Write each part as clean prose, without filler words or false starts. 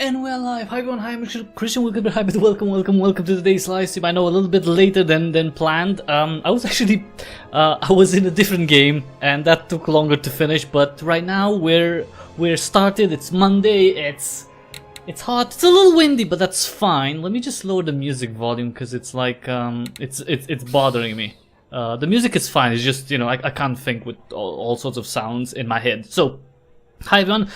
And we're live. Hi everyone, hi, I'm Christian, welcome to Hybrid, welcome to today's live stream. I know a little bit later than planned. I was actually, I was in a different game and that took longer to finish, but right now we're started, it's Monday, it's hot, it's a little windy, but that's fine. Let me just lower the music volume because it's like, it's bothering me. The music is fine, it's just, you know, I can't think with all sorts of sounds in my head. So, hi everyone,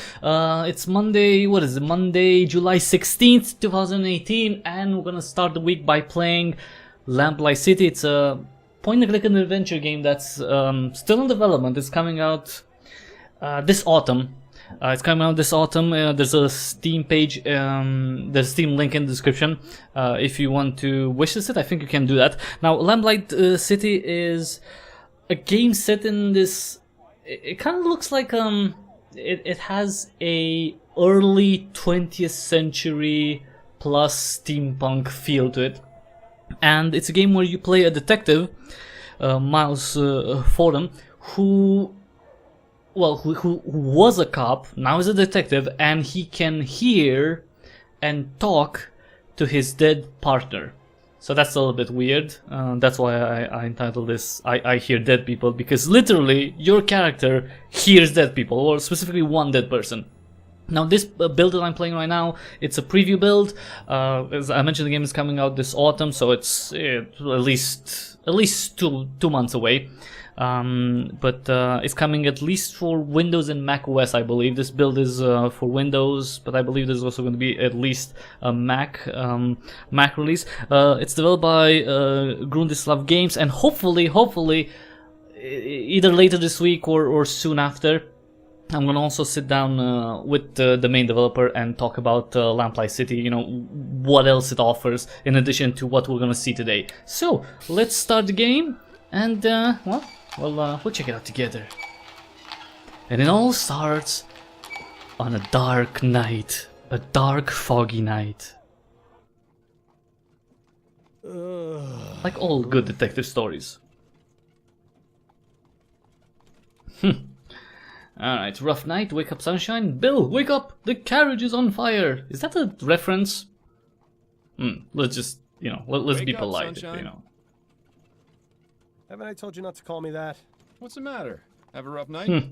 it's Monday, what is it, Monday, July 16th, 2018, and we're gonna start the week by playing Lamplight City. It's a point-and-click adventure game that's still in development. It's coming out this autumn. There's a Steam page, there's a Steam link in the description if you want to wishlist it. I think you can do that. Now, Lamplight City is a game set in this, it kind of looks like it has a early 20th century plus steampunk feel to it, and it's a game where you play a detective, Miles Fordham, who was a cop, now is a detective, and he can hear and talk to his dead partner. So that's a little bit weird. That's why I entitled this I Hear Dead People, because literally your character hears dead people, or specifically one dead person. Now this build that I'm playing right now, it's a preview build. As I mentioned, the game is coming out this autumn, so it's at least two months away. But it's coming at least for Windows and Mac OS, I believe. This build is for Windows, but I believe there's also going to be at least a Mac release. It's developed by Grundislav Games, and hopefully, either later this week or soon after, I'm going to also sit down with the main developer and talk about Lamplight City, you know, what else it offers in addition to what we're going to see today. So, let's start the game, and, we'll check it out together. And it all starts on a dark night. A dark, foggy night. Like all good detective stories. Alright, rough night, wake up sunshine. Bill, wake up! The carriage is on fire! Is that a reference? Let's just, you know, let's be polite, you know. Haven't I told you not to call me that? What's the matter? Have a rough night?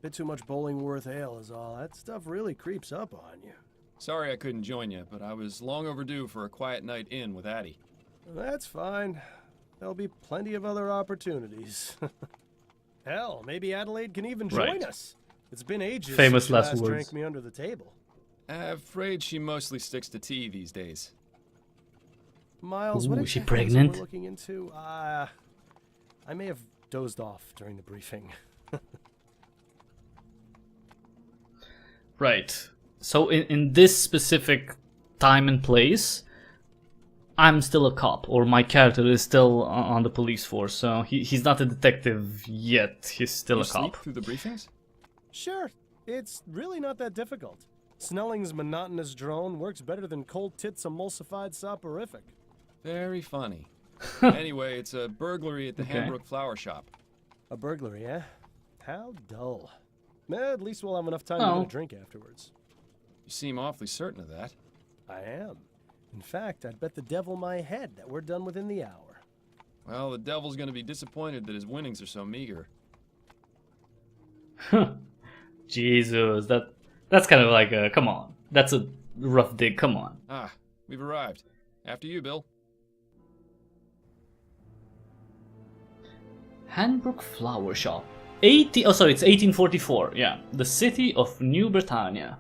Bit too much Bollingworth ale is all. That stuff really creeps up on you. Sorry I couldn't join you, but I was long overdue for a quiet night in with Addie. That's fine. There'll be plenty of other opportunities. Hell, maybe Adelaide can even join us. It's been ages Famous since she last last words. drank me under the table. Afraid she mostly sticks to tea these days. Miles, Ooh, what is she exactly is it pregnant? we're looking into? I may have dozed off during the briefing. Right. So in this specific time and place, I'm still a cop, or my character is still on the police force. So he's not a detective yet. He's still You a sleep cop. through the briefings? Sure, it's really not that difficult. Snelling's monotonous drone works better than Cold Tit's emulsified soporific. Very funny. Anyway, it's a burglary at the Okay. Hambrook Flower Shop. A burglary, eh? How dull. At least we'll have enough time to Oh. get a drink afterwards. You seem awfully certain of that. I am. In fact, I'd bet the devil my head that we're done within the hour. Well, the devil's gonna be disappointed that his winnings are so meager. Jesus, that's kind of like a, come on. That's a rough dig, come on. Ah, we've arrived. After you, Bill. Hambrook Flower Shop. It's 1844, yeah. The city of New Britannia.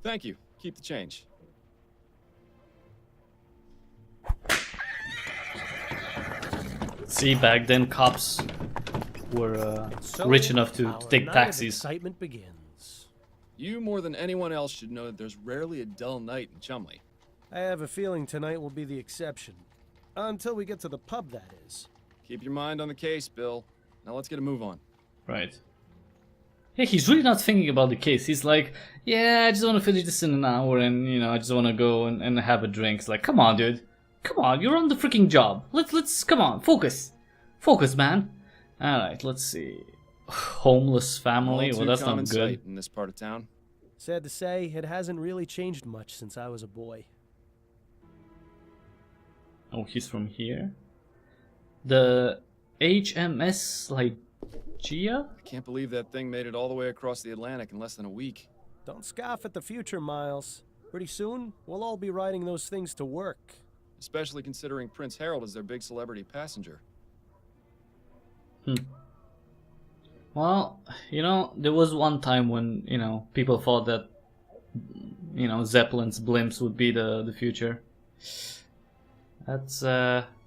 Thank you. Keep the change. See, back then cops were rich enough to our take night of taxis. Excitement begins. You more than anyone else should know that there's rarely a dull night in Chumley. I have a feeling tonight will be the exception. Until we get to the pub, that is. Keep your mind on the case, Bill. Now let's get a move on. Right. Yeah, he's really not thinking about the case. He's like, yeah, I just want to finish this in an hour and, you know, I just want to go and have a drink. It's like, come on, dude. Come on, you're on the freaking job. Let's come on, focus. Focus, man. Alright, let's see. Homeless family, well that's not common good. sight in this part of town. Sad to say, it hasn't really changed much since I was a boy. Oh, he's from here? The HMS Lygia? I can't believe that thing made it all the way across the Atlantic in less than a week. Don't scoff at the future, Miles. Pretty soon, we'll all be riding those things to work. Especially considering Prince Harold is their big celebrity passenger. Well, you know, there was one time when, you know, people thought that, you know, Zeppelin's blimps would be the future. That's,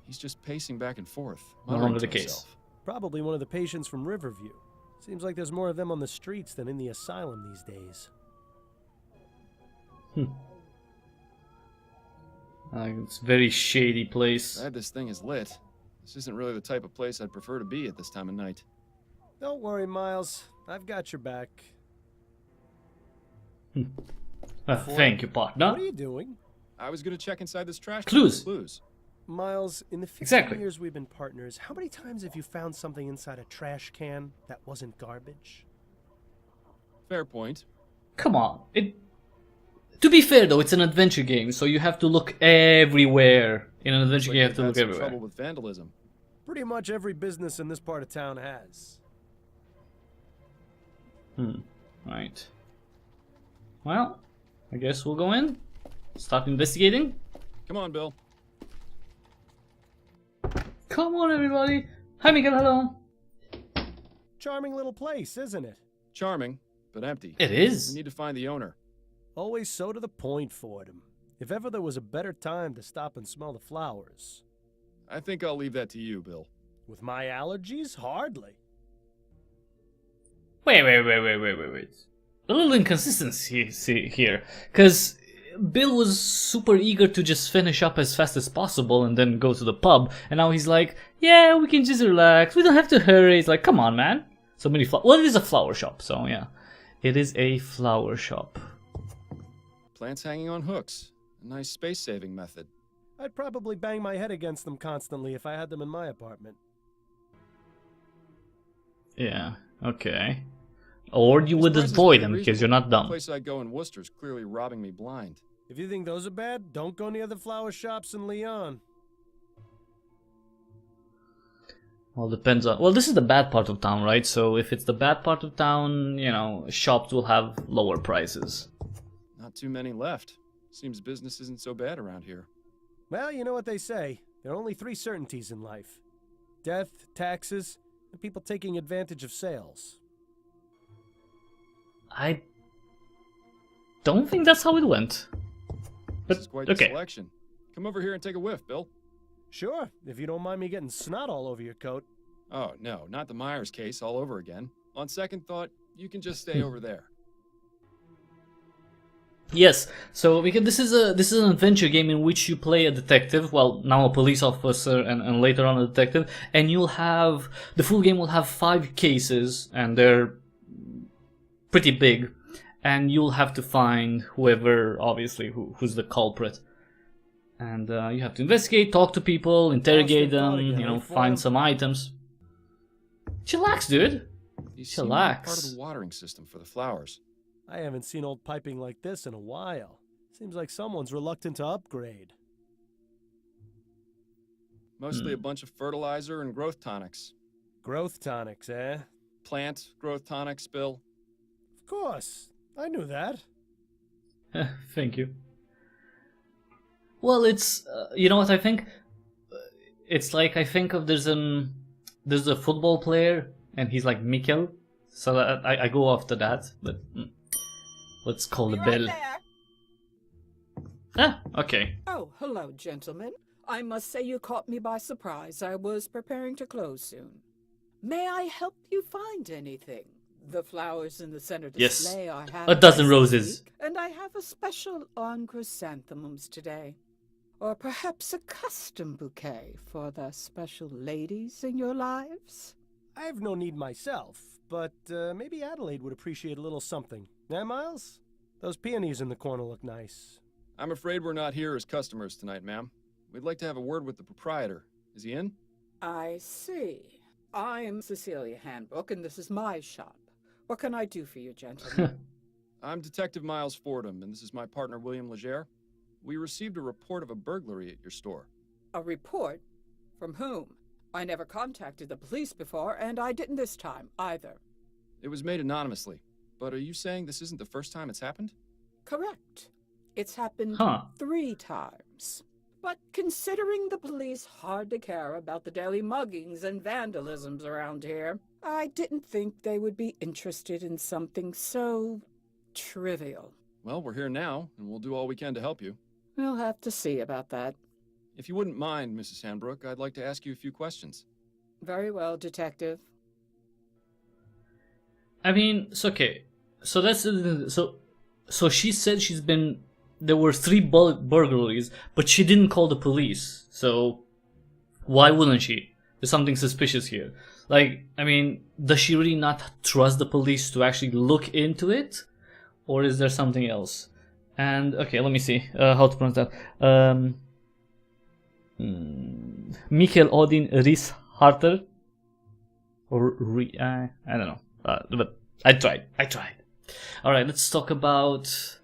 He's just pacing back and forth. no longer the case. Probably one of the patients from Riverview. Seems like there's more of them on the streets than in the asylum these days. It's a very shady place. Glad this thing is lit. This isn't really the type of place I'd prefer to be at this time of night. Don't worry, Miles. I've got your back. Thank you, partner. What are you doing? I was gonna check inside this trash. Clues. Clues. Miles, in the 15 Exactly. years we've been partners, how many times have you found something inside a trash can that wasn't garbage? Fair point. Come on. To be fair though, it's an adventure game, so you have to look everywhere. In an adventure Like game, you have to they've look had some everywhere. trouble with vandalism. Pretty much every business in this part of town has. Right. Well, I guess we'll go in. Start investigating. Come on, Bill. Come on, everybody. Hi, Miguel. Hello. Charming little place, isn't it? Charming, but empty. It We is. need to find the owner. Always so to the point, Fordham. If ever there was a better time to stop and smell the flowers. I think I'll leave that to you, Bill. With my allergies? Hardly. Wait. A little inconsistency here, because Bill was super eager to just finish up as fast as possible and then go to the pub, and now he's like, yeah, we can just relax, we don't have to hurry. It's like, come on, man. So many well, it is a flower shop, so yeah. It is a flower shop. Plants hanging on hooks. A nice space-saving method. I'd probably bang my head against them constantly if I had them in my apartment. Yeah, okay. Or you would Price is avoid pretty them because reasonable. you're not The dumb. place I go in Worcester's clearly robbing me blind. If you think those are bad, don't go near the flower shops in Lyon. Well, depends on... Well, this is the bad part of town, right? So if it's the bad part of town, you know, shops will have lower prices. Not too many left. Seems business isn't so bad around here. Well, you know what they say. There are only 3 certainties in life. Death, taxes, and people taking advantage of sales. I don't think that's how it went. But, This is quite the okay. selection. Come over here and take a whiff, Bill. Sure, if you don't mind me getting snot all over your coat. Oh, no, not the Myers case all over again. On second thought, you can just stay over there. Yes, so because this is an adventure game in which you play a detective, well, now a police officer and later on a detective, and you'll have, the full game will have 5 cases, and they're pretty big, and you'll have to find whoever, obviously, who's the culprit. And you have to investigate, talk to people, interrogate them, you know, find some items. Chillax, dude. These seem to be part of Chillax. the watering system for the flowers. I haven't seen old piping like this in a while. Seems like someone's reluctant to upgrade. Mostly a bunch of fertilizer and growth tonics. Growth tonics, eh? Plant growth tonics, Bill. Of course. I knew that. Thank you. Well, it's you know what I think. It's like I think of there's a football player and he's like Mikel, so I go after that. But let's call the bell. Ah, okay. Oh, hello, gentlemen. I must say you caught me by surprise. I was preparing to close soon. May I help you find anything? The flowers in the center Yes. display are half A dozen price roses. this week, and I have a special on chrysanthemums today. Or perhaps a custom bouquet for the special ladies in your lives? I have no need myself, but maybe Adelaide would appreciate a little something. Eh, Miles? Those peonies in the corner look nice. I'm afraid we're not here as customers tonight, ma'am. We'd like to have a word with the proprietor. Is he in? I see. I'm Cecilia Handbook, and this is my shop. What can I do for you, gentlemen? I'm Detective Miles Fordham, and this is my partner, William Legere. We received a report of a burglary at your store. A report? From whom? I never contacted the police before, and I didn't this time, either. It was made anonymously, but are you saying this isn't the first time it's happened? Correct. It's happened 3 times. But considering the police hardly care about the daily muggings and vandalisms around here, I didn't think they would be interested in something so trivial. Well, we're here now, and we'll do all we can to help you. We'll have to see about that. If you wouldn't mind, Mrs. Handbrook, I'd like to ask you a few questions. Very well, Detective. I mean, it's okay. So that's so she said there were 3 burglaries, but she didn't call the police. So why wouldn't she? There's something suspicious here. Like, I mean, does she really not trust the police to actually look into it, or is there something else? And okay, let me see how to pronounce that. Michael Odin Ries Harter, or I don't know, but I tried. All right, let's talk about.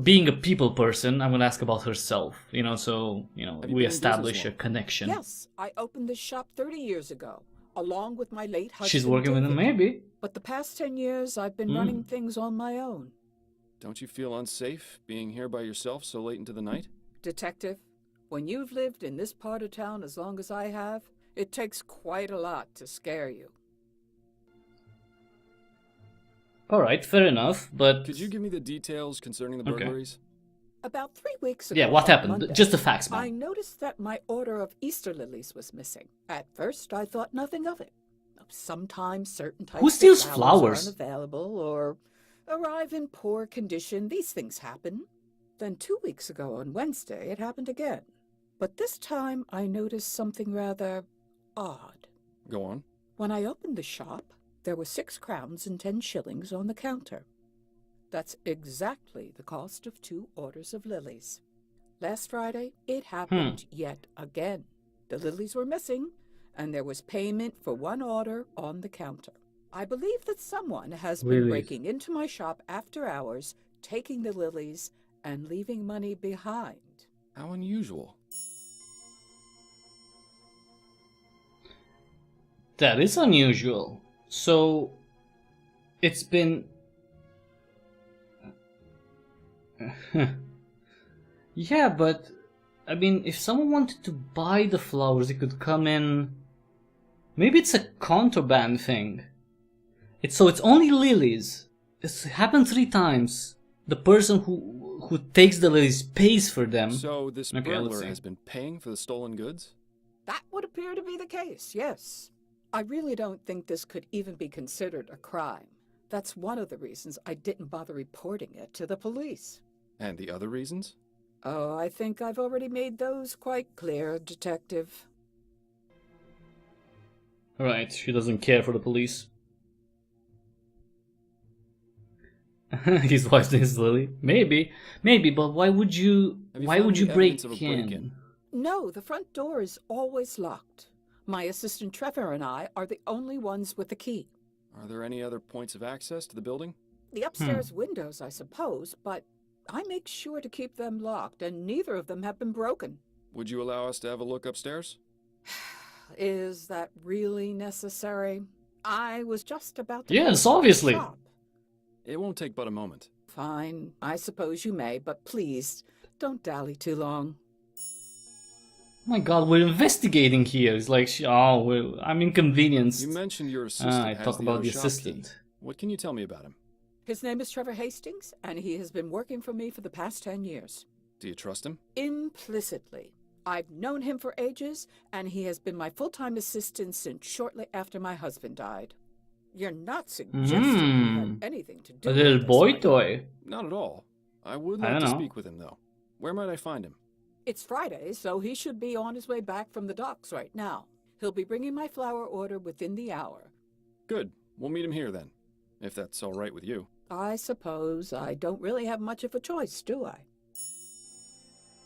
Being a people person, I'm gonna ask about herself. We establish a connection. Yes, I opened this shop 30 years ago, along with my late husband. She's working with him, maybe. But the past 10 years, I've been running things on my own. Don't you feel unsafe being here by yourself so late into the night? Detective, when you've lived in this part of town as long as I have, it takes quite a lot to scare you. Alright, fair enough, but... Could you give me the details concerning the burglaries? About 3 weeks ago, yeah, what happened? Monday, Just the facts, man. I noticed that my order of Easter lilies was missing. At first, I thought nothing of it. Sometimes certain types Who steals of flowers? are unavailable or arrive in poor condition. These things happen. Then 2 weeks ago on Wednesday, it happened again. But this time, I noticed something rather odd. Go on. When I opened the shop, there were 6 crowns and 10 shillings on the counter. That's exactly the cost of 2 orders of lilies. Last Friday, it happened yet again. The lilies were missing, and there was payment for 1 order on the counter. I believe that someone has been breaking into my shop after hours, taking the lilies, and leaving money behind. How unusual. That is unusual. So, it's been... yeah, but... I mean, if someone wanted to buy the flowers, it could come in... Maybe it's a contraband thing. It's only lilies. It's happened 3 times. The person who takes the lilies pays for them. So this burglar has been paying for the stolen goods? That would appear to be the case, yes. I really don't think this could even be considered a crime. That's one of the reasons I didn't bother reporting it to the police. And the other reasons? Oh, I think I've already made those quite clear, Detective. Right, she doesn't care for the police. His wife's name is Lily. Maybe, but why would you break in? No, the front door is always locked. My assistant Trevor and I are the only ones with the key. Are there any other points of access to the building? The upstairs windows, I suppose, but I make sure to keep them locked, and neither of them have been broken. Would you allow us to have a look upstairs? Is that really necessary? I was just about to... Yes, obviously. Shop. It won't take but a moment. Fine, I suppose you may, but please, don't dally too long. Oh my god, we're investigating here. It's like, I'm inconvenienced. You mentioned your assistant I has talk about the shop assistant. key. What can you tell me about him? His name is Trevor Hastings, and he has been working for me for the past 10 years. Do you trust him? Implicitly. I've known him for ages, and he has been my full-time assistant since shortly after my husband died. You're not suggesting he had anything to do A with little this, boy are you? toy. Not at all. I would I like don't to know. speak with him, though. Where might I find him? It's Friday, so he should be on his way back from the docks right now. He'll be bringing my flower order within the hour. Good. We'll meet him here, then. If that's all right with you. I suppose I don't really have much of a choice, do I?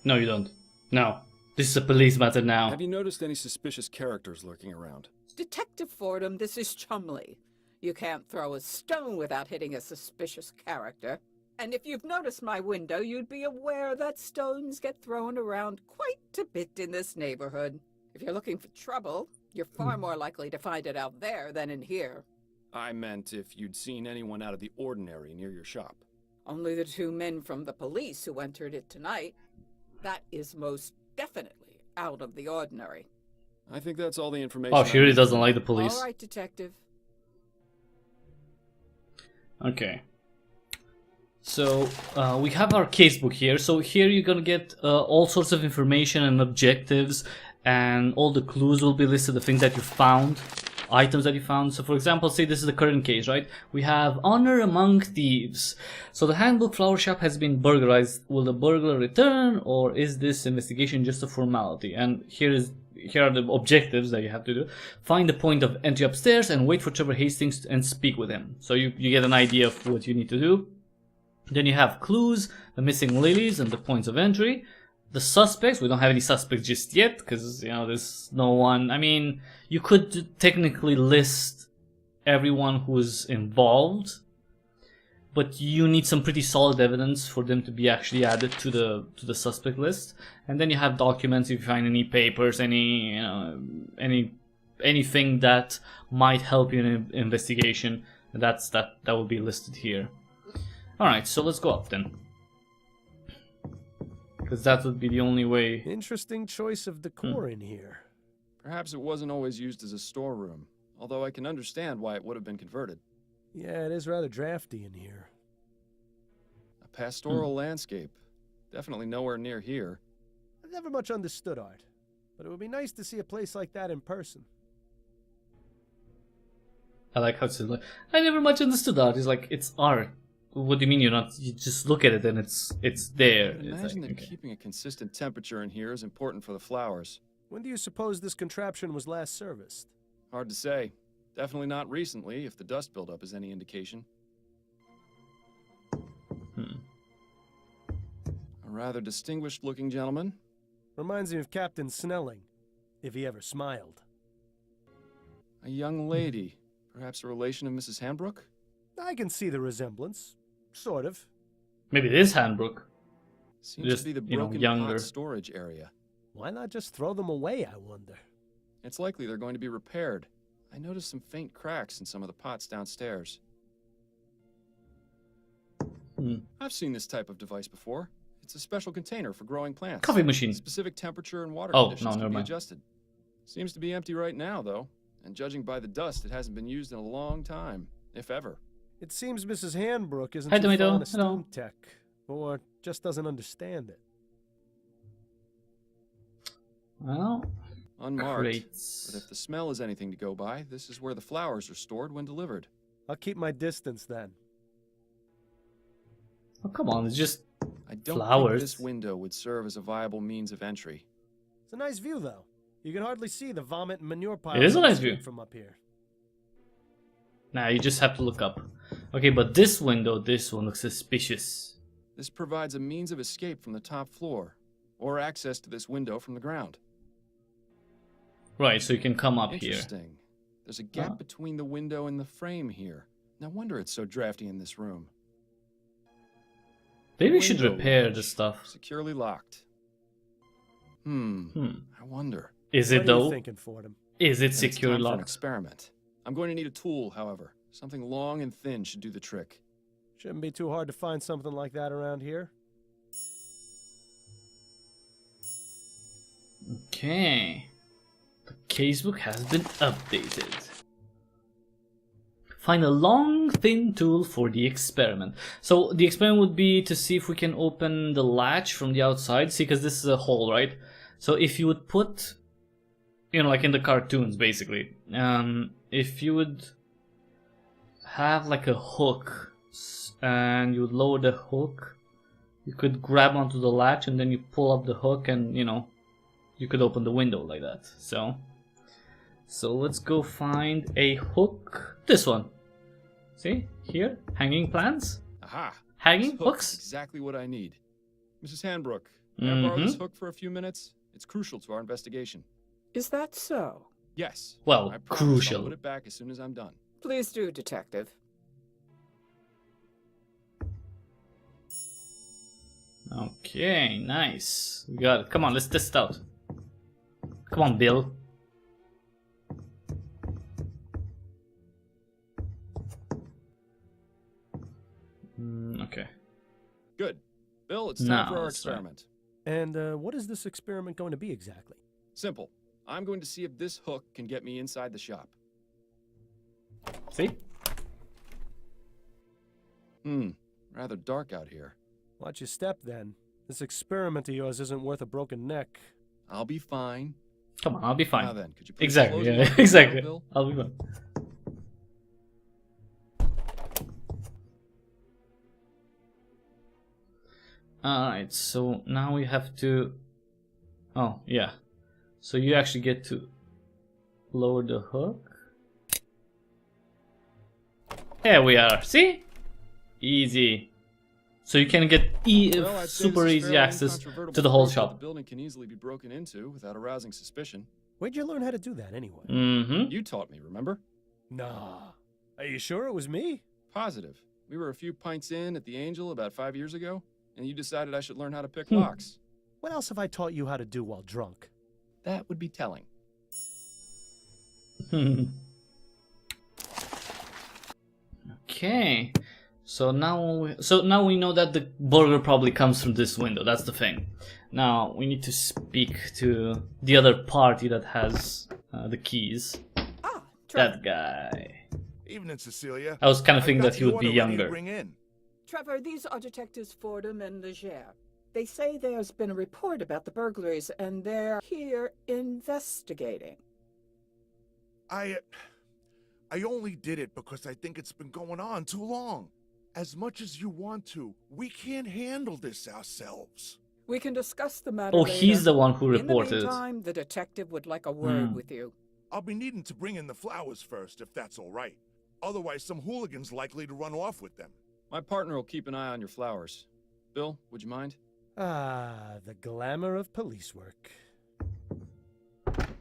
No, you don't. No. This is a police matter now. Have you noticed any suspicious characters lurking around? Detective Fordham, this is Chumley. You can't throw a stone without hitting a suspicious character. And if you've noticed my window, you'd be aware that stones get thrown around quite a bit in this neighborhood. If you're looking for trouble, you're far more likely to find it out there than in here. I meant if you'd seen anyone out of the ordinary near your shop. Only the 2 men from the police who entered it tonight. That is most definitely out of the ordinary. I think that's all the information. Oh, she really doesn't like the police. All right, Detective. Okay. So, we have our casebook here. So here you're gonna get all sorts of information and objectives, and all the clues will be listed, the things that you found, items that you found. So for example, say this is the current case, right? We have honor among thieves. So the handbook flower shop has been burglarized. Will the burglar return, or is this investigation just a formality? And here are the objectives that you have to do. Find the point of entry upstairs and wait for Trevor Hastings and speak with him. So you get an idea of what you need to do. Then you have clues, the missing lilies and the points of entry. The suspects, we don't have any suspects just yet, because, you know, there's no one. I mean, you could technically list everyone who's involved, but you need some pretty solid evidence for them to be actually added to the suspect list. And then you have documents, if you find any papers, any, you know, anything that might help you in an investigation, that will be listed here. Alright, so let's go up then. Because that would be the only way. Interesting choice of decor in here. Perhaps it wasn't always used as a storeroom, although I can understand why it would have been converted. Yeah, it is rather drafty in here. A pastoral landscape. Definitely nowhere near here. I've never much understood art, but it would be nice to see a place like that in person. I like how it's like, I never much understood art. It's like, it's art. What do you mean you're not? You just look at it and it's there. Imagine like, that keeping a consistent temperature in here is important for the flowers. When do you suppose this contraption was last serviced? Hard to say. Definitely not recently, if the dust buildup is any indication. A rather distinguished-looking gentleman. Reminds me of Captain Snelling, if he ever smiled. A young lady. Perhaps a relation of Mrs. Hanbrook? I can see the resemblance. Sort of. Maybe it is Handbrook. Seems Just, to be the you know, broken younger. pot storage area. Why not just throw them away, I wonder? It's likely they're going to be repaired. I noticed some faint cracks in some of the pots downstairs. I've seen this type of device before. It's a special container for growing plants. Coffee machine. Specific temperature and water Oh, conditions no, can never be mind. adjusted. Seems to be empty right now, though. And judging by the dust, it hasn't been used in a long time, if ever. It seems Mrs. Hanbrook isn't Hi, too Tomato. fond of Hello. steam tech, or just doesn't understand it. Well, Unmarked. crates. But if the smell is anything to go by, this is where the flowers are stored when delivered. I'll keep my distance then. Oh, come on, it's just I don't flowers. think this window would serve as a viable means of entry. It's a nice view, though. You can hardly see the vomit and manure pile. It is a nice view. from up here. Nah, you just have to look up. Okay, but this window, this one looks suspicious. This provides a means of escape from the top floor, or access to this window from the ground. Right, so you can come up here. Interesting. There's a gap between the window and the frame here. No wonder it's so drafty in this room. Maybe we should Window repair latch, the stuff. Securely locked. I wonder. Is What it are you though? thinking, Fordham? Is it Then it's secure time for an locked? experiment. I'm going to need a tool, however. Something long and thin should do the trick. Shouldn't be too hard to find something like that around here. Okay. The casebook has been updated. Find a long, thin tool for the experiment. So the experiment would be to see if we can open the latch from the outside. See, because this is a hole, right? So if you would put, you know, like in the cartoons, basically. If you would have like a hook and you would lower the hook, you could grab onto the latch and then you pull up the hook and, you know, you could open the window like that. So let's go find a hook. This one. See? Here? Hanging plants? Aha! Hanging This hook is hooks? exactly what I need. Mrs. Hanbrook, Can I borrow this hook for a few minutes? It's crucial to our investigation. Is that so? Yes. Well, I promise crucial. I'll put it back as soon as I'm done. Please do, Detective. Okay, nice. We got it. Come on, let's test it out. Come on, Bill. Okay. Good. Bill, it's time Now for our let's try. experiment. And what is this experiment going to be exactly? Simple. I'm going to see if this hook can get me inside the shop. See? Rather dark out here. Watch your step then. This experiment of yours isn't worth a broken neck. I'll be fine. Come on, I'll be fine. Now then, could you please Exactly, close yeah, the door, exactly. Bill? I'll be fine. Alright, so now we have to... Oh, yeah. So you actually get to lower the hook. There we are, see? Easy. So you can get Well, I'd say super this is easy fairly access incontrovertible to the whole proof that shop. The building can easily be broken into without arousing suspicion. Where'd you learn how to do that anyway? Mm-hmm. You taught me, remember? Nah. Are you sure it was me? Positive. We were a few pints in at the Angel about 5 years ago, and you decided I should learn how to pick locks. What else have I taught you how to do while drunk? That would be telling. Okay. So now we know that the burglar probably comes from this window. That's the thing. Now we need to speak to the other party that has the keys. Ah, Trevor. That guy. Evening, Cecilia. I was kind of I've thinking got that he the would be order ready to younger. Bring in. Trevor, these are Detectives Fordham and Leger. They say there's been a report about the burglaries, and they're here investigating. I only did it because I think it's been going on too long. As much as you want to, we can't handle this ourselves. We can discuss the matter Oh, later. he's the one who In the reported it. meantime, the detective would like a word Hmm. with you. I'll be needing to bring in the flowers first, if that's all right. Otherwise, some hooligan's likely to run off with them. My partner will keep an eye on your flowers. Bill, would you mind? Ah, the glamour of police work.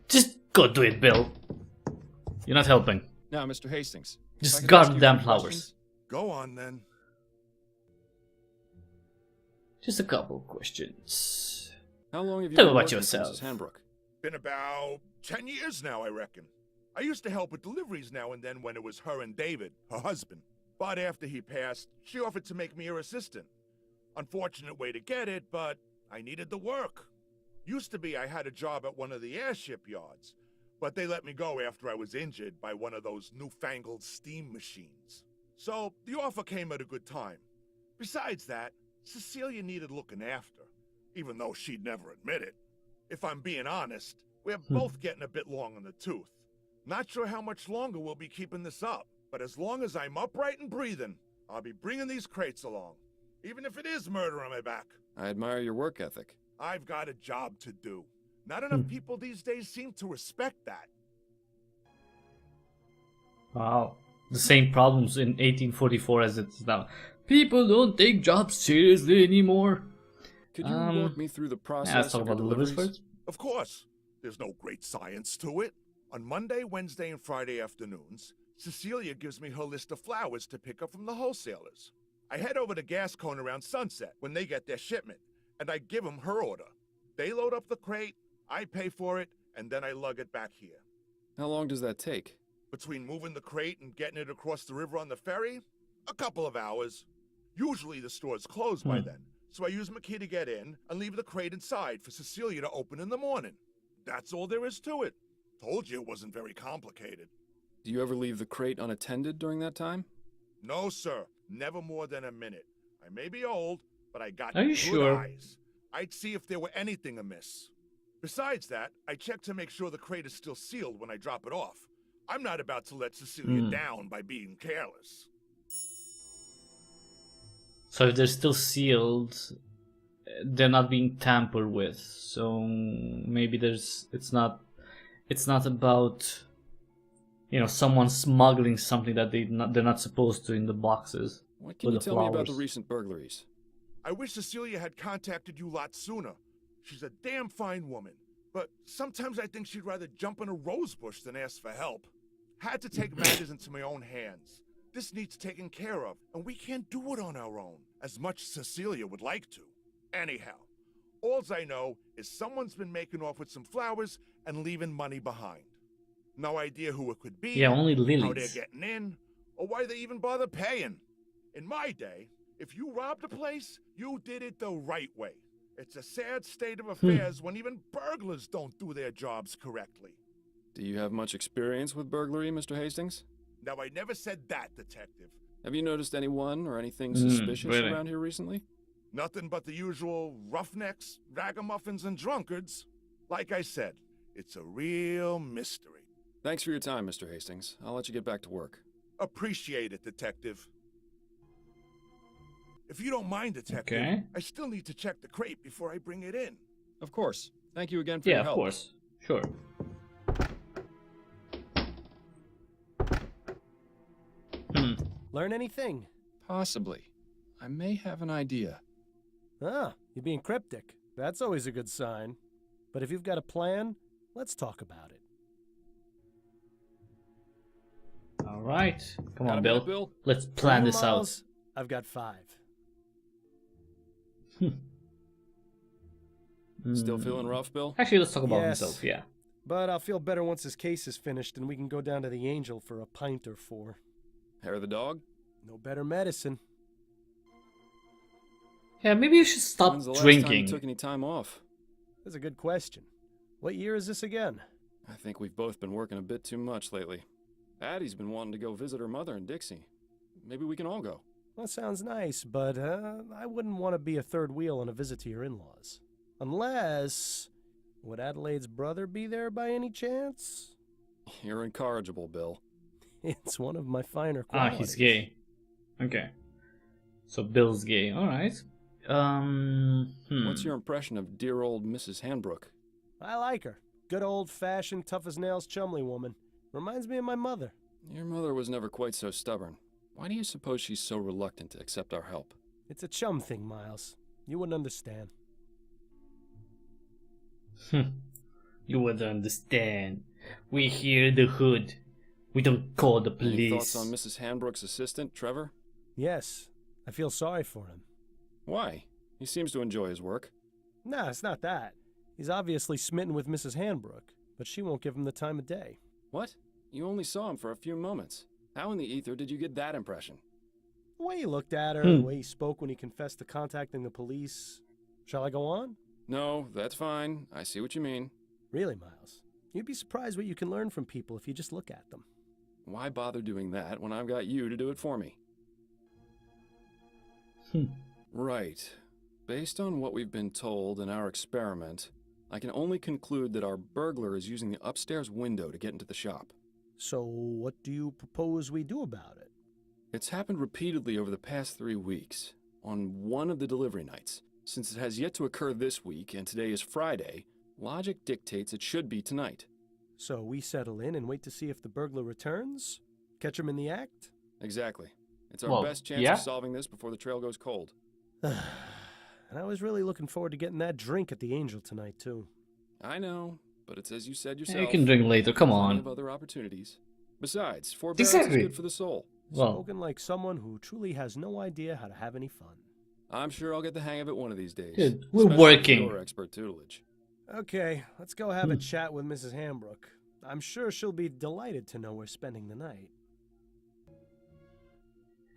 Just go do it, Bill. You're not helping. Now, Mr. Hastings. if Just I could guard ask you a damn few flowers. questions? Go on, then. Just a couple questions. How long have you Tell been me about working for yourself. Mrs. Hanbrook? Been about 10 years now, I reckon. I used to help with deliveries now and then when it was her and David, her husband. But after he passed, she offered to make me her assistant. Unfortunate way to get it, but I needed the work. Used to be I had a job at one of the airship yards, but they let me go after I was injured by one of those newfangled steam machines. So the offer came at a good time. Besides that, Cecilia needed looking after, even though she'd never admit it. If I'm being honest, we're both getting a bit long in the tooth. Not sure how much longer we'll be keeping this up, but as long as I'm upright and breathing, I'll be bringing these crates along, even if it is murder on my back. I admire your work ethic. I've got a job to do. Not enough people these days seem to respect that. Wow. The same problems in 1844 as it's now. People don't take jobs seriously anymore. Could you walk me through the process Let's talk of your about deliveries deliveries? first. Of course, there's no great science to it. On Monday, Wednesday, and Friday afternoons, Cecilia gives me her list of flowers to pick up from the wholesalers. I head over to Gascone around sunset when they get their shipment, and I give them her order. They load up the crate, I pay for it, and then I lug it back here. How long does that take? Between moving the crate and getting it across the river on the ferry, a couple of hours. Usually the store's closed by then, so I use my key to get in and leave the crate inside for Cecilia to open in the morning. That's all there is to it. Told you it wasn't very complicated. Do you ever leave the crate unattended during that time? No, sir. Never more than a minute. I may be old, but I got Are you good sure? eyes. I'd see if there were anything amiss. Besides that, I check to make sure the crate is still sealed when I drop it off. I'm not about to let Cecilia down by being careless. So if they're still sealed, they're not being tampered with. So maybe it's not about, you know, someone smuggling something that they're not supposed to in the boxes. What can with you the tell me about the flowers. recent burglaries? I wish Cecilia had contacted you a lot sooner. She's a damn fine woman. But sometimes I think she'd rather jump in a rose bush than ask for help. Had to take matters into my own hands. This needs taken care of, and we can't do it on our own, as much as Cecilia would like to. Anyhow, alls I know is someone's been making off with some flowers and leaving money behind. No idea who it could be, Yeah, only how they're lilies. getting in, or why they even bother paying. In my day, if you robbed a place, you did it the right way. It's a sad state of affairs when even burglars don't do their jobs correctly. Do you have much experience with burglary, Mr. Hastings? Now, I never said that, Detective. Have you noticed anyone or anything suspicious really? around here recently? Nothing but the usual roughnecks, ragamuffins, and drunkards. Like I said, it's a real mystery. Thanks for your time, Mr. Hastings. I'll let you get back to work. Appreciate it, Detective. If you don't mind, Detective, Okay. I still need to check the crate before I bring it in. Of course. Thank you again for Yeah, your of help. course. Sure. Learn anything? Possibly. I may have an idea. Ah, you're being cryptic. That's always a good sign. But if you've got a plan, let's talk about it. All right. Come Got on, a Bill. minute, Bill? Let's plan this out. Miles, I've got 5. Still feeling rough, Bill? Actually, let's talk about Yes. himself. Yeah. But I'll feel better once his case is finished and we can go down to the Angel for a pint or 4. Hair of the dog? No better medicine. Yeah, maybe you should stop When's the last time you drinking. took any time off? That's a good question. What year is this again? I think we've both been working a bit too much lately. Addie's been wanting to go visit her mother in Dixie. Maybe we can all go. That sounds nice, but I wouldn't want to be a third wheel on a visit to your in-laws. Unless... Would Adelaide's brother be there by any chance? You're incorrigible, Bill. It's one of my finer Ah, qualities. he's gay. Okay. So Bill's gay. All right. What's your impression of dear old Mrs. Hanbrook? I like her. Good old-fashioned, tough-as-nails Chumley woman. Reminds me of my mother. Your mother was never quite so stubborn. Why do you suppose she's so reluctant to accept our help? It's a chum thing, Miles. You wouldn't understand. You would understand. We hear in the hood. We don't call the Any police. thoughts on Mrs. Hanbrook's assistant, Trevor? Yes, I feel sorry for him. Why? He seems to enjoy his work. Nah, it's not that. He's obviously smitten with Mrs. Hanbrook, but she won't give him the time of day. What? You only saw him for a few moments. How in the ether did you get that impression? The way he looked at her, the way he spoke when he confessed to contacting the police. Shall I go on? No, that's fine. I see what you mean. Really, Miles. You'd be surprised what you can learn from people if you just look at them. Why bother doing that when I've got you to do it for me? Right. Based on what we've been told in our experiment, I can only conclude that our burglar is using the upstairs window to get into the shop. So what do you propose we do about it? It's happened repeatedly over the past 3 weeks, on one of the delivery nights. Since it has yet to occur this week, and today is Friday, logic dictates it should be tonight. So we settle in and wait to see if the burglar returns? Catch him in the act? Exactly. It's our Well, best chance yeah. of solving this before the trail goes cold. And I was really looking forward to getting that drink at the Angel tonight, too. I know, but it's as you said yourself. Yeah, you can drink later. Come plenty on. of other opportunities. Besides, forbearance Exactly. is good for the soul. Well, Spoken like someone who truly has no idea how to have any fun. I'm sure I'll get the hang of it one of these days. Good. We're especially with working. your expert tutelage. Okay, let's go have a chat with Mrs. Hanbrook. I'm sure she'll be delighted to know we're spending the night.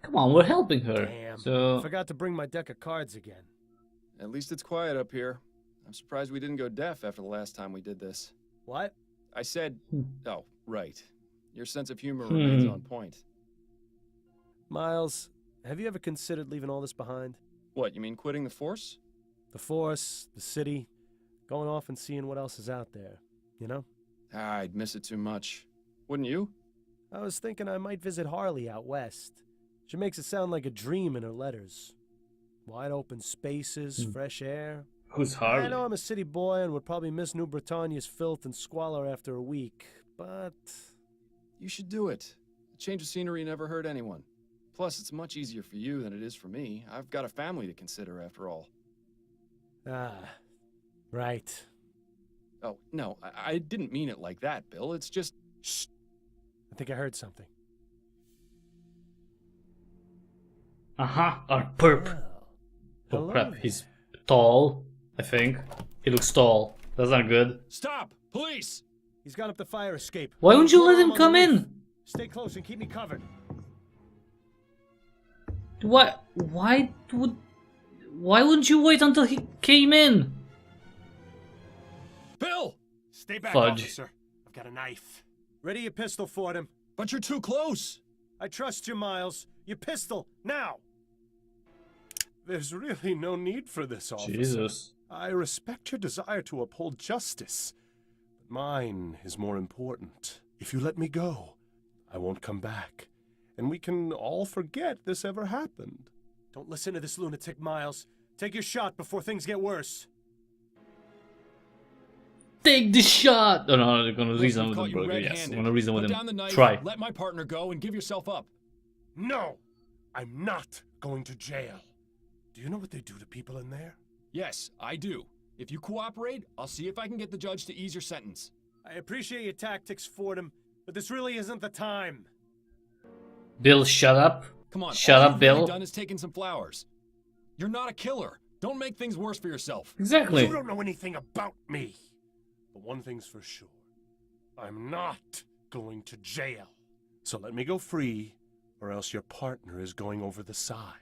come on, we're helping her. Damn, So forgot to bring my deck of cards again. At least it's quiet up here. I'm surprised we didn't go deaf after the last time we did this. What? I said, oh, right. Your sense of humor Hmm. remains on point. Miles, have you ever considered leaving all this behind? What, you mean quitting the force? The force, the city, going off and seeing what else is out there, you know? I'd miss it too much. Wouldn't you? I was thinking I might visit Harley out west. She makes it sound like a dream in her letters. Wide open spaces, fresh air. who's I Harley? know I'm a city boy and would probably miss New Britannia's filth and squalor after a week, but... You should do it. A change of scenery never hurt anyone. Plus, it's much easier for you than it is for me. I've got a family to consider, after all. Ah, right. Oh, no, I didn't mean it like that, Bill. It's just... Shh. I think I heard something. Our perp. Well, Oh hello crap, there. he's tall, I think. He looks tall. That's not good. Stop! Police! He's got up the fire escape. Why wouldn't you Put let him him on the come roof. in? Stay close and keep me covered. Why wouldn't you wait until he came in? Bill! Stay back, Fudge. officer. I've got a knife. Ready your pistol, Fordham. But you're too close! I trust you, Miles. Your pistol, now! There's really no need for this, officer. Jesus. I respect your desire to uphold justice, but mine is more important. If you let me go, I won't come back, and we can all forget this ever happened. Don't listen to this lunatic, Miles. Take your shot before things get worse. Take the shot! Oh no, they're gonna reason We've with caught him, you brother. Yes, red-handed. I'm gonna reason with Put him. down the knife, Try. let my partner go, and give yourself up. No! I'm not going to jail. Do you know what they do to people in there? Yes, I do. If you cooperate, I'll see if I can get the judge to ease your sentence. I appreciate your tactics, Fordham, but this really isn't the time. Bill, shut up. Come on, Shut all up, you've Bill. really done is taken some flowers. You're not a killer. Don't make things worse for yourself. Exactly. You don't know anything about me. But one thing's for sure. I'm not going to jail. So let me go free, or else your partner is going over the side.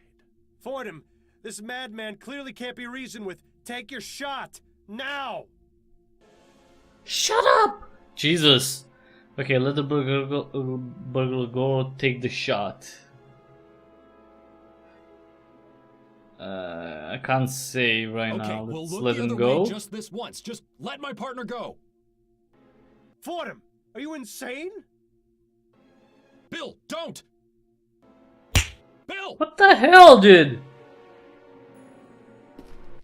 Fordham, this madman clearly can't be reasoned with. Take your shot, now! Shut up! Jesus. Okay, let the burglar go take the shot. I can't say right Okay, now. we'll Let's look let the him other go. way just this once. Just let my partner go. Fordham, are you insane? Bill, don't! Bill! What the hell, dude?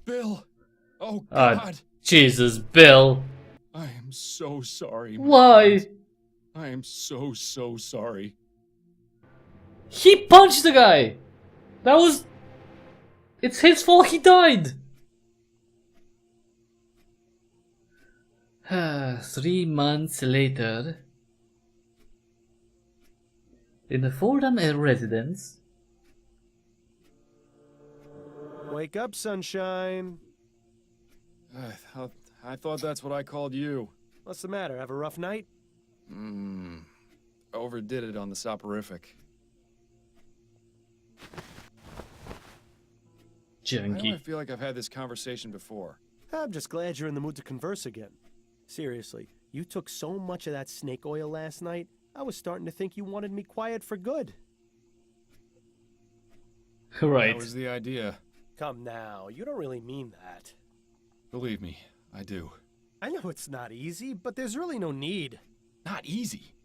Bill! Oh, Ah, God! Jesus, Bill. I am so sorry. my Why? friend. I am so sorry. He punched the guy. That was... It's his fault he died. 3 months later, in the Fordham residence. Wake up, sunshine. I thought that's what I called you. What's the matter? Have a rough night? Overdid it on the soporific. Why do I Junkie. feel like I've had this conversation before? I'm just glad you're in the mood to converse again. Seriously, you took so much of that snake oil last night, I was starting to think you wanted me quiet for good. Right. That was the idea. Come now, you don't really mean that. Believe me, I do. I know it's not easy, but there's really no need. Not easy.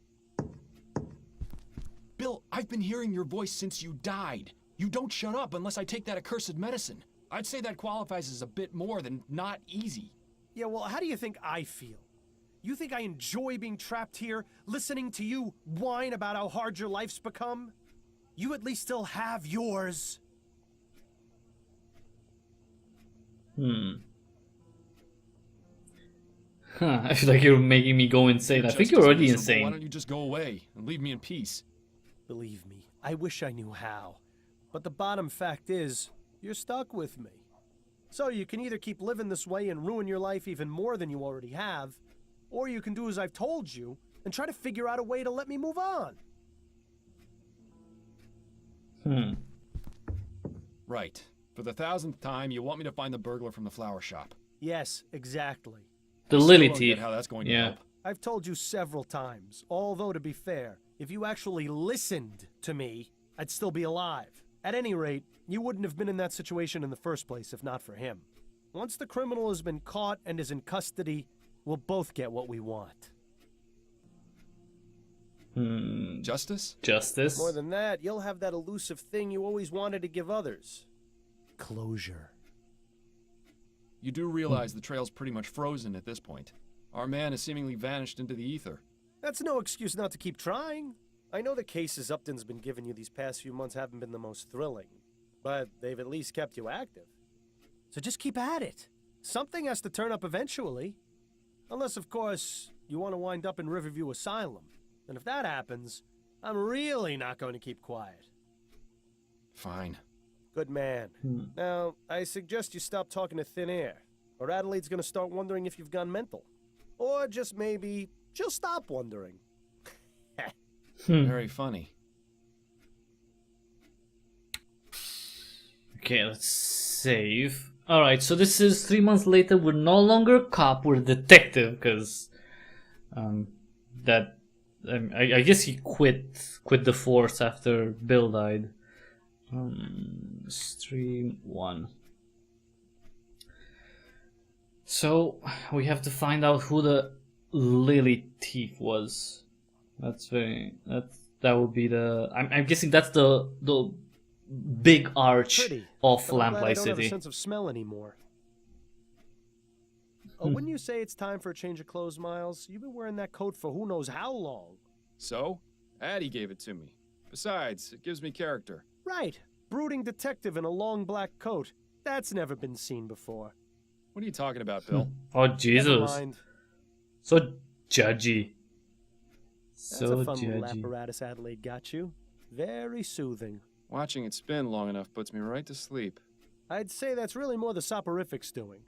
Bill, I've been hearing your voice since you died. You don't shut up unless I take that accursed medicine. I'd say that qualifies as a bit more than not easy. Yeah, well, how do you think I feel? You think I enjoy being trapped here, listening to you whine about how hard your life's become? You at least still have yours. I feel like you're making me go insane. I think you're already Why insane. don't you just go away and leave me in peace? Believe me, I wish I knew how. But the bottom fact is, you're stuck with me. So you can either keep living this way and ruin your life even more than you already have, or you can do as I've told you and try to figure out a way to let me move on. Right. For the 1000th time, you want me to find the burglar from the flower shop. Yes, exactly. The Still lily don't teeth. get how that's going to Yeah. help. I've told you several times, although to be fair, if you actually listened to me, I'd still be alive. At any rate, you wouldn't have been in that situation in the first place if not for him. Once the criminal has been caught and is in custody, we'll both get what we want. Justice? Justice. More than that, you'll have that elusive thing you always wanted to give others. Closure. You do realize the trail's pretty much frozen at this point. Our man has seemingly vanished into the ether. That's no excuse not to keep trying. I know the cases Upton's been giving you these past few months haven't been the most thrilling, but they've at least kept you active. So just keep at it. Something has to turn up eventually. Unless, of course, you want to wind up in Riverview Asylum. And if that happens, I'm really not going to keep quiet. Fine. Good man. Now, I suggest you stop talking to thin air, or Adelaide's going to start wondering if you've gone mental. Or just maybe she'll stop wondering. Very funny. Okay, let's save. Alright, so this is 3 months later. We're no longer a cop, we're a detective, because I guess he quit the force after Bill died. Stream 1. So we have to find out who the Lily thief was. That would be the. I'm guessing that's the big arch Pretty, of but I'm glad I Lamplight don't have a City. sense of smell anymore. Oh, wouldn't you say it's time for a change of clothes, Miles? You've been wearing that coat for who knows how long. So? Addie gave it to me. Besides, it gives me character. Right. Brooding detective in a long black coat. That's never been seen before. What are you talking about, Bill? Oh Never Jesus! mind. So judgy. That's So a fun little judgy. apparatus Adelaide got you. Very soothing. Watching it spin long enough puts me right to sleep. I'd say that's really more the soporifics doing.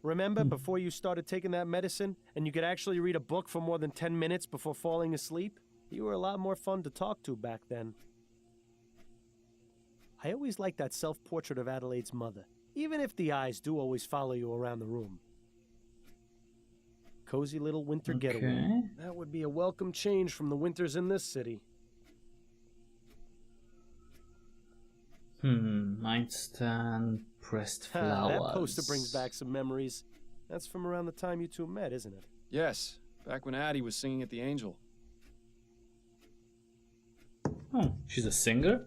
Remember before you started taking that medicine and you could actually read a book for more than 10 minutes before falling asleep? You were a lot more fun to talk to back then. I always liked that self-portrait of Adelaide's mother, even if the eyes do always follow you around the room. Cozy little winter getaway. Okay. That would be a welcome change from the winters in this city. Nightstand, pressed flowers. That poster brings back some memories. That's from around the time you two met, isn't it? Yes, back when Addie was singing at the Angel. Oh, she's a singer?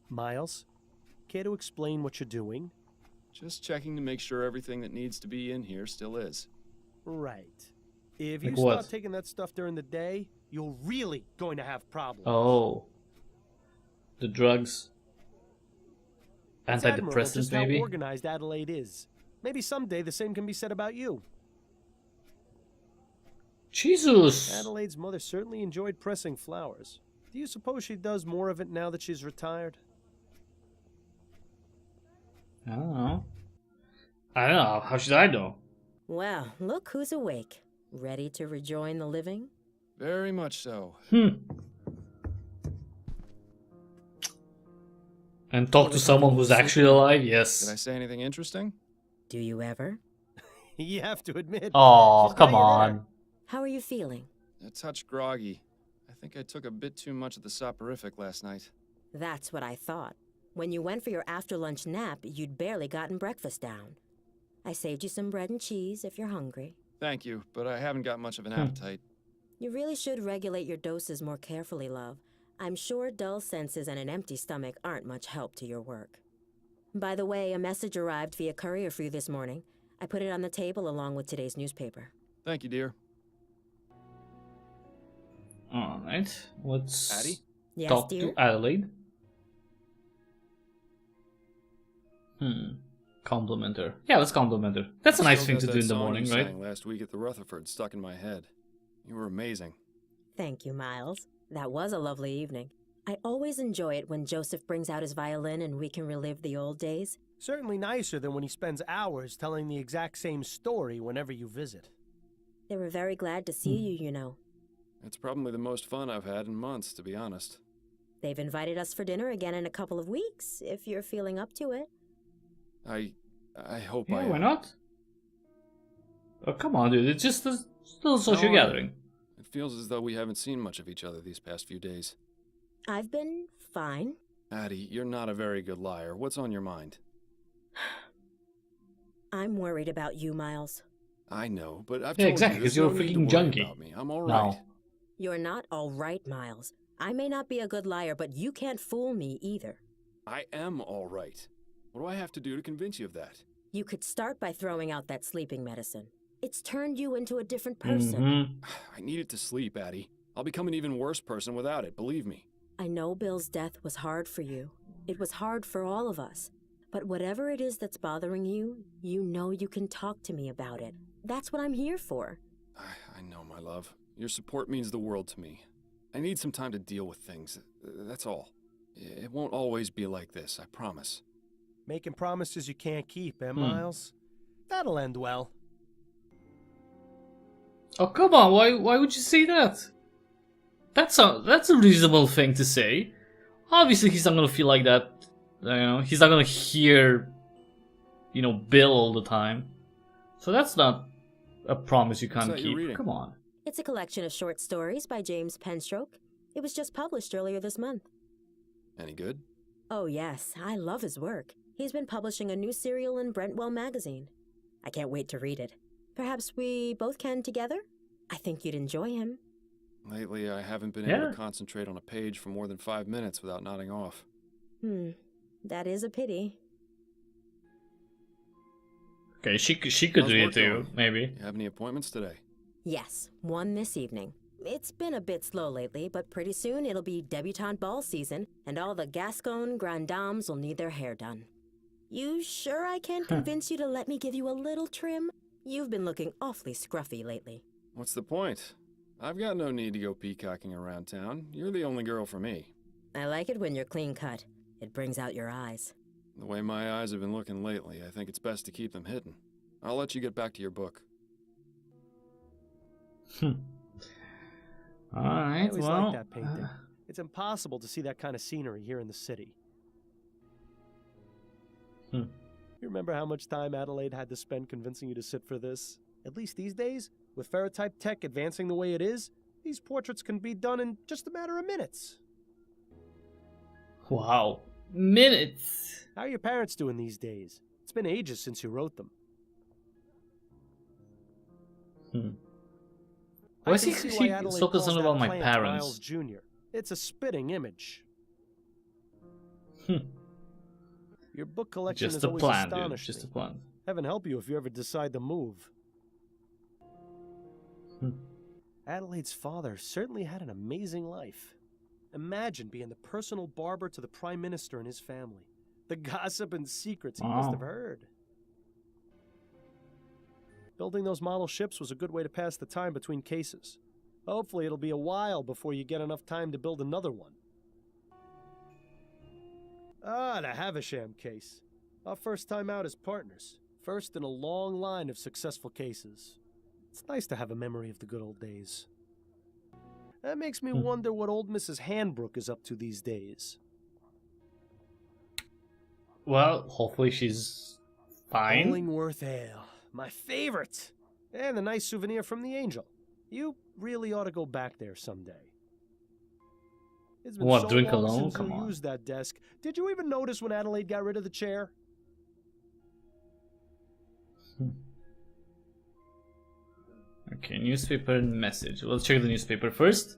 Miles, care to explain what you're doing? Just checking to make sure everything that needs to be in here still is. Right. If you Like start what? taking that stuff during the day, you're really going to have problems. Oh. The drugs. It's admirable Antidepressants, just maybe? how organized Adelaide is. Maybe someday the same can be said about you. Jesus! Adelaide's mother certainly enjoyed pressing flowers. Do you suppose she does more of it now that she's retired? I don't know. I don't know. How should I know? Well, look who's awake. Ready to rejoin the living? Very much so. And talk to someone who's actually alive? Yes. Did I say anything interesting? Do you ever? You have to admit. Oh, she's got come you there. on. How are you feeling? A touch groggy. I think I took a bit too much of the soporific last night. That's what I thought. When you went for your after-lunch nap, you'd barely gotten breakfast down. I saved you some bread and cheese if you're hungry. Thank you, but I haven't got much of an appetite. You really should regulate your doses more carefully, love. I'm sure dull senses and an empty stomach aren't much help to your work. By the way, a message arrived via courier for you this morning. I put it on the table along with today's newspaper. Thank you, dear. Alright. Let's Addie? Yes, talk dear? to Adelaide. Compliment her. Yeah, let's compliment her. That's a nice Still thing got to that do in the song morning, you right? sang last week at the Rutherford stuck in my head. You were amazing. Thank you, Miles. That was a lovely evening. I always enjoy it when Joseph brings out his violin and we can relive the old days. Certainly nicer than when he spends hours telling the exact same story whenever you visit. They were very glad to see you, you know. It's probably the most fun I've had in months, to be honest. They've invited us for dinner again in a couple of weeks, if you're feeling up to it. I hope Yeah, I why not? Oh, come on, dude. It's just a little social No, gathering. It feels as though we haven't seen much of each other these past few days. I've been fine. Addie, you're not a very good liar. What's on your mind? I'm worried about you, Miles. I know, but I've Yeah, told exactly, you 'cause there's you're a no need to freaking worry junkie. about me. I'm all No. right. You're not all right, Miles. I may not be a good liar, but you can't fool me either. I am all right. What do I have to do to convince you of that? You could start by throwing out that sleeping medicine. It's turned you into a different person. Mm-hmm. I needed to sleep, Addie. I'll become an even worse person without it, believe me. I know Bill's death was hard for you. It was hard for all of us. But whatever it is that's bothering you, you know you can talk to me about it. That's what I'm here for. I know, my love. Your support means the world to me. I need some time to deal with things. That's all. It won't always be like this, I promise. Making promises you can't keep, eh, Miles? That'll end well. Oh, come on, why would you say that? That's a reasonable thing to say. Obviously, he's not gonna feel like that. You know, he's not gonna hear, Bill all the time. So that's not a promise you can't What's that you're keep. reading? Come on. It's a collection of short stories by James Penstroke. It was just published earlier this month. Any good? Oh yes, I love his work. He's been publishing a new serial in Brentwell magazine. I can't wait to read it. Perhaps we both can together? I think you'd enjoy him. Lately, I haven't been able to concentrate on a page for more than 5 minutes without nodding off. That is a pity. Okay, she could How's read it work to you, going? maybe. You have any appointments today? Yes, one this evening. It's been a bit slow lately, but pretty soon it'll be debutante ball season, and all the Gascon grand dames will need their hair done. You sure I can't convince you to let me give you a little trim? You've been looking awfully scruffy lately. What's the point? I've got no need to go peacocking around town. You're the only girl for me. I like it when you're clean cut. It brings out your eyes. The way my eyes have been looking lately, I think it's best to keep them hidden. I'll let you get back to your book. I Alright, always well. like that painting. It's impossible to see that kind of scenery here in the city. You remember how much time Adelaide had to spend convincing you to sit for this? At least these days, with ferrotype tech advancing the way it is, these portraits can be done in just a matter of minutes. Wow. Minutes. How are your parents doing these days? It's been ages since you wrote them. Why is I he can see why so Adelaide concerned calls about that my plant parents? Miles Jr. It's a spitting image. Your book collection Just has a always plan, dude. astonished Just a me. plan. Heaven help you if you ever decide to move. Adelaide's father certainly had an amazing life. Imagine being the personal barber to the Prime Minister and his family. The gossip and secrets he must have heard. Building those model ships was a good way to pass the time between cases. Hopefully it'll be a while before you get enough time to build another one. Ah, the Havisham case. Our first time out as partners. First in a long line of successful cases. It's nice to have a memory of the good old days. That makes me wonder what old Mrs. Handbrook is up to these days. Well, hopefully she's fine. Bollingworth Ale. My favorite! And a nice souvenir from the Angel. You really ought to go back there someday. It's been What, so drink long alone? since Come you on. used that desk. Did you even notice when Adelaide got rid of the chair? Okay, newspaper and message. Let's check the newspaper first.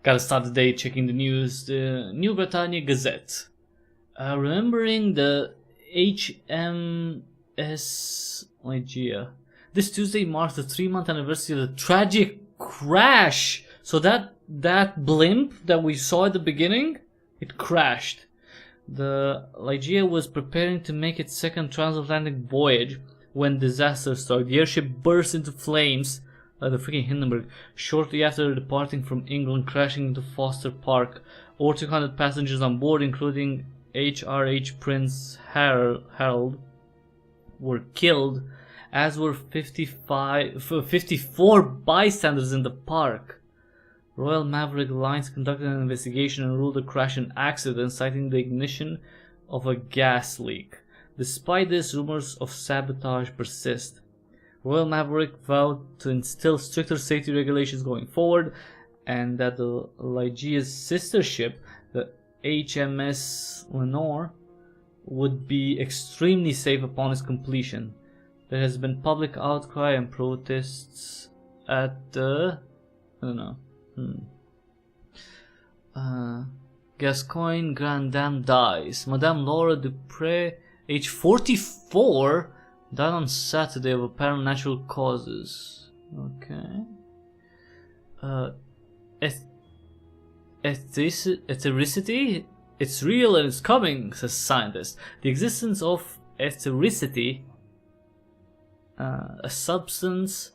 Gotta start the day checking the news. The New Britannia Gazette. Remembering the HMS Ligeia. This Tuesday marks the 3-month anniversary of the tragic crash. So that blimp that we saw at the beginning, it crashed. The Ligeia was preparing to make its second transatlantic voyage when disaster struck. The airship burst into flames at the freaking Hindenburg shortly after departing from England, crashing into Foster Park. Over 200 passengers on board, including HRH Prince Harold, were killed, as were 54 bystanders in the park. Royal Maverick Lines conducted an investigation and ruled the crash an accident, citing the ignition of a gas leak. Despite this, rumors of sabotage persist. Royal Maverick vowed to instill stricter safety regulations going forward, and that the Ligeia's sister ship, the HMS Lenore, would be extremely safe upon its completion. There has been public outcry and protests at the... I don't know. Gascoigne Grand Dame dies. Madame Laura Dupre, age 44, Died on Saturday of apparent natural causes. Okay. Ethericity? It's real and it's coming, says scientist. The existence of ethericity, a substance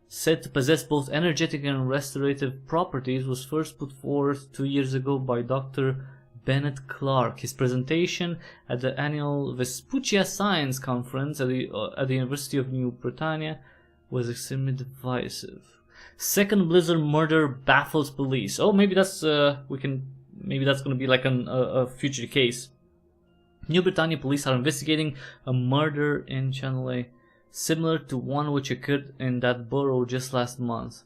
said to possess both energetic and restorative properties, was first put forth 2 years ago by Dr. Bennett Clark. His presentation at the annual Vespuccia Science Conference at the University of New Britannia was extremely divisive. Second blizzard murder baffles police. Oh, maybe that's maybe that's going to be like a future case. New Britannia police are investigating a murder in Channel A, similar to one which occurred in that borough just last month.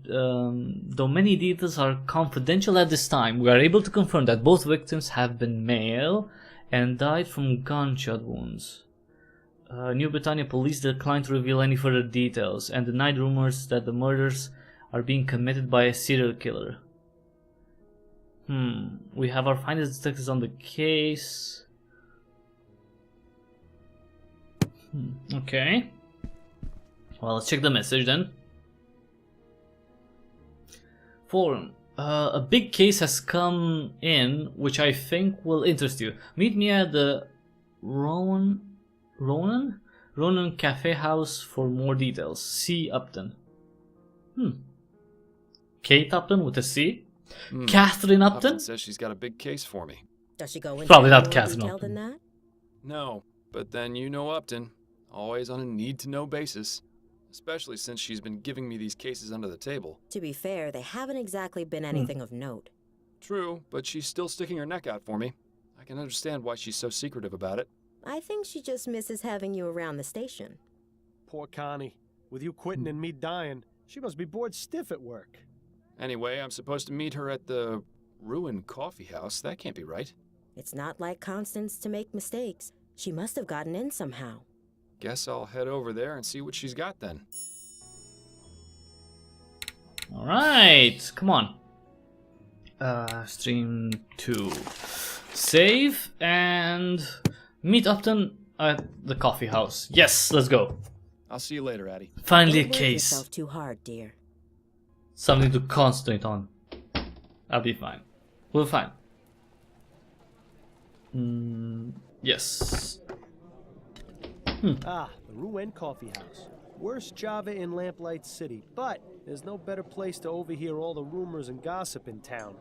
Though many details are confidential at this time, we are able to confirm that both victims have been male and died from gunshot wounds. New Britannia police declined to reveal any further details and denied rumors that the murders are being committed by a serial killer. We have our finest detectives on the case. Okay. Well, let's check the message then. Forum. A big case has come in, which I think will interest you. Meet me at the Ronan Cafe House for more details. C. Upton. Kate Upton with a C. Catherine Upton says she's got a big case for me. Does she go into Probably not more Catherine detail Upton. than that? No, but then you know Upton, always on a need-to-know basis. Especially since she's been giving me these cases under the table. To be fair, they haven't exactly been anything of note. True, but she's still sticking her neck out for me. I can understand why she's so secretive about it. I think she just misses having you around the station. Poor Connie. With you quitting and me dying, she must be bored stiff at work. Anyway, I'm supposed to meet her at the ruined coffee house. That can't be right. It's not like Constance to make mistakes. She must have gotten in somehow. Guess I'll head over there and see what she's got then. Alright, come on. Stream 2. Save and meet Upton at the coffee house. Yes, let's go. I'll see you later, Addie. Finally a Don't work case. yourself too hard, dear. Something to concentrate on. I'll be fine. We're fine. Yes. Ah, the Rouen Coffee House. Worst Java in Lamplight City, but there's no better place to overhear all the rumors and gossip in town.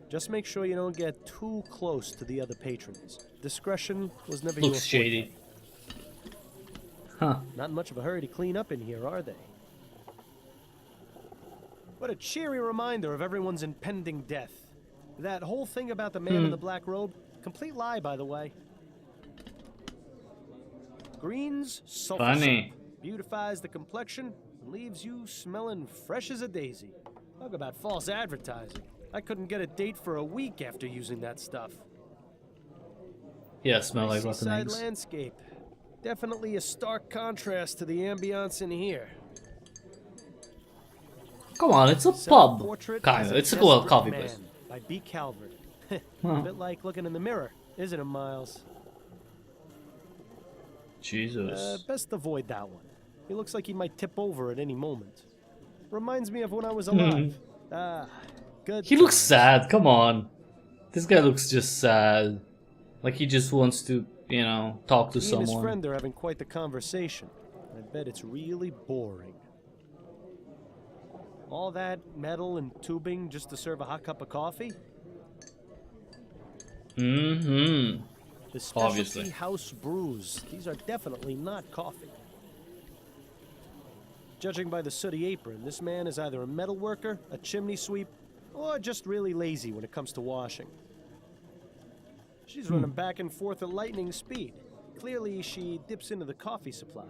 Just make sure you don't get too close to the other patrons. Discretion was never your Looks forte. shady. Huh. Not in much of a hurry to clean up in here, are they? What a cheery reminder of everyone's impending death. That whole thing about the man in the black robe, complete lie, by the way. Greens, sulfur Funny. soap, beautifies the complexion and leaves you smelling fresh as a daisy. Talk about false advertising. I couldn't get a date for a week after using that stuff. Yeah, smell like rotten Seaside eggs. landscape. Definitely a stark contrast to the ambiance in here. Come on, it's a pub. Self-portrait as Kinda. It's a desperate coffee man place. by B. Calvert. A bit like looking in the mirror, isn't it, Miles? Jesus. Best avoid that one. He looks like he might tip over at any moment. Reminds me of when I was alive. Good. He looks times. sad, come on. This guy looks just sad. Like he just wants to, you know, talk to He and his someone. friend are having quite the conversation. I bet it's really boring. All that metal and tubing just to serve a hot cup of coffee? Mm-hmm. The specialty Obviously. house brews. These are definitely not coffee. Judging by the sooty apron, this man is either a metal worker, a chimney sweep, or just really lazy when it comes to washing. She's running back and forth at lightning speed. Clearly, she dips into the coffee supply.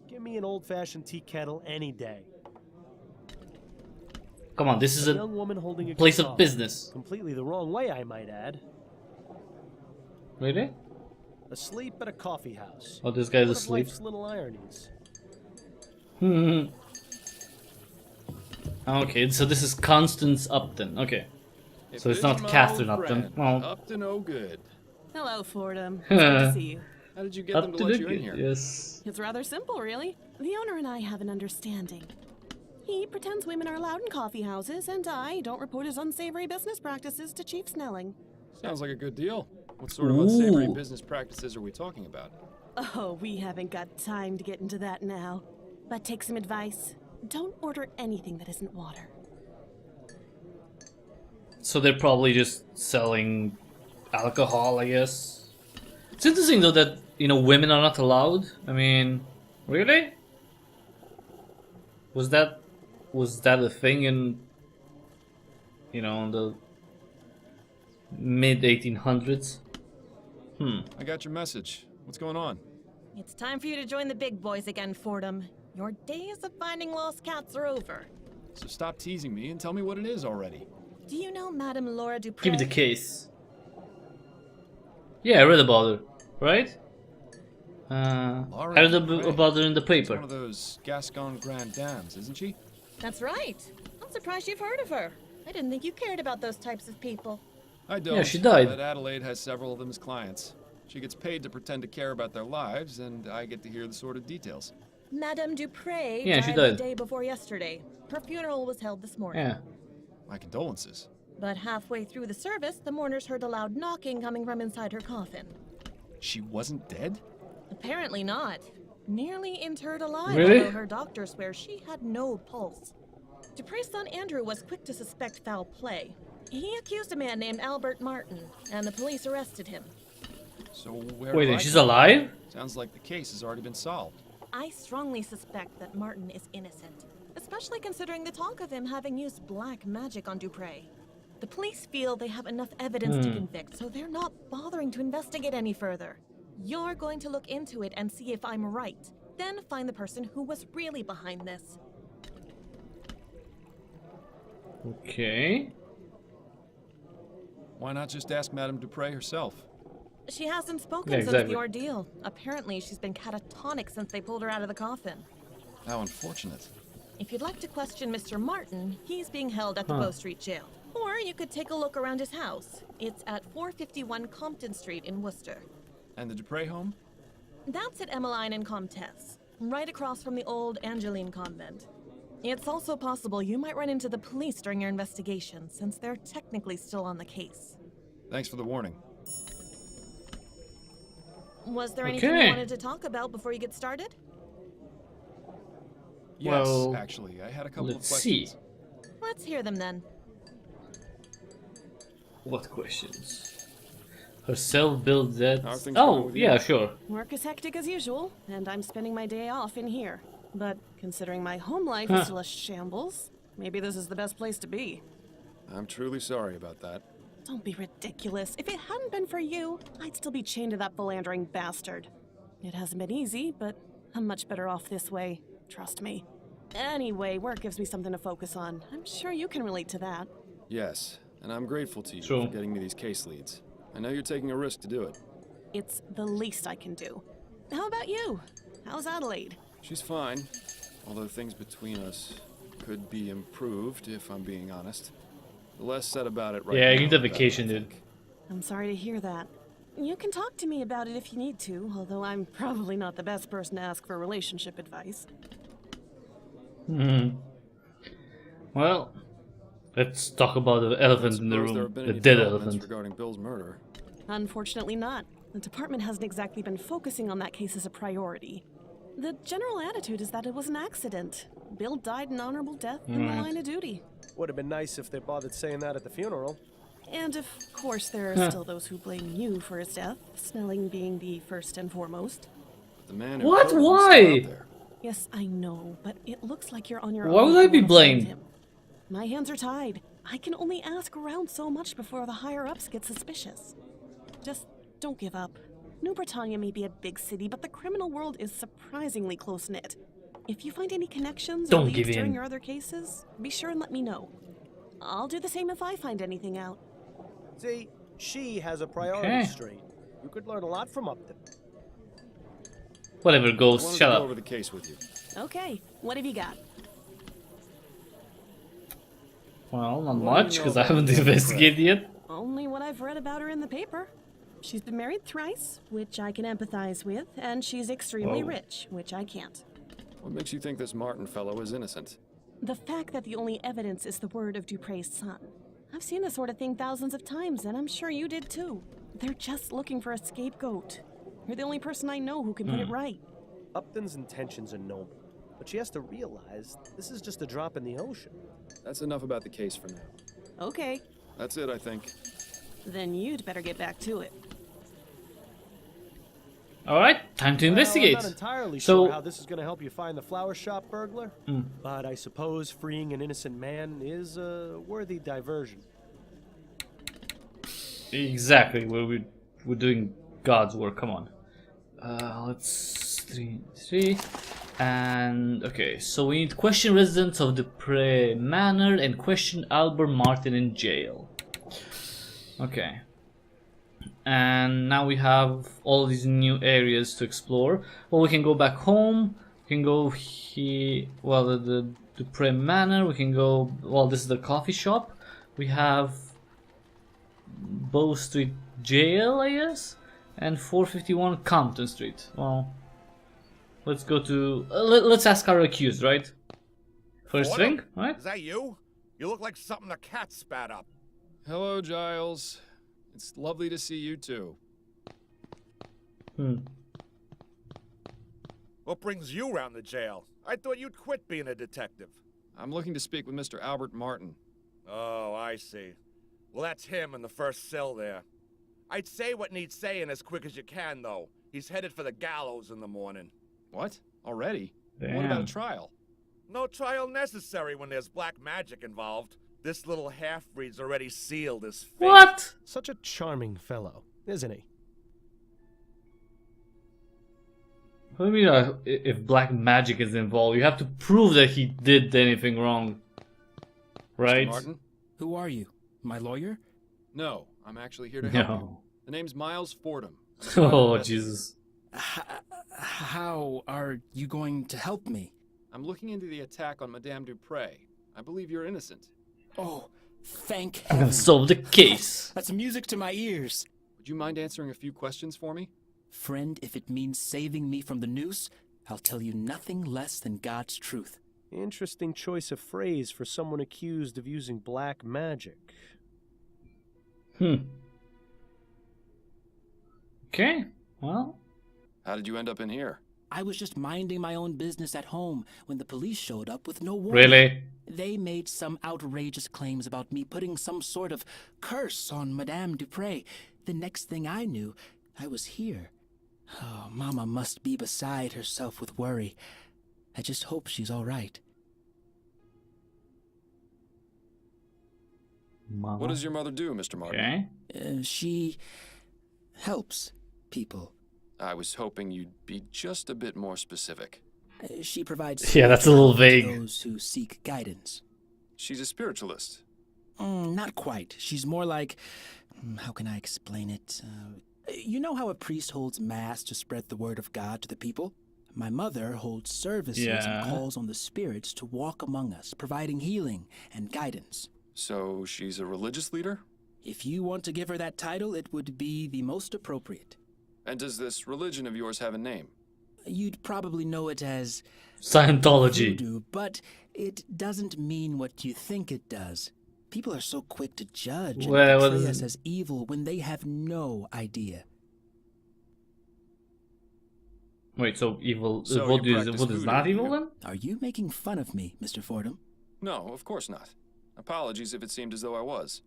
Give me an old-fashioned tea kettle any day. Come on, this is A a young woman holding a place cup of coffee. business. Completely the wrong way, I might add. Really? Asleep at a coffee house. Oh, this guy's One of asleep. life's little ironies. Okay, so this is Constance Upton. Okay. So it's If not my Catherine old Upton. friend, Well, Upton, oh good. Hello, Fordham. It's good to see you. How did you get them to let you in here? Yes. It's rather simple, really. The owner and I have an understanding. He pretends women are allowed in coffee houses, and I don't report his unsavory business practices to Chief Snelling. Sounds like a good deal. What sort of unsavory Ooh. business practices are we talking about? Oh, we haven't got time to get into that now. But take some advice. Don't order anything that isn't water. So they're probably just selling alcohol, I guess. It's interesting though that, you know, women are not allowed. I mean, really? Was that a thing in, you know, in the mid 1800s? I got your message. What's going on? It's time for you to join the big boys again, Fordham. Your days of finding lost cats are over. So stop teasing me and tell me what it is already. Do you know Madame Laura Dupre? Give me the case. Yeah, I read about her, right? I read about her in the She's paper. one of those Gascon Grand Dames, isn't she? That's right. I'm surprised you've heard of her. I didn't think you cared about those types of people. I don't. Yeah, she died. But Adelaide has several of them as clients. She gets paid to pretend to care about their lives, and I get to hear the sordid details. Madame Dupre Yeah, she died died. the day before yesterday. Her funeral was held this morning. Yeah. My condolences. But halfway through the service, the mourners heard a loud knocking coming from inside her coffin. She wasn't dead? Apparently not. Nearly interred alive, Really? although her doctor swears she had no pulse. Dupre's son Andrew was quick to suspect foul play. He accused a man named Albert Martin, and the police arrested him. So where Wait, do and I she's come in? alive? Sounds like the case has already been solved. I strongly suspect that Martin is innocent, especially considering the talk of him having used black magic on Dupre. The police feel they have enough evidence to convict, so they're not bothering to investigate any further. You're going to look into it and see if I'm right, then find the person who was really behind this. Okay. Why not just ask Madame Dupre herself? She hasn't spoken Yeah, since exactly. the ordeal. Apparently, she's been catatonic since they pulled her out of the coffin. How unfortunate. If you'd like to question Mr. Martin, he's being held at the Bow Street Jail. Or you could take a look around his house. It's at 451 Compton Street in Worcester. And the Dupre home? That's at Emmeline and Comtesse, right across from the old Angeline convent. It's also possible you might run into the police during your investigation, since they're technically still on the case. Thanks for the warning. Was there anything Okay. you wanted to talk about before you get started? Yes, Well, actually, I had a couple of let's see. questions. Let's hear them then. What questions? Her self-built dead. How are things going Oh, with you? yeah, sure. Work is hectic as usual, and I'm spending my day off in here. But considering my home life Huh. is still a shambles, maybe this is the best place to be. I'm truly sorry about that. Don't be ridiculous. If it hadn't been for you, I'd still be chained to that philandering bastard. It hasn't been easy, but I'm much better off this way. Trust me. Anyway, work gives me something to focus on. I'm sure you can relate to that. Yes, and I'm grateful to you Sure. for getting me these case leads. I know you're taking a risk to do it. It's the least I can do. How about you? How's Adelaide? She's fine, although things between us could be improved, if I'm being honest. The less said about it right Yeah, now, you need a the better, vacation, I dude. think. I'm sorry to hear that. You can talk to me about it if you need to, although I'm probably not the best person to ask for relationship advice. Well, let's talk about the elephant in the Suppose there room. have been The any dead developments elephant. regarding Bill's murder. Unfortunately not. The department hasn't exactly been focusing on that case as a priority. The general attitude is that it was an accident. Bill died an honorable death in the line of duty. Would have been nice if they bothered saying that at the funeral. And of course there are still those who blame you for his death, Snelling being the first and foremost. The man who What? killed him was Why? still out there. Yes, I know, but it looks like you're on your Why own. would I if be you wanna find blamed? him. My hands are tied. I can only ask around so much before the higher-ups get suspicious. Just don't give up. New Britannia may be a big city, but the criminal world is surprisingly close-knit. If you find any connections or Don't leads give during in. your other cases, be sure and let me know. I'll do the same if I find anything out. See, she has a priority Okay. straight. You could learn a lot from Upton. Whatever I goes, wanted shut to go up. over the case with you. Okay, what have you got? Well, not What do you much, know because I about haven't Madame investigated yet. Only what I've read about her in the paper. She's been married thrice, which I can empathize with, and she's extremely Whoa. rich, which I can't. What makes you think this Martin fellow is innocent? The fact that the only evidence is the word of Dupre's son. I've seen this sort of thing thousands of times, and I'm sure you did too. They're just looking for a scapegoat. You're the only person I know who can put it right. Upton's intentions are noble, but she has to realize this is just a drop in the ocean. That's enough about the case for now. Okay, That's it, I think. then you'd better get back to it. Alright, time to investigate. Well, I'm not entirely So- sure how this is going to help you find the flower shop burglar, but I suppose freeing an innocent man is a worthy diversion. Exactly, we're doing God's work. Come on. Let's three, and okay. So we need to question residents of the Dupre Manor and question Albert Martin in jail. Okay. And now we have all these new areas to explore. Well, we can go back home. We can go here. Well, the Dupre Manor. We can go. Well, this is the coffee shop. We have Bow Street Jail, I guess, and 451 Compton Street. Well, let's go to. Let's ask our accused, right? First Fordham? thing, right? Is that you? You look like something a cat spat up. Hello, Giles. It's lovely to see you too. What brings you round the jail? I thought you'd quit being a detective. I'm looking to speak with Mr. Albert Martin. Oh, I see. Well, that's him in the first cell there. I'd say what needs saying as quick as you can, though. He's headed for the gallows in the morning. What? Already? Damn. What about a trial? No trial necessary when there's black magic involved. This little half-breed's already sealed his fate. What? Such a charming fellow, isn't he? What do you mean? If black magic is involved, you have to prove that he did anything wrong, right? Mr. Martin? Who are you? My lawyer? No, I'm actually here to help you. No. The name's Miles Fordham. Oh Jesus. How are you going to help me? I'm looking into the attack on Madame Dupre. I believe you're innocent. Oh, thank I'm gonna heaven. solve the case. That's music to my ears. Would you mind answering a few questions for me? Friend, if it means saving me from the noose, I'll tell you nothing less than God's truth. Interesting choice of phrase for someone accused of using black magic. Okay. Well. How did you end up in here? I was just minding my own business at home when the police showed up with no warning. Really? They made some outrageous claims about me putting some sort of curse on Madame Dupre. The next thing I knew, I was here. Oh, Mama must be beside herself with worry. I just hope she's all right. Mama. What does your mother do, Mr. Martin? Okay. She helps people. I was hoping you'd be just a bit more specific. She provides Yeah, that's a little to vague. those who seek guidance. She's a spiritualist. Not quite. She's more like... how can I explain it? You know how a priest holds mass to spread the word of God to the people? My mother holds services Yeah. and calls on the spirits to walk among us, providing healing and guidance. So she's a religious leader? If you want to give her that title, it would be the most appropriate. And does this religion of yours have a name? You'd probably know it as Scientology. voodoo, but it doesn't mean what you think it does. People are so quick to judge and Well, what portray is us as evil when they have no idea. Wait, so evil? So what you is practice what is voodoo, not do evil you? then? Are you making fun of me, Mr. Fordham? No, of course not. Apologies if it seemed as though I was.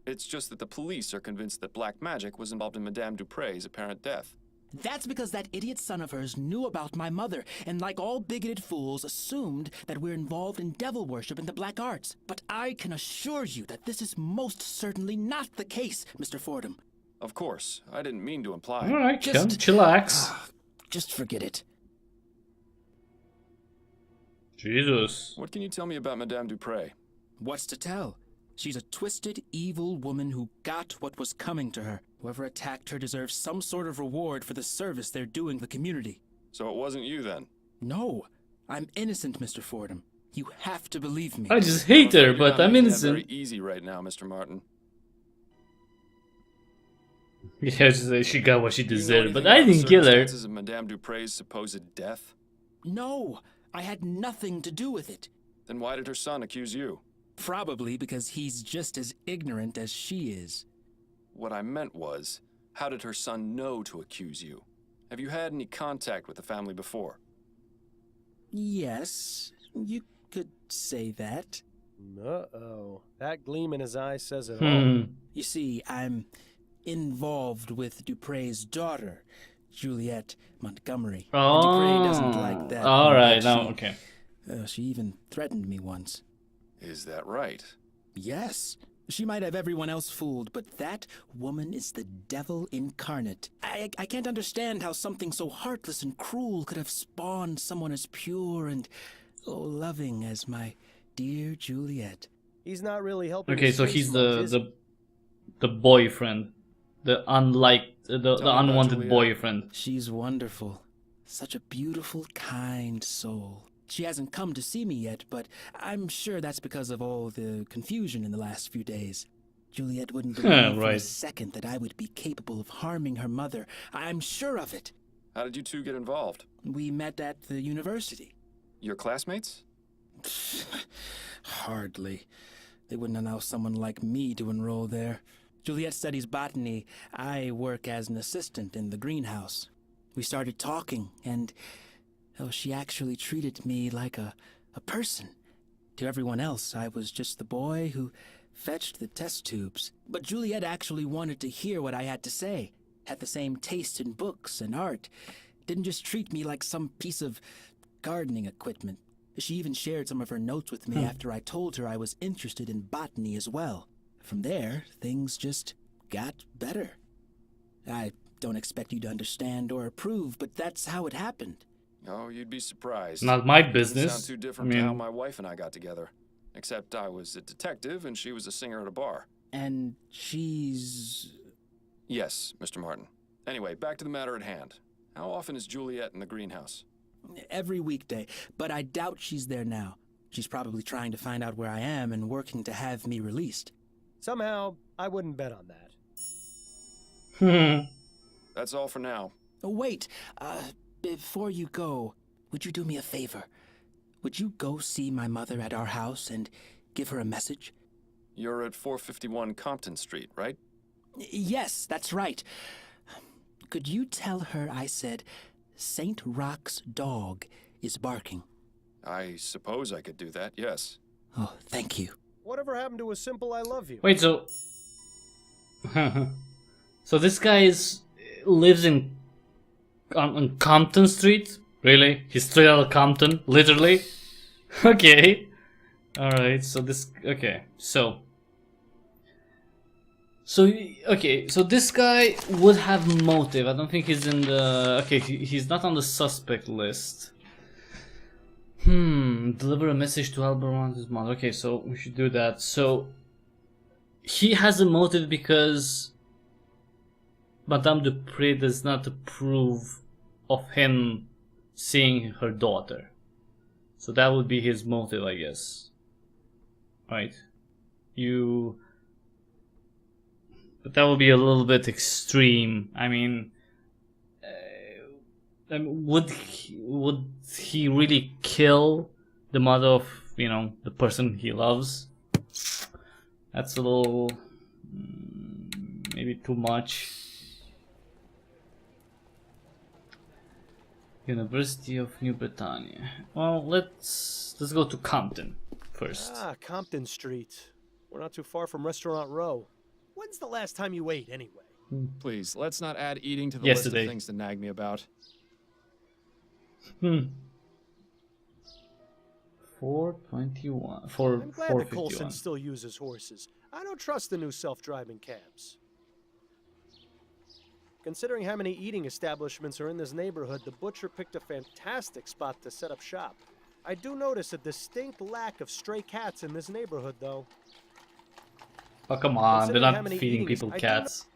It's just that the police are convinced that black magic was involved in Madame Dupre's apparent death. That's because that idiot son of hers knew about my mother, and like all bigoted fools, assumed that we're involved in devil worship and the black arts. But I can assure you that this is most certainly not the case, Mr. Fordham. Of course, I didn't mean to imply. All right, come, Just- chillax. Just forget it. Jesus. What can you tell me about Madame Dupre? What's to tell? She's a twisted, evil woman who got what was coming to her. Whoever attacked her deserves some sort of reward for the service they're doing the community. So it wasn't you then? No, I'm innocent, Mr. Fordham. You have to believe me. I just hate her, You're but not I'm making that very innocent. easy right now, Mr. Martin. Yeah, she got what she Do you know deserved, but anything I about the didn't kill her. circumstances of Madame Dupre's supposed death? No, I had nothing to do with it. Then why did her son accuse you? Probably because he's just as ignorant as she is. What I meant was, how did her son know to accuse you? Have you had any contact with the family before? Yes, you could say that. Uh-oh. That gleam in his eye says it all. Hmm. You see, I'm involved with Dupre's daughter, Juliet Montgomery. And Dupre doesn't like that. All right, very now much. okay. She even threatened me once. Is that right? Yes. She might have everyone else fooled, but that woman is the devil incarnate. I can't understand how something so heartless and cruel could have spawned someone as pure and loving as my dear Juliet. He's not really helping. Okay, his so case he's much, is he? the boyfriend, the about unwanted Juliet. boyfriend. She's wonderful. Such a beautiful, kind soul. She hasn't come to see me yet, but I'm sure that's because of all the confusion in the last few days. Juliet wouldn't believe for a Right. second that I would be capable of harming her mother. I'm sure of it. How did you two get involved? We met at the university. Your classmates? Hardly. They wouldn't allow someone like me to enroll there. Juliet studies botany. I work as an assistant in the greenhouse. We started talking, and she actually treated me like a person. To everyone else, I was just the boy who fetched the test tubes. But Juliet actually wanted to hear what I had to say, had the same taste in books and art. Didn't just treat me like some piece of gardening equipment. She even shared some of her notes with me after I told her I was interested in botany as well. From there, things just got better. I don't expect you to understand or approve, but that's how it happened. Oh, you'd be surprised. Not my Doesn't business. sound too different to how my wife and I got together. Except I was a detective and she was a singer at a bar. And she's... Yes, Mr. Martin. Anyway, back to the matter at hand. How often is Juliet in the greenhouse? every weekday, but I doubt she's there now. She's probably trying to find out where I am and working to have me released. Somehow, I wouldn't bet on that. That's all for now. Oh, wait, before you go, would you do me a favor? Would you go see my mother at our house and give her a message? You're at 451 Compton Street, right? Yes, that's right. Could you tell her I said St. Rock's dog is barking? I suppose I could do that, yes. Oh, thank you. Whatever happened to a simple I love you? Wait, so... so this guy lives on Compton Street? Really? He's straight out of Compton? Literally? Okay. Alright, so this... Okay, so... okay, so this guy would have motive. I don't think he's in the... Okay, he's not on the suspect list. Deliver a message to Albert around his mother. Okay, so we should do that. So, he has a motive because Madame Dupree does not approve of him seeing her daughter. So that would be his motive, I guess. Right. But that would be a little bit extreme. I mean, would he really kill the mother of, the person he loves? That's a little, maybe too much. University of New Britannia. Well, let's go to Compton first. Ah, Compton Street. We're not too far from Restaurant Row. When's the last time you ate, anyway? Please, let's not add eating to the Yesterday. list of things to nag me about. 421. I'm glad the 451. Coulson still uses horses. I don't trust the new self-driving cabs. Considering how many eating establishments are in this neighborhood, the butcher picked a fantastic spot to set up shop. I do notice a distinct lack of stray cats in this neighborhood, though. Oh, come on, they're Considering how not many feeding eating people I do cats.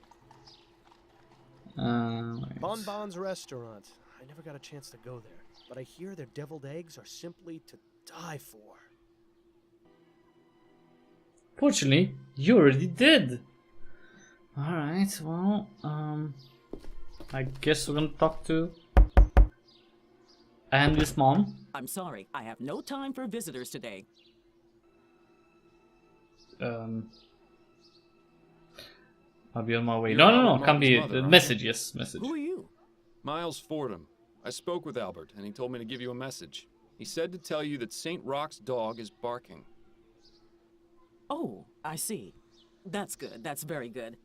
Bonbon's restaurant. I never got a chance to go there, but I hear their deviled eggs are simply to die for. Fortunately, you already did. Alright, well, I guess we're gonna talk to Andy's mom. I'm sorry, I have no time for visitors today. I'll be on my way. You're No, Albert can't be Martin's mother, a aren't message. Yes, message. Who are you? Miles Fordham. I spoke with Albert, and he told me to give you a message. He said to tell you that St. Rock's dog is barking. Oh, I see. That's good, that's very good.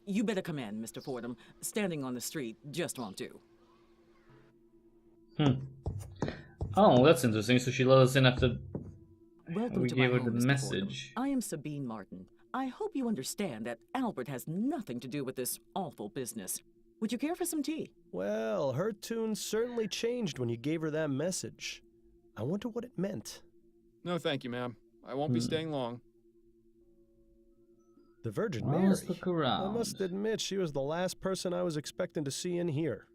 You better come in, Mr. Fordham. Standing on the street just won't do. Oh, that's interesting. So she let us in after Welcome we to gave my her home, the Mr. message. Fordham. I am Sabine Martin. I hope you understand that Albert has nothing to do with this awful business. Would you care for some tea? Well, her tune certainly changed when you gave her that message. I wonder what it meant. No, thank you, ma'am. I won't be staying long. The Virgin Well, Mary. let's look around. I must admit, she was the last person I was expecting to see in here.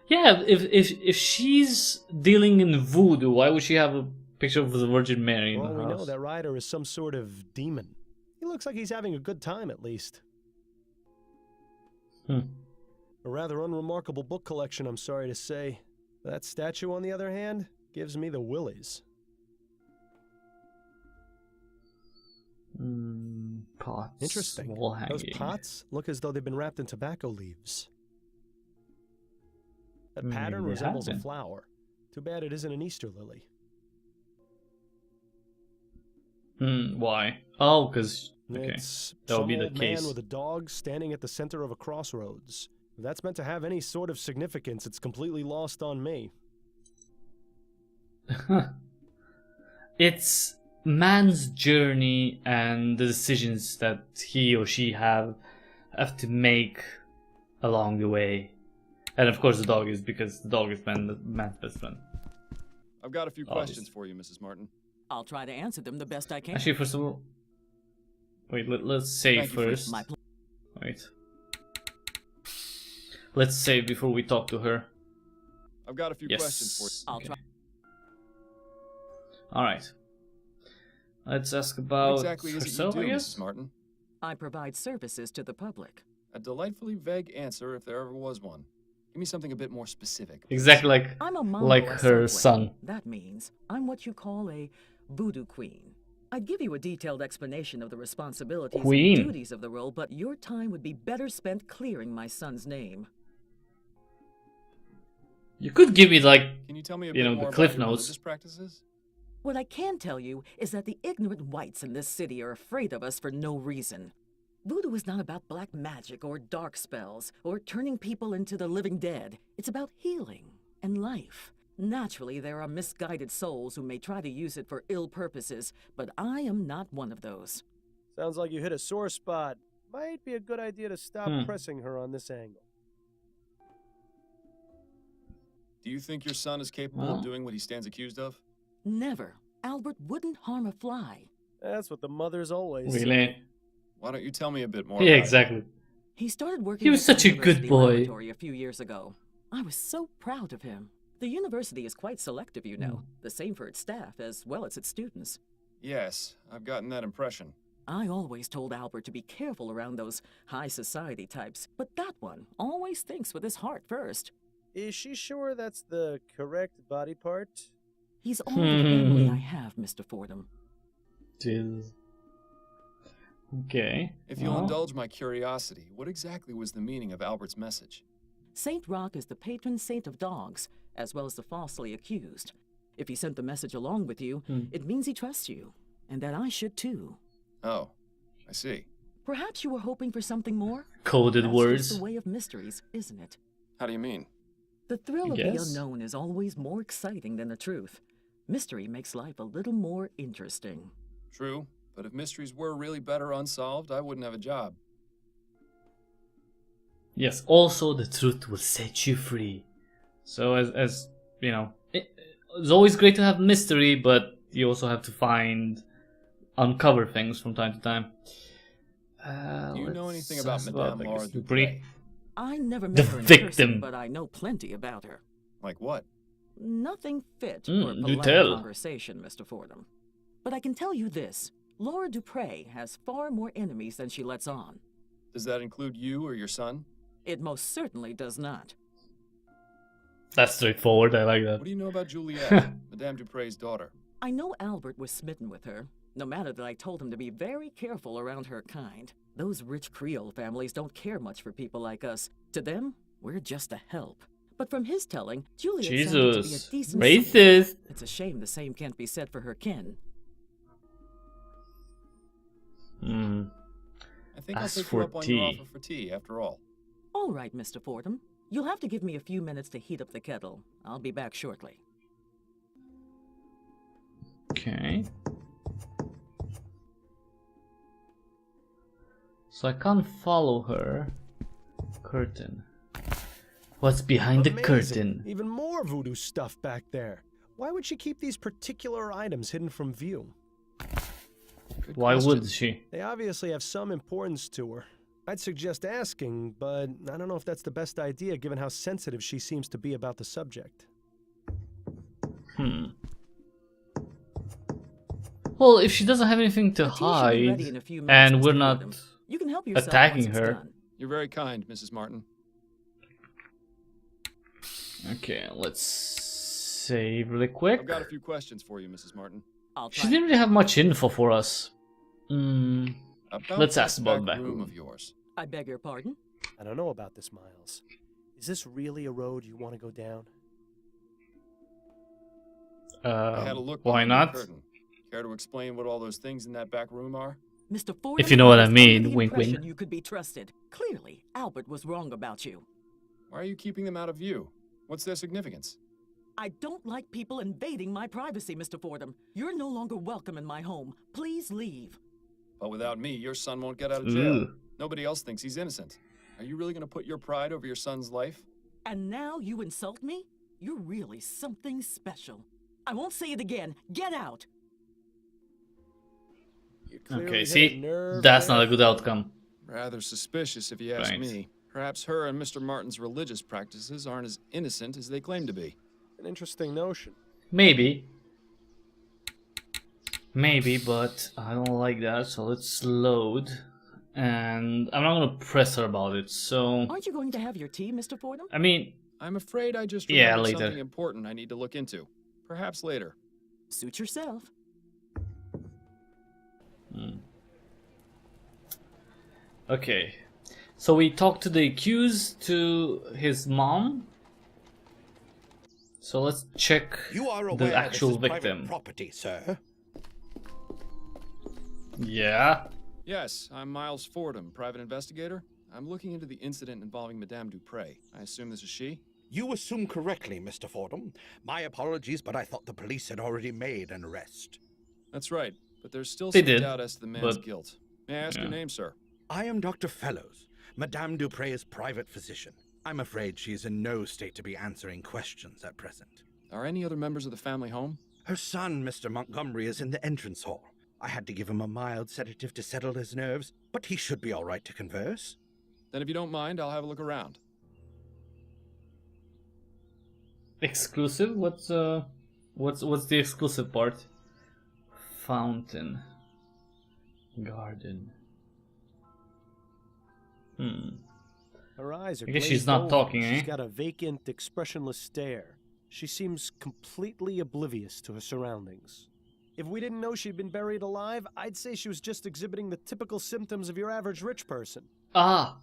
Yeah, if she's dealing in voodoo, why would she have a picture of the Virgin Mary in Well, the we house? know that rider is some sort of demon. He looks like he's having a good time, at least. A rather unremarkable book collection, I'm sorry to say. That statue, on the other hand, gives me the willies. Pots. Interesting. Wall hanging. Those pots look as though they've been wrapped in tobacco leaves. That Maybe pattern they resembles a have been. flower. Too bad it isn't an Easter lily. Why? Oh, because okay, It's that would some be the old case. man with a dog standing at the center of a crossroads. If that's meant to have any sort of significance, it's completely lost on me. It's man's journey and the decisions that he or she have to make along the way. And of course the dog is, because the dog is man's best friend. I've got a few Obvious. questions for you, Mrs. Martin. I'll try to answer them the best I can. Actually, first of all, wait, let's save Thank you for first. My pl- Wait. Let's save before we talk to her. I've got a few Yes. questions for you. I'll Okay. try. Alright. Let's ask What about exactly is it you herself, do, I guess? Mrs. Martin? I provide services to the public. A delightfully vague answer if there ever was one. Give me something a bit more specific. please. Exactly like I'm a mambo like at her Subway. son. That means I'm what you call a voodoo queen. I'd give you a detailed explanation of the responsibilities Queen. and duties of the role, but your time would be better spent clearing my son's name. You could give me like Can you tell me a you bit know, more the about Cliff your Notes. religious practices? What I can tell you is that the ignorant whites in this city are afraid of us for no reason. Voodoo is not about black magic or dark spells or turning people into the living dead. It's about healing and life. Naturally, there are misguided souls who may try to use it for ill purposes, but I am not one of those. Sounds like you hit a sore spot. Might be a good idea to stop pressing her on this angle. Do you think your son is capable of doing what he stands accused of? Never. Albert wouldn't harm a fly. That's what the mothers always say. really. Why don't you tell me a bit more Yeah, about exactly. He started working He was at the such a good university boy. laboratory a few years ago. I was so proud of him. The university is quite selective, you know. The same for its staff as well as its students. it? Yes, I've gotten that impression. I always told Albert to be careful around those high society types, but that one always thinks with his heart first. Is she sure that's the correct body part? He's all the family I have, Mr. Fordham. Jesus. Okay. If you'll well, indulge my curiosity, what exactly was the meaning of Albert's message? Saint Rock is the patron saint of dogs, as well as the falsely accused. If he sent the message along with you, it means he trusts you, and that I should too. Oh, I see. Perhaps you were hoping for something more? coded That's words. just the way of mysteries, isn't it? How do you mean? The thrill of the Yes. unknown is always more exciting than the truth. Mystery makes life a little more interesting. True, but if mysteries were really better unsolved, I wouldn't have a job. Yes. Also, the truth will set you free. So as you know, it's always great to have mystery, but you also have to uncover things from time to time. Do you know let's anything about ask Madame I Laura guess, Dupré? I never The met her in victim. person, but I know plenty about her. Like what? Nothing fit for a do polite tell. conversation, Mr. Fordham. But I can tell you this. Laura Dupre has far more enemies than she lets on. Does that include you or your son? It most certainly does not. That's straightforward. I like that. What do you know about Juliet, Madame Dupre's daughter? I know Albert was smitten with her, no matter that I told him to be very careful around her kind. Those rich Creole families don't care much for people like us. To them, we're just a help. But from his telling, Juliet sounded to be a Jesus. decent Racist. soul. It's a shame the same can't be said for her kin. I think I'll As take for you up on your tea. offer for tea, after all. All right, Mr. Fordham. You'll have to give me a few minutes to heat up the kettle. I'll be back shortly. Okay. So I can't follow her. Curtain. What's behind the Amazing. curtain? Even more voodoo stuff back there. Why would she keep these particular items hidden from view? Good Why question. would she? They obviously have some importance to her. I'd suggest asking, but I don't know if that's the best idea given how sensitive she seems to be about the subject. Well, if she doesn't have anything to The tea should be ready hide, in a few minutes, and Mr. we're not Fordham. You can help yourself attacking once it's her. done. You're very kind, Mrs. Martin. Okay, let's save really quick. I've got a few questions for you, Mrs. Martin. I'll She try. didn't really have much info for us. About Let's that ask about back back room room. of yours. I beg your pardon? I don't know about this, Miles. Is this really a road you want to go down? I had a look Why behind the not? curtain. Care to explain what all those things in that back room are? Mr. Fordham, If you know what I was under mean, the wink, wink. impression you could be trusted. Clearly, Albert was wrong about you. Why are you keeping them out of view? What's their significance? I don't like people invading my privacy, Mr. Fordham. You're no longer welcome in my home. Please leave. But without me, your son won't get out of jail. Ooh. Nobody else thinks he's innocent. Are you really going to put your pride over your son's life? And now you insult me? You're really something special. I won't say it again. Get out! You clearly Okay, hit a see? nerve That's there. not a good outcome. Rather suspicious, if you ask Right. me. Perhaps her and Mr. Martin's religious practices aren't as innocent as they claim to be. An interesting notion. Maybe. Maybe, but I don't like that, so let's load. And I'm not gonna press her about it, so... Aren't you going to have your tea, Mr. Fordham? I mean, I'm afraid I just Yeah, remembered later. something important I need to look into. Perhaps later. Suit yourself. okay. So we talked to the accused, to his mom. So let's check You are aware the actual this is victim. private property, sir. Yeah. Yes, I'm Miles Fordham, private investigator. I'm looking into the incident involving Madame Dupre. I assume this is she? You assume correctly, Mr. Fordham. My apologies, but I thought the police had already made an arrest. That's right, but there's still They some did, doubt as to the man's but- guilt. May I ask your Yeah. name, sir? I am Dr. Fellows, Madame Dupre's private physician. I'm afraid she is in no state to be answering questions at present. Are any other members of the family home? Her son, Mr. Montgomery, is in the entrance hall. I had to give him a mild sedative to settle his nerves, but he should be all right to converse. Then if you don't mind, I'll have a look around. Exclusive? What's the exclusive part? Fountain. Garden. Her eyes are I guess she's glazed not over. talking, She's eh? got a vacant, expressionless stare. She seems completely oblivious to her surroundings. If we didn't know she'd been buried alive, I'd say she was just exhibiting the typical symptoms of your average rich person. Ah.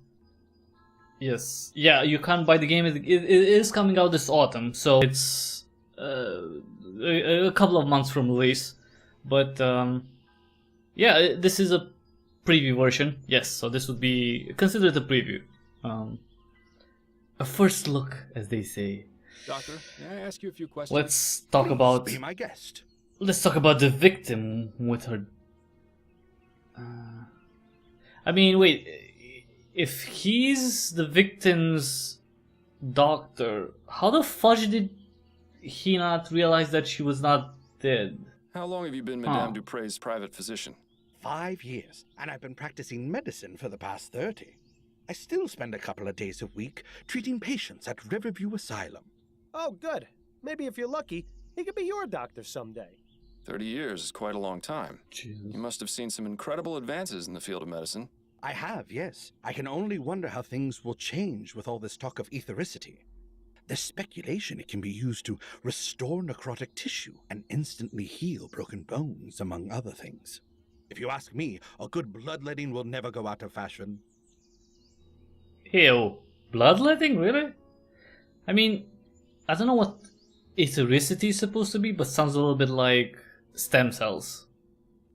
Yes. Yeah, you can't buy the game. It is coming out this autumn, so it's a couple of months from release. But yeah, this is a preview version. Yes, so this would be considered a preview. A first look, as they say. Doctor, may I ask you a few questions? Let's talk Please about. be my guest. Let's talk about the victim with her. I mean, wait. If he's the victim's doctor, how the fudge did he not realize that she was not dead? How long have you been Huh. Madame Dupre's private physician? 5 years, and I've been practicing medicine for the past 30. I still spend a couple of days a week treating patients at Riverview Asylum. Oh, good. Maybe if you're lucky, he could be your doctor someday. 30 years is quite a long time. Jesus. You must have seen some incredible advances in the field of medicine. I have, yes. I can only wonder how things will change with all this talk of ethericity. There's speculation it can be used to restore necrotic tissue and instantly heal broken bones, among other things. If you ask me, a good bloodletting will never go out of fashion. Ew. Bloodletting? Really? I mean, I don't know what ethericity is supposed to be, but sounds a little bit like stem cells.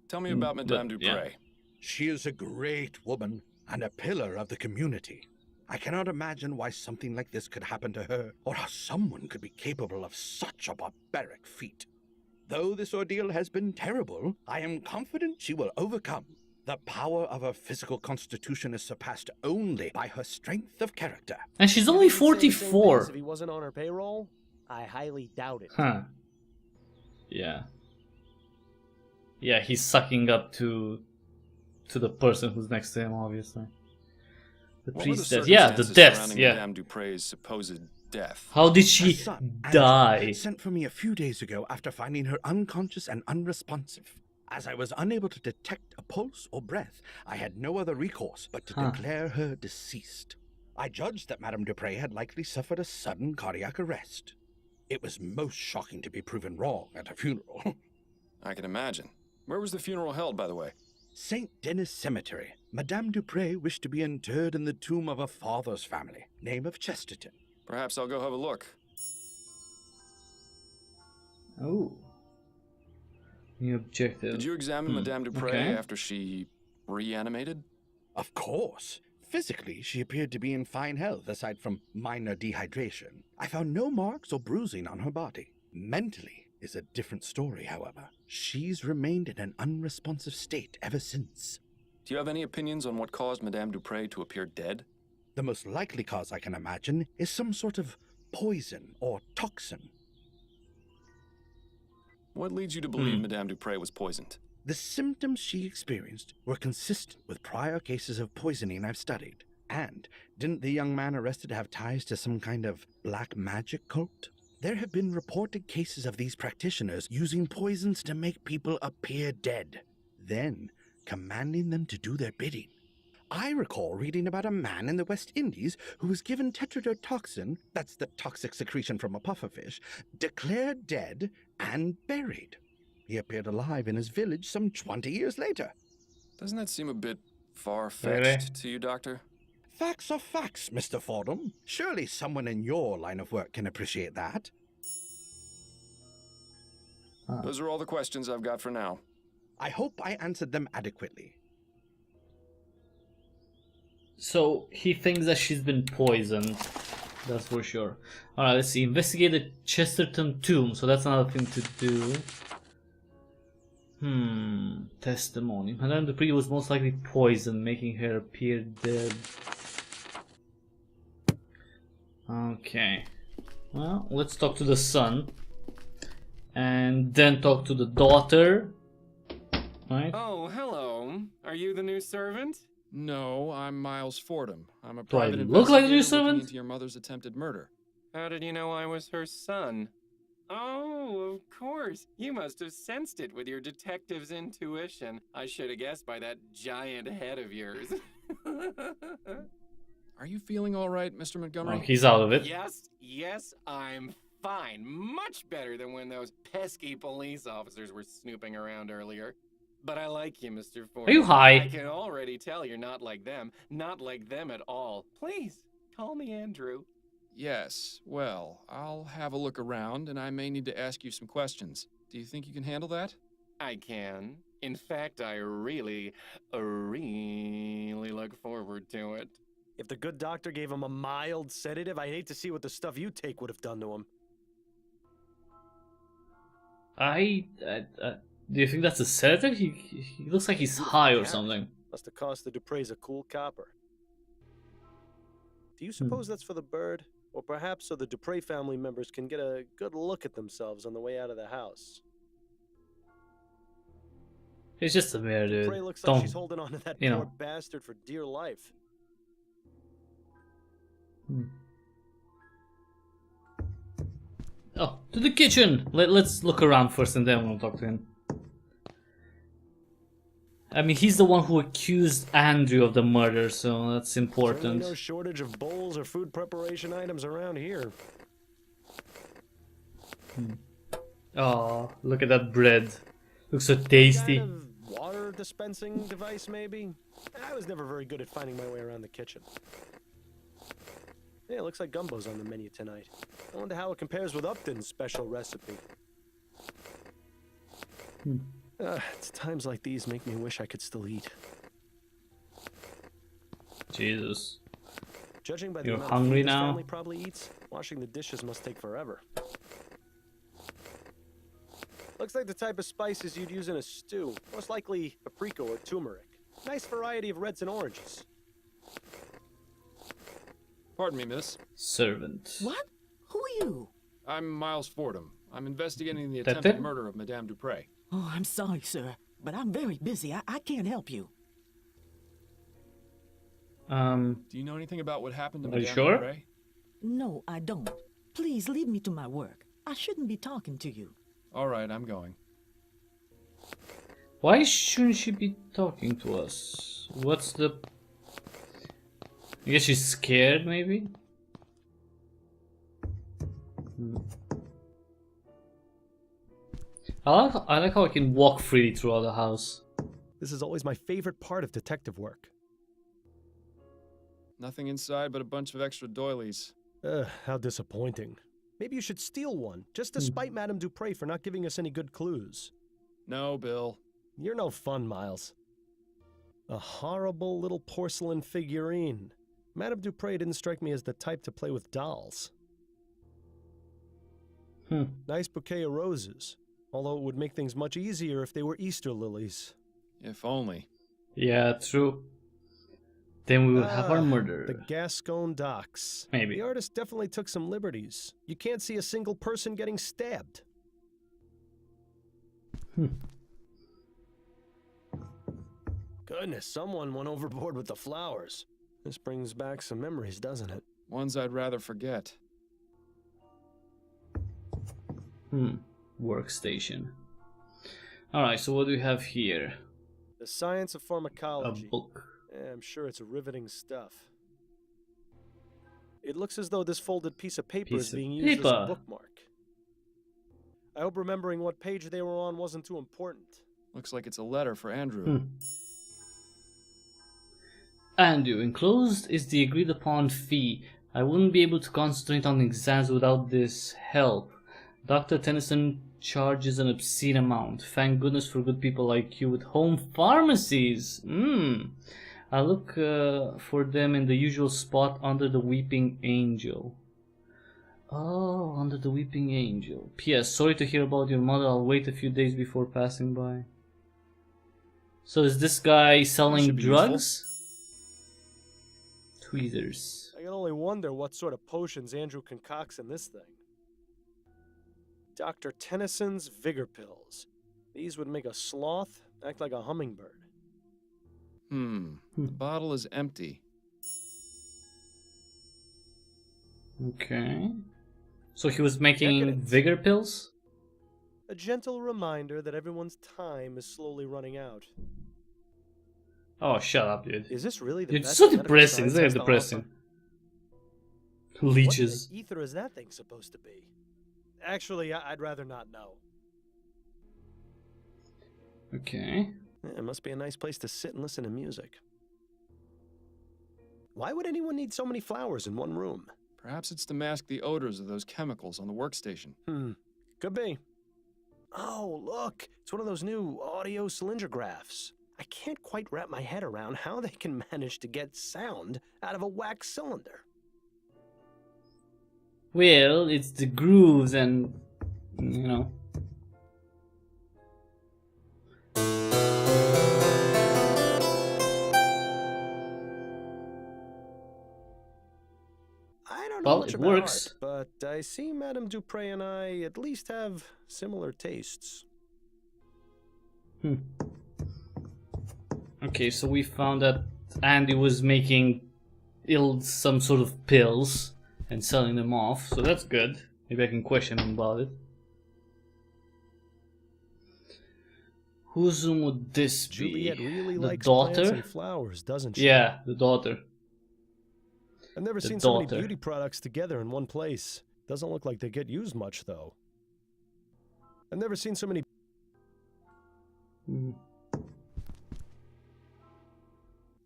Tell me about Madame but, Dupre. yeah. She is a great woman and a pillar of the community. I cannot imagine why something like this could happen to her, or how someone could be capable of such a barbaric feat. Though this ordeal has been terrible, I am confident she will overcome. The power of her physical constitution is surpassed only by her strength of character. And she's only He'd say the same things 44. If he wasn't on her payroll, I highly doubt it. Huh. Yeah. Yeah, he's sucking up to the person who's next to him, obviously. The What were the priest death. Yeah, the circumstances death. surrounding Yeah. Madame Dupre's supposed death? How did Her she son, die? Andrew, sent for me a few days ago after finding her unconscious and unresponsive. As I was unable to detect a pulse or breath, I had no other recourse but to declare her deceased. I judged that Madame Dupre had likely suffered a sudden cardiac arrest. It was most shocking to be proven wrong at a funeral. I can imagine. Where was the funeral held, by the way? St. Denis Cemetery. Madame Dupre wished to be interred in the tomb of her father's family, name of Chesterton. Perhaps I'll go have a look. Oh. New objective. Did you examine Madame Dupre okay. after she reanimated? Of course. Physically, she appeared to be in fine health aside from minor dehydration. I found no marks or bruising on her body. Mentally is a different story, however. She's remained in an unresponsive state ever since. Do you have any opinions on what caused Madame Dupre to appear dead? The most likely cause I can imagine is some sort of poison or toxin. What leads you to believe Madame Dupre was poisoned? The symptoms she experienced were consistent with prior cases of poisoning I've studied. And didn't the young man arrested have ties to some kind of black magic cult? There have been reported cases of these practitioners using poisons to make people appear dead, then commanding them to do their bidding. I recall reading about a man in the West Indies who was given tetrodotoxin, that's the toxic secretion from a pufferfish, declared dead and buried. He appeared alive in his village some 20 years later. Doesn't that seem a bit far-fetched to you, Doctor? Facts are facts, Mr. Fordham. Surely someone in your line of work can appreciate that. Those are all the questions I've got for now. I hope I answered them adequately. So he thinks that she's been poisoned. That's for sure. Alright, let's see. Investigate the Chesterton tomb. So that's another thing to do. Testimony. Madame Dupree was most likely poisoned, making her appear dead. Okay. Well, let's talk to the son. And then talk to the daughter. Right? Oh, hello. Are you the new servant? No, I'm Miles Fordham. I'm a Do I private look like the new investigator looking servant? into your mother's attempted murder. How did you know I was her son? Oh, of course. You must have sensed it with your detective's intuition. I should have guessed by that giant head of yours. Are you feeling all right, Mr. Montgomery? Oh, he's out of it. Yes, I'm fine. Much better than when those pesky police officers were snooping around earlier. But I like you, Mr. Ford. Are you high? I can already tell you're not like them. Not like them at all. Please, call me Andrew. Yes, well, I'll have a look around and I may need to ask you some questions. Do you think you can handle that? I can. In fact, I really look forward to it. If the good doctor gave him a mild sedative, I hate to see what the stuff you take would have done to him. Do you think that's a sedative? He looks like he's high or something. Must have cost the Dupre's a cool copper. Do you suppose that's for the bird? Or perhaps so the Dupre family members can get a good look at themselves on the way out of the house? It's just a mirror, dude. Dupre looks like she's holding on to that you poor know. bastard for dear life. Oh, to the kitchen! Let's look around first and then we'll talk to him. I mean, he's the one who accused Andrew of the murder, so that's important. Certainly no shortage of bowls or food preparation items around here. Oh, look at that bread. Looks so tasty. Kind of water dispensing device, maybe? I was never very good at finding my way around the kitchen. Yeah, it looks like gumbo's on the menu tonight. I wonder how it compares with Upton's special recipe. It's times like these make me wish I could still eat. Jesus. Judging by the You're amount hungry of food this now? family probably eats, washing the dishes must take forever. Looks like the type of spices you'd use in a stew. Most likely paprika or turmeric. Nice variety of reds and oranges. Pardon me, miss. Servant. What? Who are you? I'm Miles Fordham. I'm investigating the That attempted it? murder of Madame Dupre. Oh, I'm sorry, sir, but I'm very busy. I can't help you. Do you know anything about what happened to Are you Madame sure? Dupre? No, I don't. Please leave me to my work. I shouldn't be talking to you. All right, I'm going. Why shouldn't she be talking to us? What's the... I guess she's scared, maybe? I like how I can walk freely throughout the house. This is always my favorite part of detective work. Nothing inside but a bunch of extra doilies. How disappointing. Maybe you should steal one, just to spite Madame Dupre for not giving us any good clues. No, Bill. You're no fun, Miles. A horrible little porcelain figurine. Madame Dupre didn't strike me as the type to play with dolls. Nice bouquet of roses. Although it would make things much easier if they were Easter lilies. If only. Yeah, true. Then we will have our The murder. Gascon docks. Maybe. The artist definitely took some liberties. You can't see a single person getting stabbed. Goodness, someone went overboard with the flowers. This brings back some memories, doesn't it? Ones I'd rather forget. Workstation. Alright, so what do we have here? The Science of A Pharmacology. book. Yeah, I'm sure it's riveting stuff. It looks as though this folded piece of paper is being used as a bookmark. I hope remembering what page they were on wasn't too important. Looks like it's a letter for Andrew. Andrew, enclosed is the agreed upon fee. I wouldn't be able to concentrate on exams without this help. Dr. Tennyson charges an obscene amount. Thank goodness for good people like you with home pharmacies. I look for them in the usual spot under the Weeping Angel. Oh, under the Weeping Angel. P.S. Sorry to hear about your mother. I'll wait a few days before passing by. So is this guy selling drugs? Tweezers. I can only wonder what sort of potions Andrew concocts in this thing. Dr. Tennyson's Vigor Pills. These would make a sloth act like a hummingbird. The bottle is empty. Okay. So he was making vigor pills? A gentle reminder that everyone's time is slowly running out. Oh, shut up, dude. Is this really the Dude, best so medical depressing. science It's very has to depressing. offer? Leeches. What in the ether is that thing supposed to be? Actually, I'd rather not know. Okay. It must be a nice place to sit and listen to music. Why would anyone need so many flowers in one room? Perhaps it's to mask the odors of those chemicals on the workstation. Could be. Oh, look! It's one of those new audio cylindergraphs. I can't quite wrap my head around how they can manage to get sound out of a wax cylinder. Well, it's the grooves and, you know. I don't know Well, much it about works. art, but I see Madame Dupre and I at least have similar tastes. Okay, so we found that Andy was making some sort of pills and selling them off, so that's good. Maybe I can question him about it. Whose room would this be? Juliet really The likes plants daughter? and flowers, doesn't she? Yeah, the daughter. I've never The seen so many daughter. beauty products together in one place. Doesn't look like they get used much, though. I've never seen so many...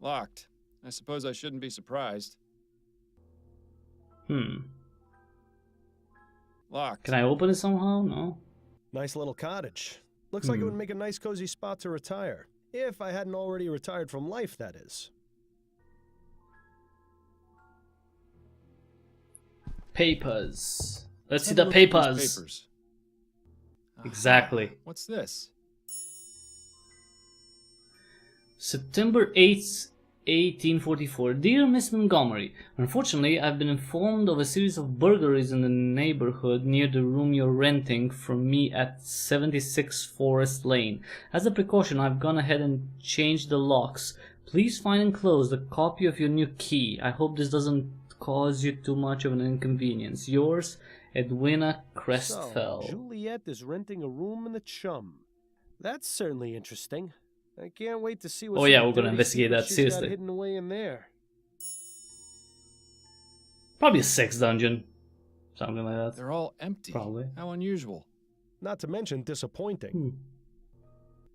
Locked. I suppose I shouldn't be surprised. Locked. Can I open it somehow? No. Nice little cottage. Looks like it would make a nice cozy spot to retire. If I hadn't already retired from life, that is. Papers. Let's see have a the look at these papers. papers. Exactly. What's this? September 8th, 1844. Dear Miss Montgomery, unfortunately, I've been informed of a series of burglaries in the neighborhood near the room you're renting from me at 76 Forest Lane. As a precaution, I've gone ahead and changed the locks. Please find enclosed a copy of your new key. I hope this doesn't cause you too much of an inconvenience. Yours, Edwina Crestfell. So, Juliet is renting a room in the Chum. That's certainly interesting. I can't wait to see what Oh yeah, sort we're of gonna dirty investigate secrets that, she's seriously. got hidden away in there. Probably a sex dungeon. Something like that. They're all empty. Probably. How unusual. Not to mention disappointing.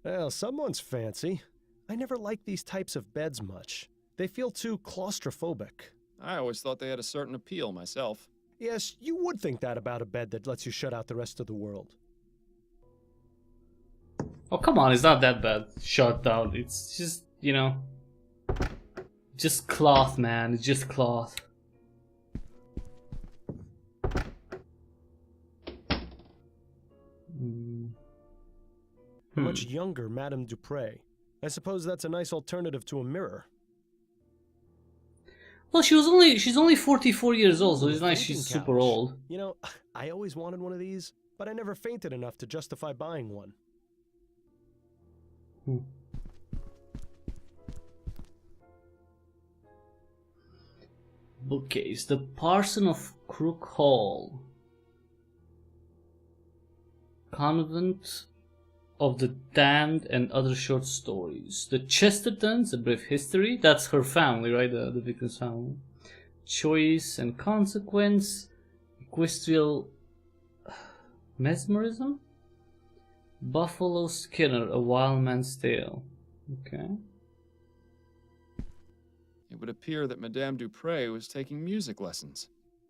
Well, someone's fancy. I never liked these types of beds much. They feel too claustrophobic. I always thought they had a certain appeal myself. Yes, you would think that about a bed that lets you shut out the rest of the world. Oh, come on, it's not that bad. Shut down. It's just, you know, just cloth, man. It's just cloth. Much younger Madame Dupre. I suppose that's a nice alternative to a mirror. Well, she's only 44 years old, so it's nice she's super old. You know, I always wanted one of these, but I never fainted enough to justify buying one. Bookcase. The Parson of Crook Hall. Convent of the Damned and Other Short Stories. The Chestertons, A Brief History. That's her family, right? The victim's family. Choice and Consequence. Equestrial Mesmerism. Buffalo Skinner, A Wild Man's Tale. Okay. It would appear that Madame Dupre was taking music lessons.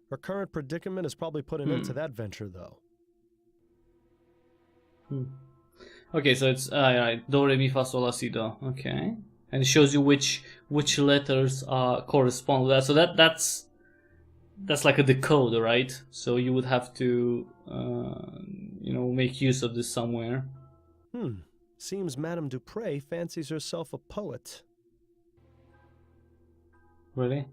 Her current predicament has probably put an end to that venture, though. Okay, so it's do, re, mi, fa, sol, la, si, do. Okay, and it shows you which letters correspond with that. So that's like a decoder, right? So you would have to make use of this somewhere. Seems Madame Dupre fancies herself a poet. Really?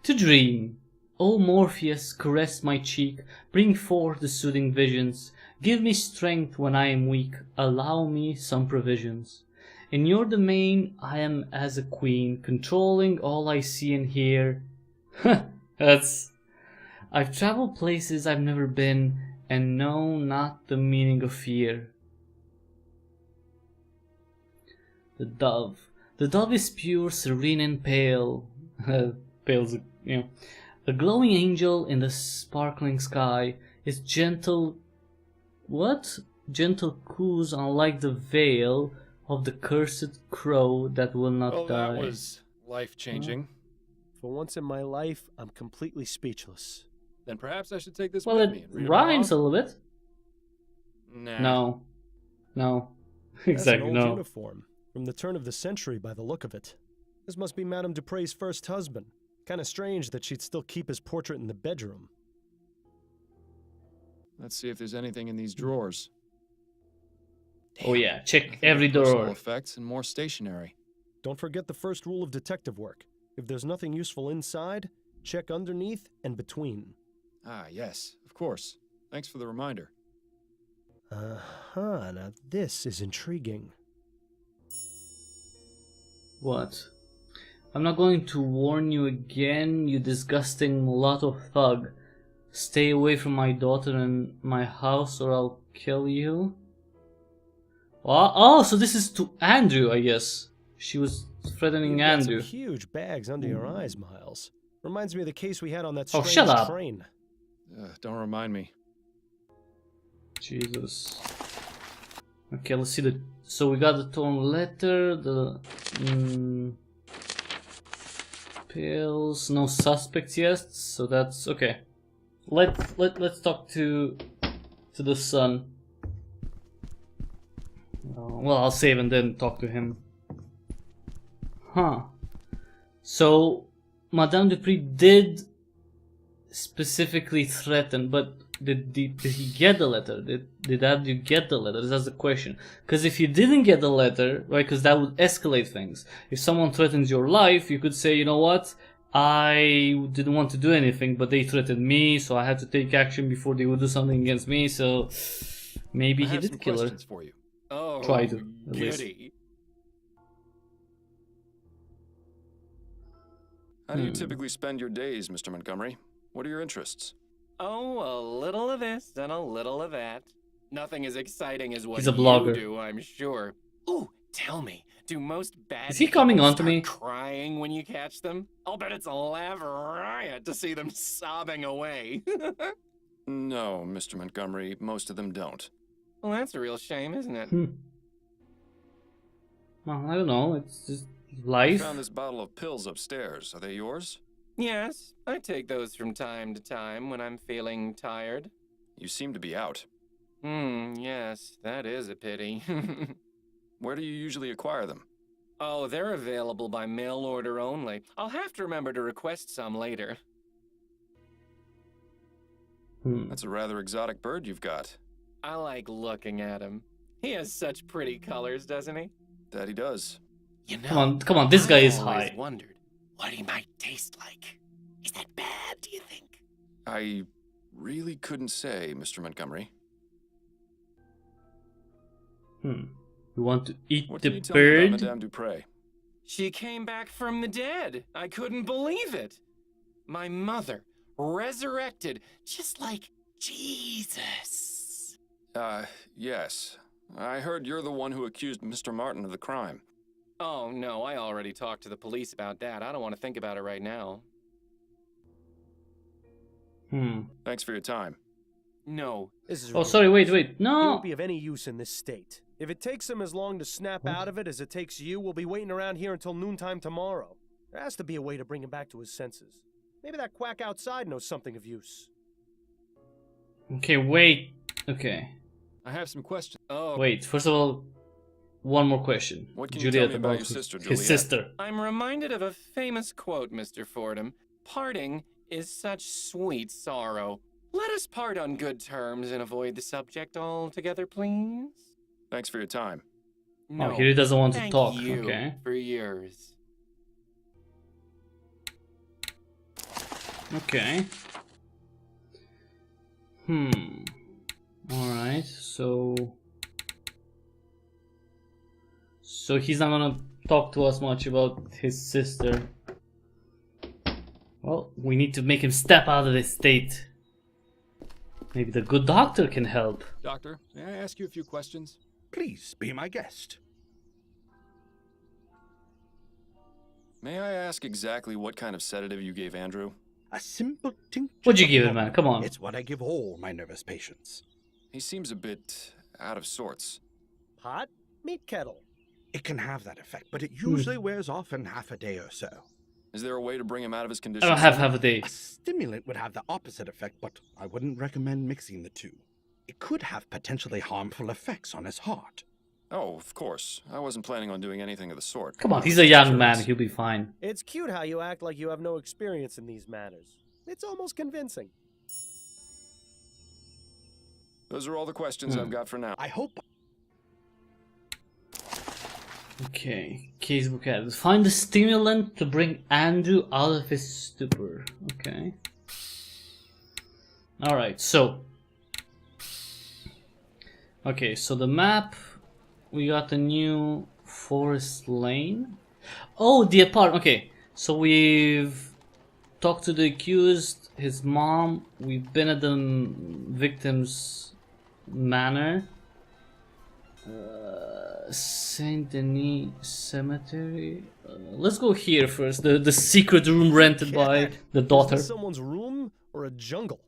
To dream. O Morpheus, caress my cheek, bring forth the soothing visions. Give me strength when I am weak, allow me some provisions. In your domain I am as a queen, controlling all I see and hear. I've traveled places I've never been, and know not the meaning of fear. The dove. The dove is pure, serene and pale. Pale's, a glowing angel in the sparkling sky. Is gentle... What? Gentle coos unlike the veil of the cursed crow that will not die. That was life-changing. For once in my life, I'm completely speechless. Then perhaps I should take this Well, with me it and read rhymes a along? little bit. Nah. No. That's Exactly, an old no. uniform, from the turn of the century by the look of it. This must be Madame Dupre's first husband. Kinda strange that she'd still keep his portrait in the bedroom. Let's see if there's anything in these drawers. Oh yeah, check every Personal door. effects and more stationery. Don't forget the first rule of detective work. If there's nothing useful inside, check underneath and between. Ah, yes, of course. Thanks for the reminder. Now this is intriguing. What? I'm not going to warn you again, you disgusting mulatto thug. Stay away from my daughter and my house or I'll kill you. Oh, so this is to Andrew, I guess. She was threatening You've got Andrew. some huge bags under your eyes, Miles. Reminds me of the case we had on that Oh, strange shut up. train. Don't remind me. Jesus. Okay, let's see the. So we got the torn letter, the pills, no suspects yet. So that's okay. Let's talk to the son. Well, I'll save and then talk to him. Huh. So Madame Dupree did specifically threaten, but did he get the letter? Did Andrew get the letter? That's the question. Because if you didn't get the letter, right, because that would escalate things. If someone threatens your life, you could say, you know what, I didn't want to do anything, but they threatened me, so I had to take action before they would do something against me, so maybe he did kill her. For you. Oh, Try to, at least. goody. How do you typically spend your days, Mr. Montgomery? What are your interests? Oh, a little of this and a little of that. Nothing as exciting as what He's a blogger. you do, I'm sure. Ooh, tell me, do most bad Is he coming people on to me? start crying when you catch them? I'll bet it's a laugh riot to see them sobbing away. No, Mr. Montgomery, most of them don't. Well, that's a real shame, isn't it? Well, I don't know. It's just I life. found this bottle of pills upstairs. Are they yours? Yes, I take those from time to time when I'm feeling tired. You seem to be out. Yes, that is a pity. Where do you usually acquire them? Oh, they're available by mail order only. I'll have to remember to request some later. That's a rather exotic bird you've got. I like looking at him. He has such pretty colors, doesn't he? That he does. You know, Come on, this guy is I've always high. wondered what he might taste like. Is that bad, do you think? I really couldn't say, Mr. Montgomery. You want to eat What the can you tell me about bird? Madame Dupree? She came back from the dead. I couldn't believe it. My mother, resurrected, just like Jesus. Yes. I heard you're the one who accused Mr. Martin of the crime. Oh, no, I already talked to the police about that. I don't want to think about it right now. Thanks for your time. No. This is Oh, sorry, wait. He No! won't be of any use in this state. If it takes him as long to snap out of it as it takes you, we'll be waiting around here until noontime tomorrow. There has to be a way to bring him back to his senses. Maybe that quack outside knows something of use. Okay, wait. Okay. I have some questions. Oh, Wait, first of all, one more question. What can you tell me about your his- sister, his Juliet? sister. I'm reminded of a famous quote, Mr. Fordham. Parting is such sweet sorrow. Let us part on good terms and avoid the subject altogether, please. Thanks for your time. No, Oh, he really doesn't want to thank talk. you Okay. for yours. Okay. Alright, so he's not gonna talk to us much about his sister. Well, we need to make him step out of this state. Maybe the good doctor can help. Doctor, may I ask you a few questions? Please be my guest. May I ask exactly what kind of sedative you gave Andrew? A simple tincture. What'd you of give him, common. man? Come on. It's what I give all my nervous patients. He seems a bit out of sorts. Pot? Meat kettle. It can have that effect, but it usually wears off in half a day or so. Is there a way to bring him out of his I condition? don't have sooner? half a day. A stimulant would have the opposite effect, but I wouldn't recommend mixing the two. It could have potentially harmful effects on his heart. Oh, of course. I wasn't planning on doing anything of the sort. Come on, he's a young man. He'll be fine. It's cute how you act like you have no experience in these matters. It's almost convincing. Those are all the questions I've got for now. I hope. Okay, casebook added. Find the stimulant to bring Andrew out of his stupor. Okay. Alright, so. Okay, so the map. We got a new forest lane. Oh, the apartment. Okay, so we've talked to the accused, his mom. We've been at the victim's manor. Saint Denis Cemetery. Let's go here first. The secret room rented by the daughter. Is this someone's room or a jungle?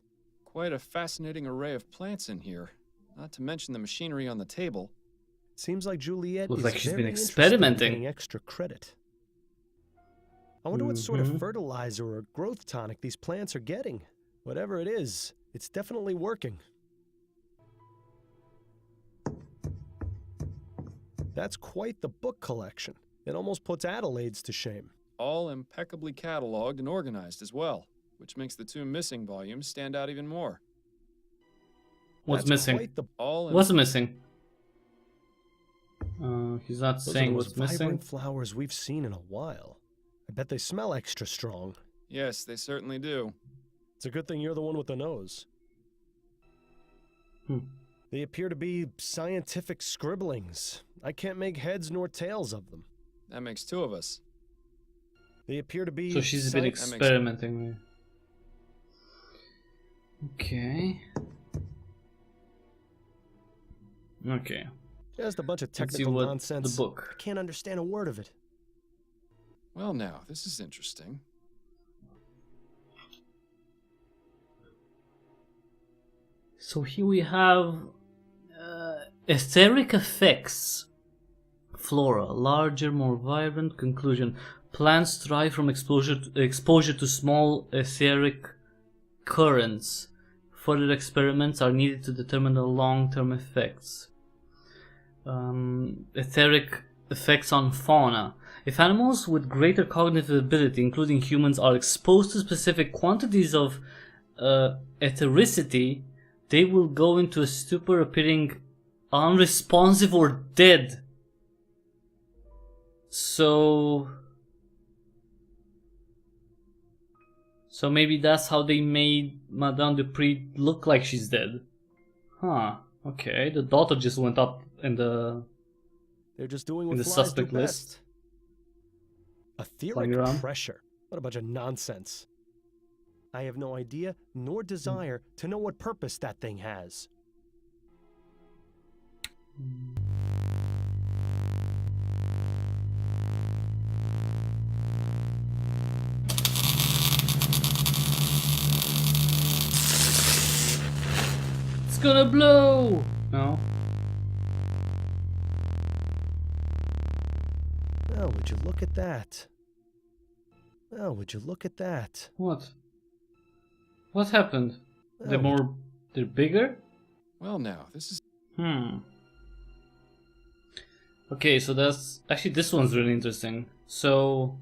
Quite a fascinating array of plants in here. Not to mention the machinery on the table. Seems like Juliet Looks is like she's been very interested in experimenting. getting extra credit. I wonder what sort of fertilizer or growth tonic these plants are getting. Whatever it is, it's definitely working. That's quite the book collection. It almost puts Adelaide's to shame. All impeccably cataloged and organized as well, which makes the 2 missing volumes stand out even more. What's That's missing? quite the- What's missing? He's not Those are saying the what's most vibrant missing. flowers we've seen in a while. I bet they smell extra strong. Yes, they certainly do. It's a good thing you're the one with the nose. They appear to be scientific scribblings. I can't make heads nor tails of them. That makes 2 of us. They appear to be... So she's been experimenting. Okay. Okay. Just a bunch of Let's see technical what nonsense. the book. I can't understand a word of it. Well now, this is interesting. So here we have etheric effects. Flora, larger, more vibrant. Conclusion: plants thrive from exposure to small etheric currents. Further experiments are needed to determine the long-term effects. Etheric effects on fauna. If animals with greater cognitive ability, including humans, are exposed to specific quantities of ethericity, they will go into a stupor, appearing unresponsive or dead. So maybe that's how they made Madame Dupree look like she's dead. Huh. Okay, the daughter just went up in the... They're just doing in what the flies suspect do list. best. Flying Etheric around. pressure. What a bunch of nonsense. I have no idea nor desire to know what purpose that thing has. It's gonna blow! No. Oh, would you look at that? Oh, would you look at that? What? What happened? They're bigger? Well now, this is... Okay, so that's... Actually, this one's really interesting. So...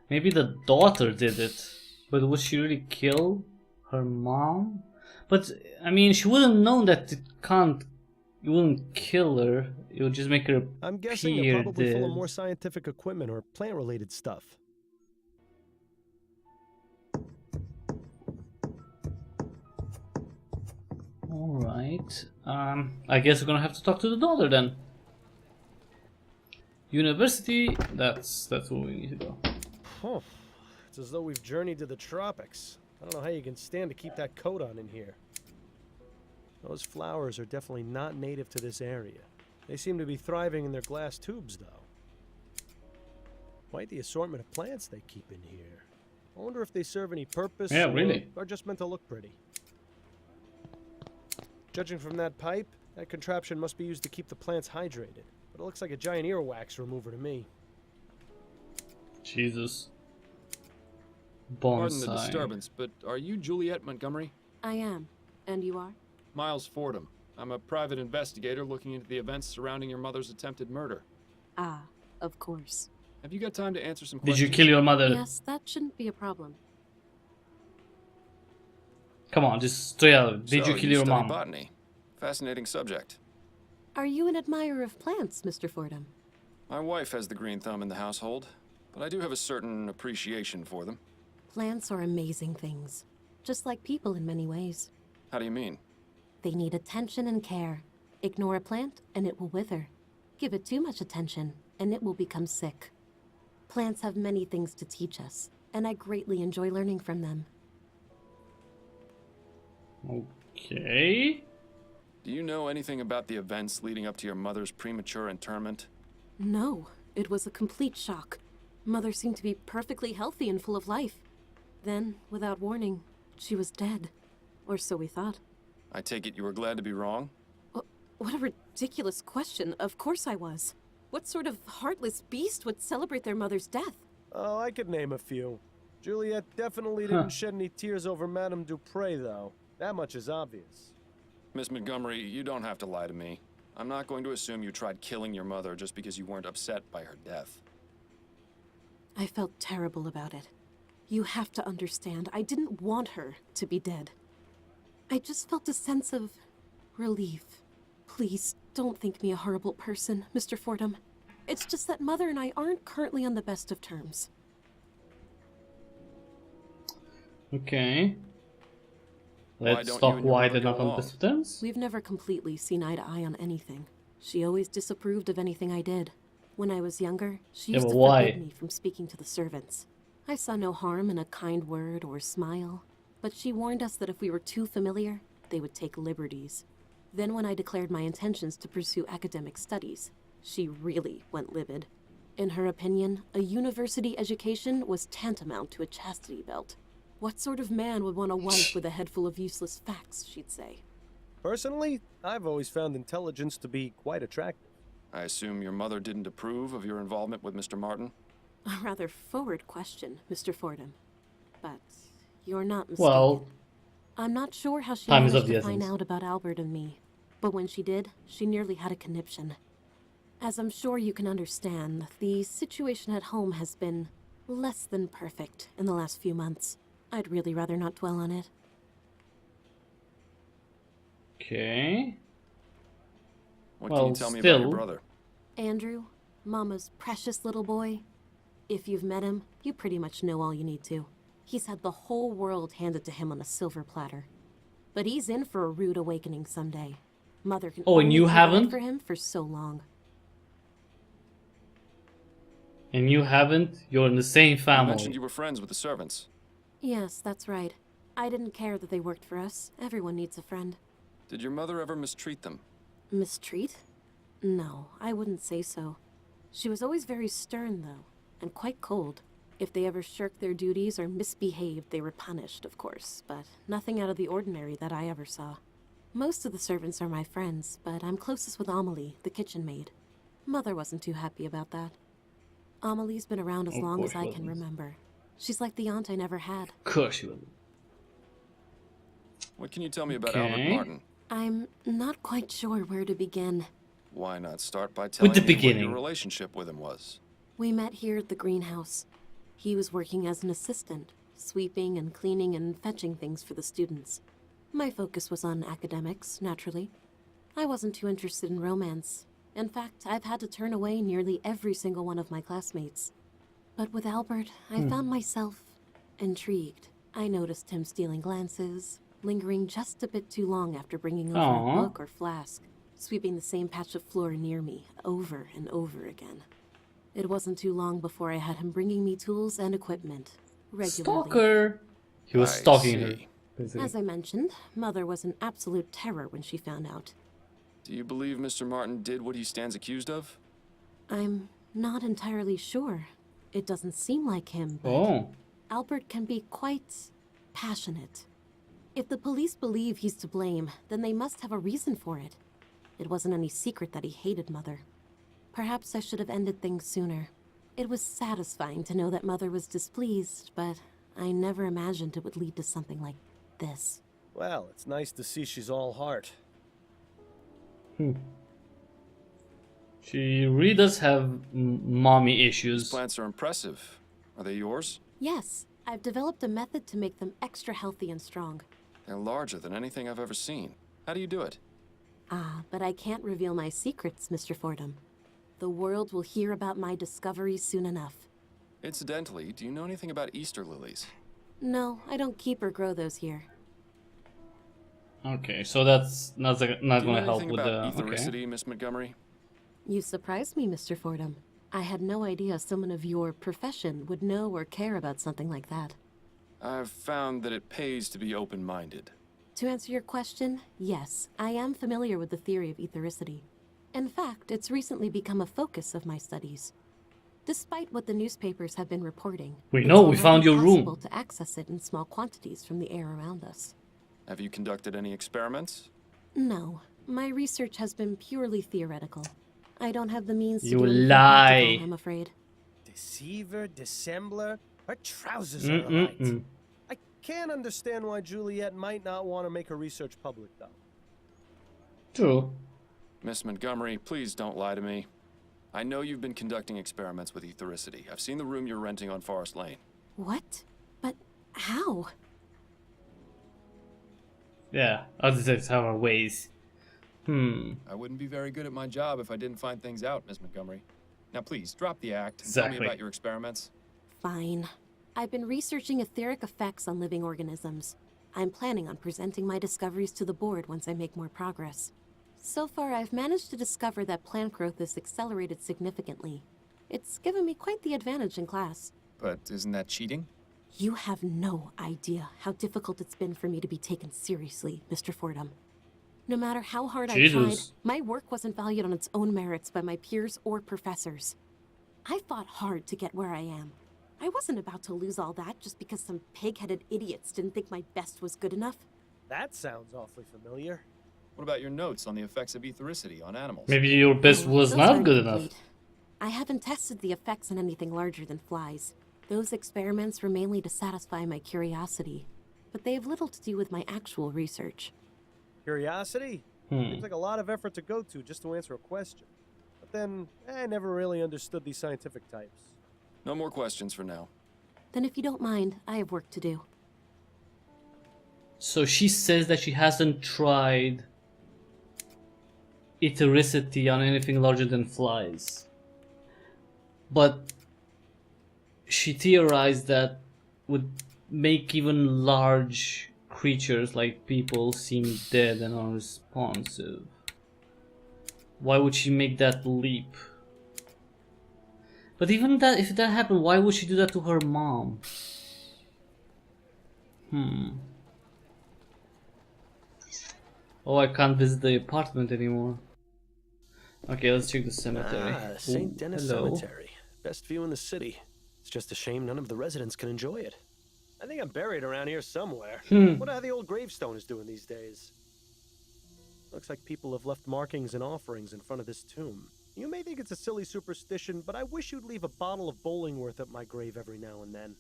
maybe the daughter did it. But would she really kill her mom? But, I mean, she wouldn't know that it can't... It wouldn't kill her. It would just make her I'm guessing they're appear probably full of dead. more scientific equipment or plant-related stuff. Alright. I guess we're gonna have to talk to the daughter then. University, that's where we need to go. Huh. It's as though we've journeyed to the tropics. I don't know how you can stand to keep that coat on in here. Those flowers are definitely not native to this area. They seem to be thriving in their glass tubes, though. Quite the assortment of plants they keep in here. I wonder if they serve any purpose Yeah, really. or are just meant to look pretty. Judging from that pipe, that contraption must be used to keep the plants hydrated. But it looks like a giant earwax remover to me. Jesus. Pardon the Bonsai. disturbance, but are you Juliet Montgomery? I am. And you are? Miles Fordham. I'm a private investigator looking into the events surrounding your mother's attempted murder. Ah, of course. Have you got time to answer some Did questions? you kill your mother? Yes, that shouldn't be a problem. Come on, just straight out. Did So, you kill your study mom? botany. Fascinating subject. Are you an admirer of plants, Mr. Fordham? My wife has the green thumb in the household, but I do have a certain appreciation for them. Plants are amazing things. Just like people in many ways. How do you mean? They need attention and care. Ignore a plant, and it will wither. Give it too much attention, and it will become sick. Plants have many things to teach us, and I greatly enjoy learning from them. Okay. Do you know anything about the events leading up to your mother's premature interment? No, it was a complete shock. Mother seemed to be perfectly healthy and full of life. Then, without warning, she was dead. Or so we thought. I take it you were glad to be wrong? What a ridiculous question. Of course I was. What sort of heartless beast would celebrate their mother's death? Oh, I could name a few. Juliet definitely didn't shed any tears over Madame Dupre, though. That much is obvious. Miss Montgomery, you don't have to lie to me. I'm not going to assume you tried killing your mother just because you weren't upset by her death. I felt terrible about it. You have to understand, I didn't want her to be dead. I just felt a sense of relief. Please, don't think me a horrible person, Mr. Fordham. It's just that Mother and I aren't currently on the best of terms. Okay. Let's talk why they're not on the best of terms. We've never completely seen eye to eye on anything. She always disapproved of anything I did. When I was younger, she used to forbid me from speaking to the servants. I saw no harm in a kind word or smile, but she warned us that if we were too familiar, they would take liberties. Then when I declared my intentions to pursue academic studies, she really went livid. In her opinion, a university education was tantamount to a chastity belt. What sort of man would want a wife with a head full of useless facts, she'd say. Personally, I've always found intelligence to be quite attractive. I assume your mother didn't approve of your involvement with Mr. Martin? A rather forward question, Mr. Fordham. But you're not mistaken. Well, I'm not sure how she time is managed of the to find essence. out about Albert and me. But when she did, she nearly had a conniption. As I'm sure you can understand, the situation at home has been less than perfect in the last few months. I'd really rather not dwell on it. Okay. What can you tell me about your brother? Andrew, Mama's precious little boy. If you've met him, you pretty much know all you need to. He's had the whole world handed to him on a silver platter. But he's in for a rude awakening someday. Mother can and you provide haven't? for him for so long. And you haven't? You're in the same You family. mentioned you were friends with the servants. Yes, that's right. I didn't care that they worked for us. Everyone needs a friend. Did your mother ever mistreat them? Mistreat? No, I wouldn't say so. She was always very stern, though, and quite cold. If they ever shirked their duties or misbehaved, they were punished, of course, but nothing out of the ordinary that I ever saw. Most of the servants are my friends, but I'm closest with Amelie, the kitchen maid. Mother wasn't too happy about that. Amelie's been around as long as I can remember. She's like the aunt I never had. Of course she wasn't. What can you tell me about Albert Martin? I'm not quite sure where to begin. Why not start by telling the me what beginning. your relationship with him was? We met here at the greenhouse. He was working as an assistant, sweeping and cleaning and fetching things for the students. My focus was on academics, naturally. I wasn't too interested in romance. In fact, I've had to turn away nearly every single one of my classmates. But with Albert, I found myself intrigued. I noticed him stealing glances, lingering just a bit too long after bringing over a book or flask, sweeping the same patch of floor near me over and over again. It wasn't too long before I had him bringing me tools and equipment regularly. Stalker! He was stalking her. Basically. As I mentioned, Mother was an absolute terror when she found out. Do you believe Mr. Martin did what he stands accused of? I'm not entirely sure. It doesn't seem like him, but Albert can be quite passionate. If the police believe he's to blame, then they must have a reason for it. It wasn't any secret that he hated Mother. Perhaps I should have ended things sooner. It was satisfying to know that Mother was displeased, but I never imagined it would lead to something like this. Well, it's nice to see she's all heart. She really does have mommy issues. These plants are impressive. Are they yours? Yes, I've developed a method to make them extra healthy and strong. They're larger than anything I've ever seen. How do you do it? Ah, but I can't reveal my secrets, Mr. Fordham. The world will hear about my discoveries soon enough. Incidentally, do you know anything about Easter lilies? No, I don't keep or grow those here. Okay, so that's not going to help with the... ethericity, Miss Montgomery? You surprised me, Mr. Fordham. I had no idea someone of your profession would know or care about something like that. I've found that it pays to be open-minded. To answer your question, yes, I am familiar with the theory of ethericity. In fact, it's recently become a focus of my studies. Despite what the newspapers have been reporting, We know, we it's found your already room. possible to access it in small quantities from the air around us. Have you conducted any experiments? No, my research has been purely theoretical. I don't have the means to You do anything lie. practical, I'm afraid. Deceiver, dissembler, her trousers are alight. Mm-mm-mm. I can't understand why Juliet might not want to make her research public, though. True. Miss Montgomery, please don't lie to me. I know you've been conducting experiments with ethericity. I've seen the room you're renting on Forest Lane. What? But how? Yeah, other detectives have our ways. I wouldn't be very good at my job if I didn't find things out, Miss Montgomery. Now please, drop the act and tell me Exactly. about your experiments. Fine. I've been researching etheric effects on living organisms. I'm planning on presenting my discoveries to the board once I make more progress. So far, I've managed to discover that plant growth is accelerated significantly. It's given me quite the advantage in class. But isn't that cheating? You have no idea how difficult it's been for me to be taken seriously, Mr. Fordham. No matter how hard I tried, Jesus. my work wasn't valued on its own merits by my peers or professors. I fought hard to get where I am. I wasn't about to lose all that just because some pig-headed idiots didn't think my best was good enough. That sounds awfully familiar. What about your notes on the effects of ethericity on animals? Maybe your best was Those not aren't good enough. complete. I haven't tested the effects on anything larger than flies. Those experiments were mainly to satisfy my curiosity, but they have little to do with my actual research. Curiosity? Seems like a lot of effort to go to just to answer a question. But then, I never really understood these scientific types. No more questions for now. Then if you don't mind, I have work to do. So she says that she hasn't tried ethericity on anything larger than flies. But she theorized that would make even large creatures like people seem dead and unresponsive. Why would she make that leap? But even that, if that happened, why would she do that to her mom? Oh, I can't visit the apartment anymore. Okay, let's check the cemetery. St. Ooh, Denis hello. Cemetery. Best view in the city. It's just a shame none of the residents can enjoy it. I think I'm buried around here somewhere. Wonder how the old gravestone is doing these days. Looks like people have left markings and offerings in front of this tomb. You may think it's a silly superstition, but I wish you'd leave a bottle of Bollingworth at my grave every now and then.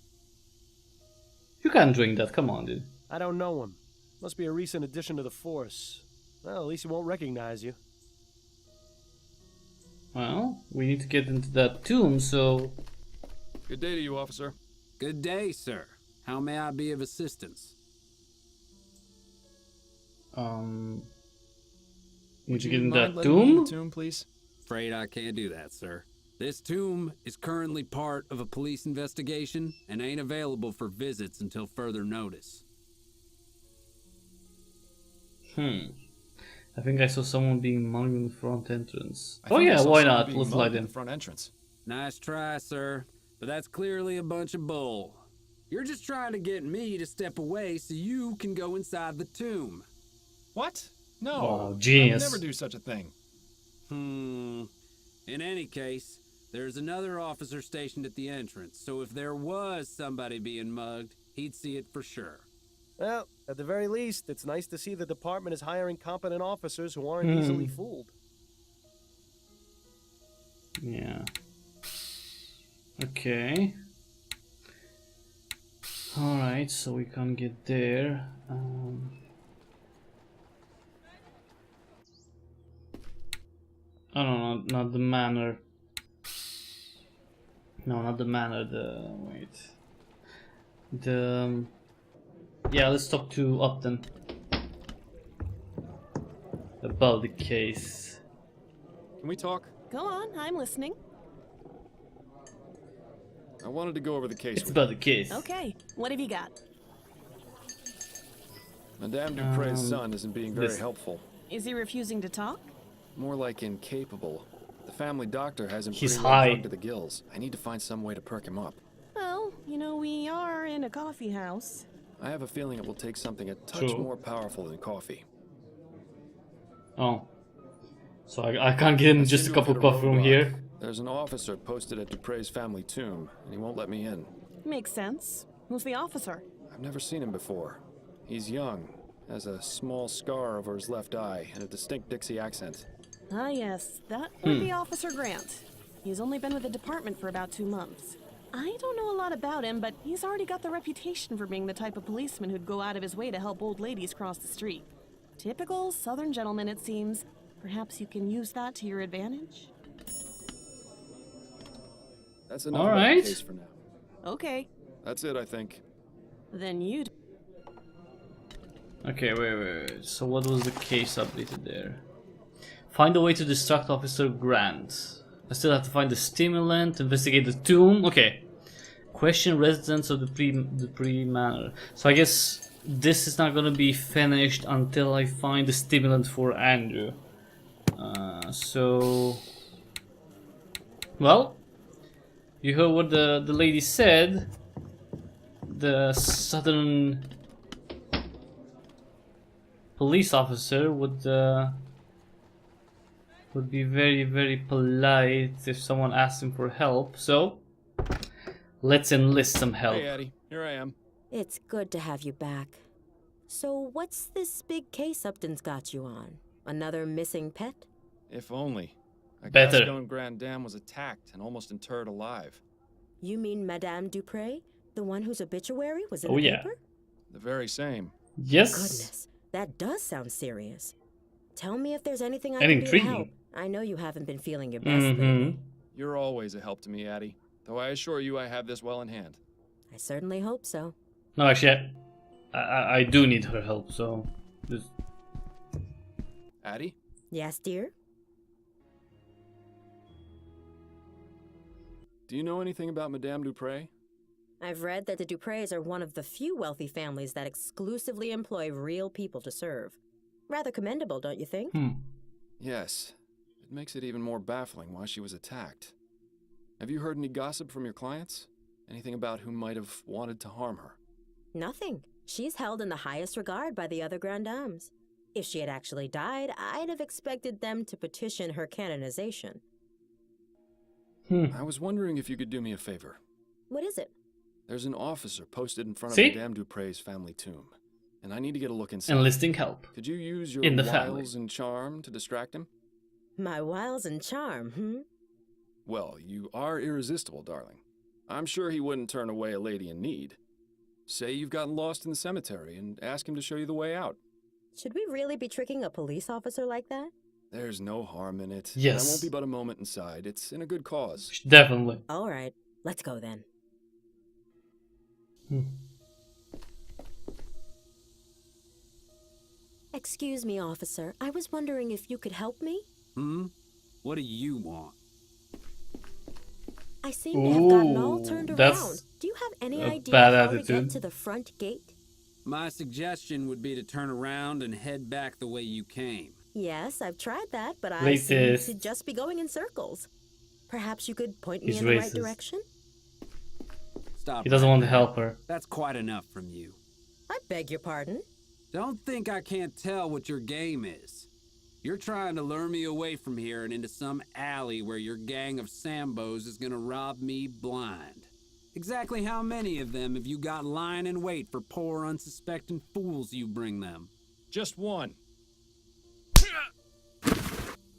You can't drink that, come on, dude. I don't know him. Must be a recent addition to the force. Well, at least he won't recognize you. Well, we need to get into that tomb, so... Good day to you, officer. Good day, sir. How may I be of assistance? Need to get in mind that letting me in tomb? the tomb, please? Afraid I can't do that, sir. This tomb is currently part of a police investigation and ain't available for visits until further notice. I think I saw someone being mugged in the front entrance. I Oh think I yeah, saw why someone not? being Let's mugged light in in. the front entrance. Nice try, sir, but that's clearly a bunch of bull. You're just trying to get me to step away so you can go inside the tomb. What? No. Oh, genius. I would never do such a thing. In any case, there's another officer stationed at the entrance, so if there was somebody being mugged, he'd see it for sure. Well, at the very least, it's nice to see the department is hiring competent officers who aren't easily fooled. Yeah. Okay. Alright, so we can't get there. Oh no, not the manor. No, not the manor, wait. Yeah, let's talk to Upton about the case. Can we talk? Go on, I'm listening. I wanted to go over the case It's with about the case. Okay, what have you got? Madame Dupre's son isn't being very helpful. Is he refusing to talk? More like incapable. The family doctor has him He's pretty well high. drugged to the gills. I need to find some way to perk him up. Well, you know, we are in a coffee house. I have a feeling it will take something a touch True. more powerful than coffee. Oh. So I can't get him Let's just a do couple bit of coffee from roadblock. here. There's an officer posted at Dupre's family tomb, and he won't let me in. Makes sense. Who's the officer? I've never seen him before. He's young, has a small scar over his left eye, and a distinct Dixie accent. Ah, yes, that would be Officer Grant. He's only been with the department for about 2 months. I don't know a lot about him, but he's already got the reputation for being the type of policeman who'd go out of his way to help old ladies cross the street. Typical Southern gentleman, it seems. Perhaps you can use that to your advantage? That's enough All about right. the case for now. Okay, That's it, I think. then you Okay, wait. So what was the case updated there? Find a way to distract Officer Grant. I still have to find the stimulant, investigate the tomb. Okay. Question residents of the pre manor. So I guess this is not gonna be finished until I find the stimulant for Andrew. Well, you heard what the lady said. The southern police officer would be very, very polite if someone asked him for help. So let's enlist some help. Hey, Addie, here I am. It's good to have you back. So what's this big case Upton's got you on? Another missing pet? If only. A Better. Gascon Grand Dame was attacked and almost interred alive. You mean Madame Dupre? The one whose obituary was in Oh, the yeah. paper? The very same. Yes. Goodness, that does sound serious. Tell me if there's anything I And can do to intriguing. help. I know you haven't been feeling your best lately. Mm-hmm. You're always a help to me, Addie. Though I assure you I have this well in hand. I certainly hope so. No, actually, I do need her help. So, just Addie? Yes, dear? Do you know anything about Madame Dupre? I've read that the Dupres are one of the few wealthy families that exclusively employ real people to serve. Rather commendable, don't you think? Yes. It makes it even more baffling why she was attacked. Have you heard any gossip from your clients? Anything about who might have wanted to harm her? Nothing. She's held in the highest regard by the other Grand Dames. If she had actually died, I'd have expected them to petition her canonization. I was wondering if you could do me a favor. What is it? There's an officer posted in front See? of Madame Dupre's family tomb, and I need to get a look inside. enlisting help. Could you use your in the wiles family. and charm to distract him? My wiles and charm, Well, you are irresistible, darling. I'm sure he wouldn't turn away a lady in need. Say you've gotten lost in the cemetery and ask him to show you the way out. Should we really be tricking a police officer like that? There's no harm in it. Yes. And I won't be but a moment inside. It's in a good cause. Definitely. All right, let's go then. Excuse me, officer. I was wondering if you could help me? What do you want? I seem to have gotten all Ooh, turned that's around. Do you have any a idea bad how to attitude. get to the front gate? My suggestion would be to turn around and head back the way you came. Yes, I've tried that, but I Racist. seem to just be going in circles. Perhaps you could point me He's in the right racist. direction? Stop. He doesn't right want to there. help her. That's quite enough from you. I beg your pardon? Don't think I can't tell what your game is. You're trying to lure me away from here and into some alley where your gang of Sambos is gonna rob me blind. Exactly how many of them have you got lying in wait for poor unsuspecting fools you bring them? Just one.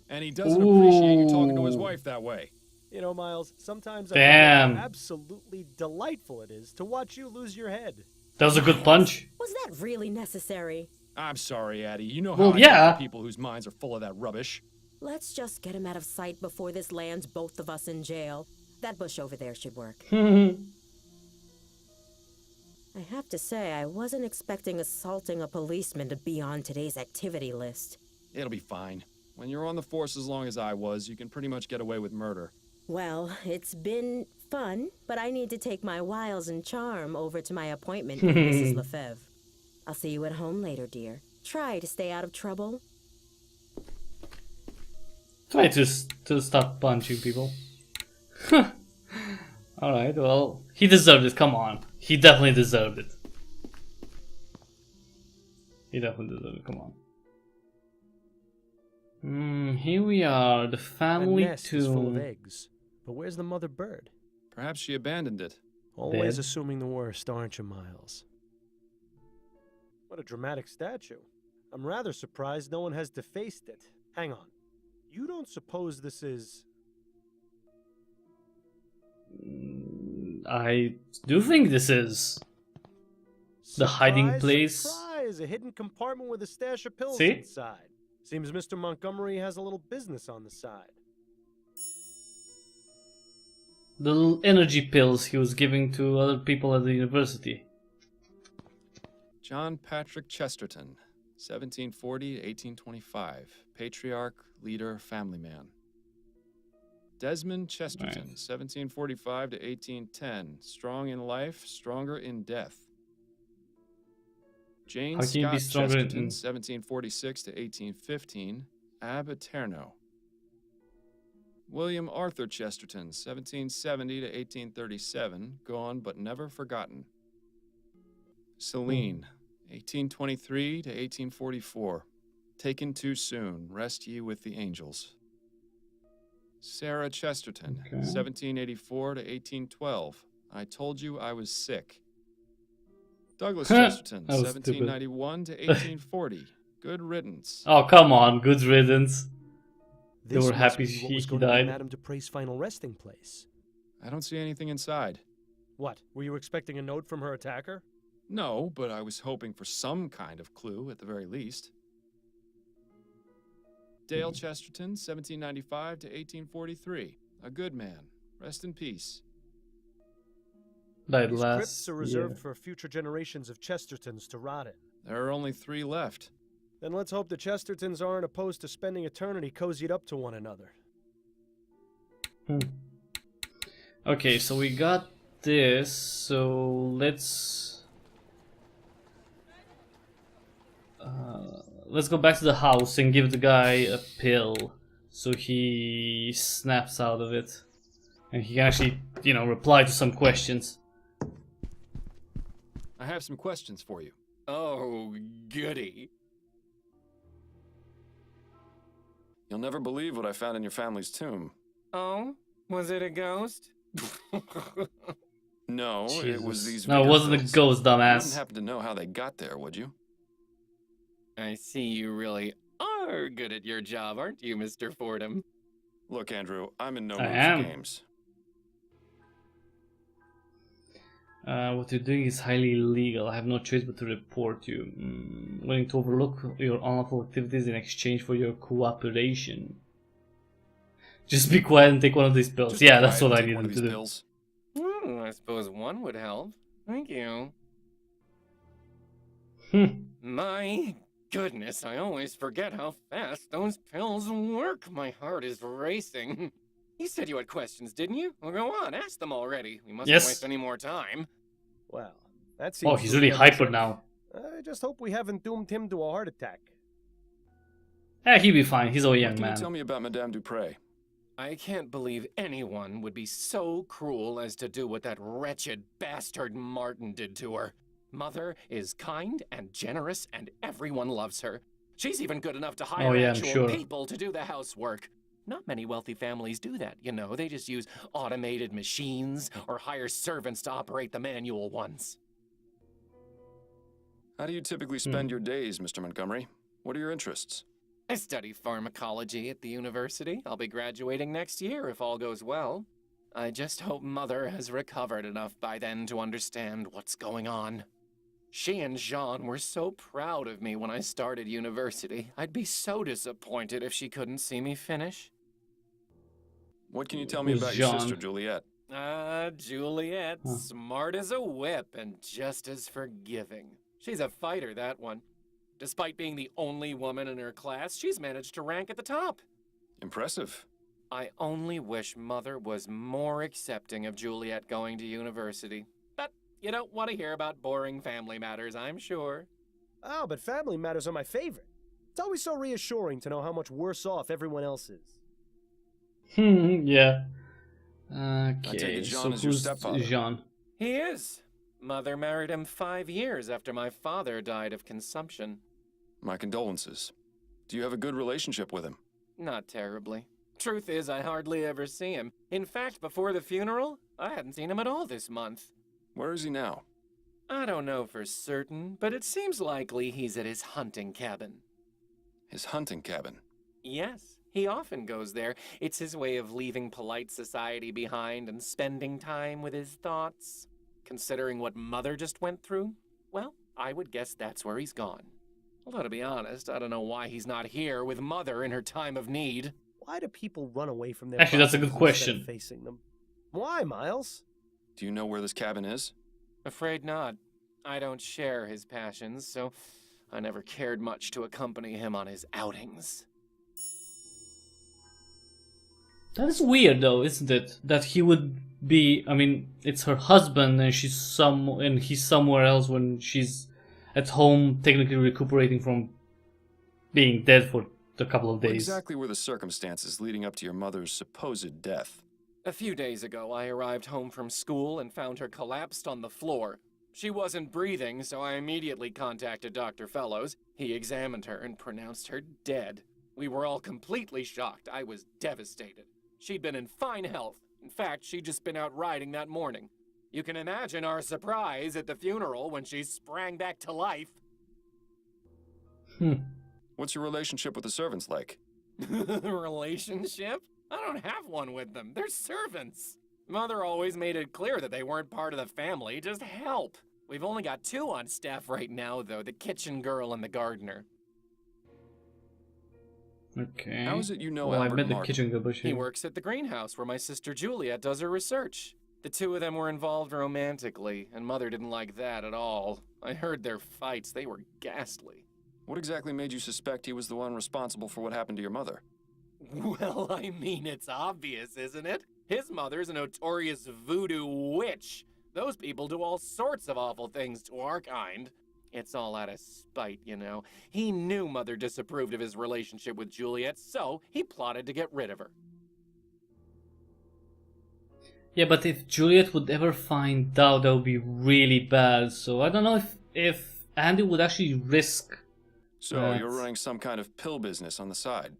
And he doesn't appreciate you talking to his wife that way. You know, Miles, sometimes I Damn. forget how absolutely delightful it is to watch you lose your head. That was a good punch. Was that really necessary? I'm sorry, Addie. You know Well, how I yeah. get with people whose minds are full of that rubbish. Let's just get him out of sight before this lands both of us in jail. That bush over there should work. I have to say, I wasn't expecting assaulting a policeman to be on today's activity list. It'll be fine. When you're on the force as long as I was, you can pretty much get away with murder. Well, it's been fun, but I need to take my wiles and charm over to my appointment with Mrs. Lefebvre. I'll see you at home later, dear. Try to stay out of trouble. Try to stop punching people. Alright, well, he deserved it, come on. He definitely deserved it. He definitely deserves it. Come on. Here we are, the family The nest is full of tomb. eggs. But where's the mother bird? Perhaps she abandoned it. Always Dead. assuming the worst, aren't you, Miles? What a dramatic statue. I'm rather surprised no one has defaced it. Hang on. You don't suppose this is... I do think this is the hiding place. Surprise! A hidden compartment with a stash of pills See? inside. Seems Mr. Montgomery has a little business on the side. The little energy pills he was giving to other people at the university. John Patrick Chesterton, 1740 to 1825. Patriarch, leader, family man. Desmond Chesterton, 1745 to 1810. Strong in life, stronger in death. Jane How can you be Scott stronger in- Chesterton, 1746 to 1815. Ab Eterno. William Arthur Chesterton, 1770 to 1837. Gone but never forgotten. Celine, 1823 to 1844. Taken too soon. Rest ye with the angels. Sarah Chesterton, 1784 to 1812. I told you I was sick. Douglas Chesterton, That was stupid. 1791 to 1840. Good riddance. Oh, come on, good riddance. They This were must happy be what he was going to be died. Madame Dupre's final resting place. I don't see anything inside. What? Were you expecting a note from her attacker? No, but I was hoping for some kind of clue at the very least. Dale Chesterton, 1795 to 1843. A good man. Rest in peace. Died These last crypts are reserved year. for future generations of Chestertons to rot in. There are only 3 left. Then let's hope the Chestertons aren't opposed to spending eternity cozied up to one another. Okay, so we got this, so let's go back to the house and give the guy a pill so he snaps out of it and he can actually, you know, reply to some questions. I have some questions for you. Oh, goody. You'll never believe what I found in your family's tomb. Oh? Was it a ghost? No, it was these No, it vigor wasn't a pills. ghost, You dumbass. wouldn't happen to know how they got there, would you? I see you really are good at your job, aren't you, Mr. Fordham? Look, Andrew, I'm in no I mood am. for games. What you're doing is highly illegal. I have no choice but to report you. Willing to overlook your unlawful activities in exchange for your cooperation. Just be quiet and take one of these pills. Just Yeah, be that's quiet what I and take need one him of to these do. pills. I suppose one would help. Thank you. My goodness, I always forget how fast those pills work. My heart is racing. You said you had questions, didn't you? Well, go on, ask them already. We mustn't Yes. waste any more time. Well, that seems Oh, he's to really have done the hyper trick. now. I just hope we haven't doomed him to a heart attack. Yeah, he'll be fine. He's a What young can you man. tell me about Madame Dupre? I can't believe anyone would be so cruel as to do what that wretched bastard Martin did to her. Mother is kind and generous, and everyone loves her. She's even good enough to hire Oh, yeah, I'm actual sure. people to do the housework. Not many wealthy families do that, you know. They just use automated machines or hire servants to operate the manual ones. How do you typically spend your days, Mr. Montgomery? What are your interests? I study pharmacology at the university. I'll be graduating next year if all goes well. I just hope Mother has recovered enough by then to understand what's going on. She and Jean were so proud of me when I started university. I'd be so disappointed if she couldn't see me finish. What can you tell me Who's about your Jean? sister, Juliet? Juliet, smart as a whip and just as forgiving. She's a fighter, that one. Despite being the only woman in her class, she's managed to rank at the top. Impressive. I only wish Mother was more accepting of Juliet going to university. But you don't want to hear about boring family matters, I'm sure. Oh, but family matters are my favorite. It's always so reassuring to know how much worse off everyone else is. Yeah. take Okay, it Jean so is your who's stepfather. Jean? He is. Mother married him 5 years after my father died of consumption. My condolences. Do you have a good relationship with him? Not terribly. Truth is, I hardly ever see him. In fact, before the funeral, I hadn't seen him at all this month. Where is he now? I don't know for certain, but it seems likely he's at his hunting cabin. His hunting cabin? Yes, he often goes there. It's his way of leaving polite society behind and spending time with his thoughts. Considering what Mother just went through, well, I would guess that's where he's gone. Although, to be honest, I don't know why he's not here with Mother in her time of need. Why do people run away from their Actually, that's a good problems instead question. of facing them? Why, Miles? Do you know where this cabin is? Afraid not. I don't share his passions, so I never cared much to accompany him on his outings. That is weird, though, isn't it? That he would be. I mean, it's her husband, and he's somewhere else when she's at home, technically recuperating from being dead for a couple of days. What exactly were the circumstances leading up to your mother's supposed death? A few days ago, I arrived home from school and found her collapsed on the floor. She wasn't breathing, so I immediately contacted Dr. Fellows. He examined her and pronounced her dead. We were all completely shocked. I was devastated. She'd been in fine health. In fact, she'd just been out riding that morning. You can imagine our surprise at the funeral when she sprang back to life. What's your relationship with the servants like? Relationship? I don't have one with them. They're servants. Mother always made it clear that they weren't part of the family, just help. We've only got 2 on staff right now, though, the kitchen girl and the gardener. Okay. How is it you know well, Albert I met the Martin? kitchen girl, but He works at the greenhouse where my sister Juliet does her research. The 2 of them were involved romantically, and Mother didn't like that at all. I heard their fights. They were ghastly. What exactly made you suspect he was the one responsible for what happened to your mother? Well, I mean, it's obvious, isn't it? His mother's a notorious voodoo witch. Those people do all sorts of awful things to our kind. It's all out of spite, you know. He knew Mother disapproved of his relationship with Juliet, so he plotted to get rid of her. Yeah, but if Juliet would ever find out, that would be really bad. So I don't know if Andy would actually risk. So you're running some kind of pill business on the side?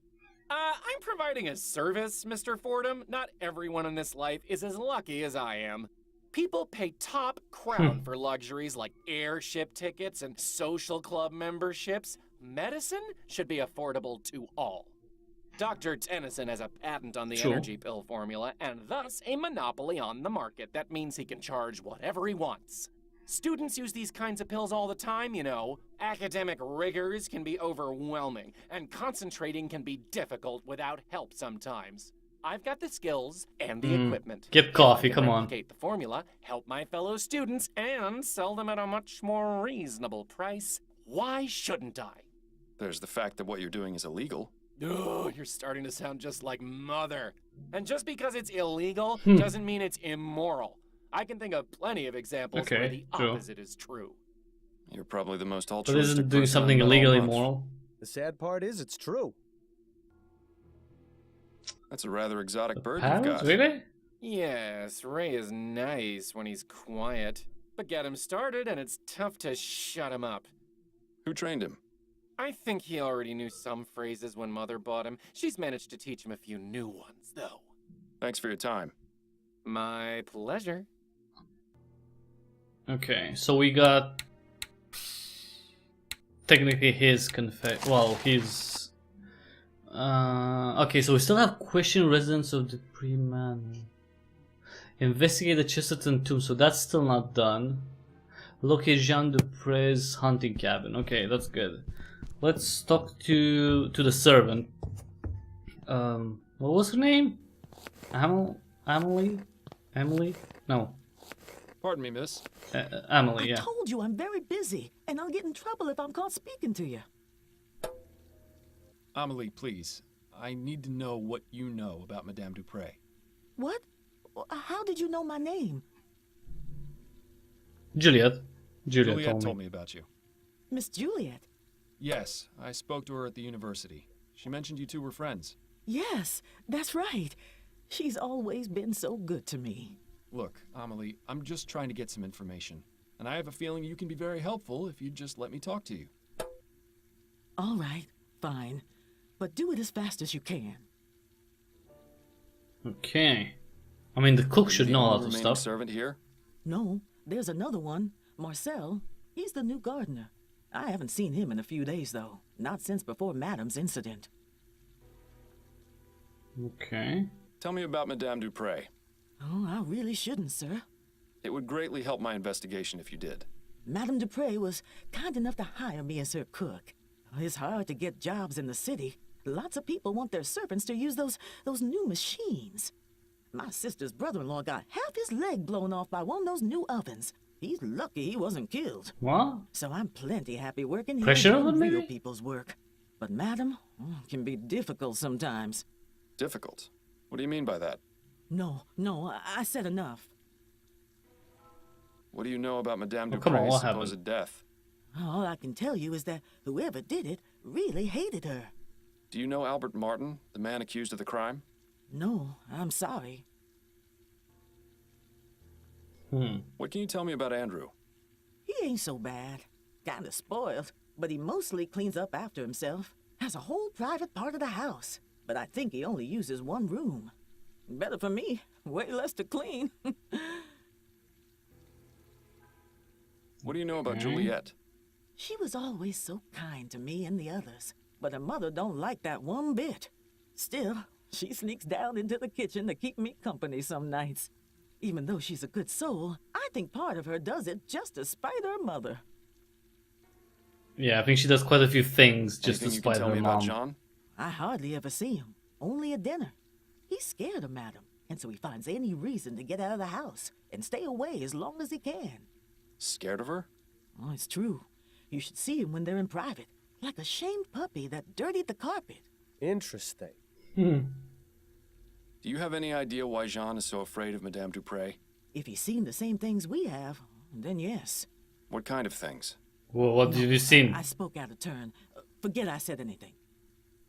I'm providing a service, Mr. Fordham. Not everyone in this life is as lucky as I am. People pay top crown for luxuries like airship tickets and social club memberships. Medicine should be affordable to all. Dr. Tennyson has a patent on the energy pill formula and thus a monopoly on the market. That means he can charge whatever he wants. Students use these kinds of pills all the time, you know. Academic rigors can be overwhelming, and concentrating can be difficult without help sometimes. I've got the skills and the equipment. Get coffee, I can come on. replicate the formula, help my fellow students, and sell them at a much more reasonable price. Why shouldn't I? There's the fact that what you're doing is illegal. Ugh, you're starting to sound just like Mother. And just because it's illegal doesn't mean it's immoral. I can think of plenty of examples where the opposite is true. You're probably the most But altruistic isn't doing person something I've met all illegally month. immoral? The sad part is it's true. That's a rather exotic bird you've Parents? got. Really? Yes, Ray is nice when he's quiet. But get him started and it's tough to shut him up. Who trained him? I think he already knew some phrases when Mother bought him. She's managed to teach him a few new ones, though. Thanks for your time. My pleasure. Okay, so we got technically his his. Okay, so we still have question residents of the Manor. Investigate the Chesterton tomb, so that's still not done. Locate Jean Dupre's hunting cabin. Okay, that's good. Let's talk to the servant. What was her name? Emily? No. Pardon me, miss. Emily, yeah. I told you I'm very busy, and I'll get in trouble if I'm caught speaking to you. Amelie, please. I need to know what you know about Madame Dupre. What? How did you know my name? Juliet Juliet told me about you. Miss Juliet? Yes, I spoke to her at the university. She mentioned you two were friends. Yes, that's right. She's always been so good to me. Look, Amelie, I'm just trying to get some information. And I have a feeling you can be very helpful if you'd just let me talk to you. All right, fine. But do it as fast as you can. Okay. I mean, the cook should The know a only lot of remaining stuff. servant here? No, there's another one. Marcel. He's the new gardener. I haven't seen him in a few days, though. Not since before Madame's incident. Okay. Tell me about Madame Dupre. Oh, I really shouldn't, sir. It would greatly help my investigation if you did. Madame Dupre was kind enough to hire me as her cook. It's hard to get jobs in the city. Lots of people want their servants to use those new machines. My sister's brother-in-law got half his leg blown off by one of those new ovens. He's lucky he wasn't killed. What? So I'm plenty happy working here Pressure doing oven, real maybe? people's work. But Madam can be difficult sometimes. Difficult? What do you mean by that? No, I said enough. What do you know about Madame Oh, come on, Dupre's what happened? supposed death? All I can tell you is that whoever did it really hated her. Do you know Albert Martin, the man accused of the crime? No, I'm sorry. What can you tell me about Andrew? He ain't so bad. Kinda spoiled, but he mostly cleans up after himself. Has a whole private part of the house, but I think he only uses one room. Better for me, way less to clean. What do you know about Juliet? She was always so kind to me and the others, but her mother don't like that one bit. Still, she sneaks down into the kitchen to keep me company some nights. Even though she's a good soul, I think part of her does it just to spite her mother. Yeah, I think she does quite a few things just Anything to you can spite tell her me mom. about John? I hardly ever see him, only at dinner. He's scared of Madam, and so he finds any reason to get out of the house and stay away as long as he can. Scared of her? Oh, it's true. You should see him when they're in private, like a shamed puppy that dirtied the carpet. Interesting. Do you have any idea why Jean is so afraid of Madame Dupre? If he's seen the same things we have, then yes. What kind of things? Well, what have you seen? I spoke out of turn. Forget I said anything.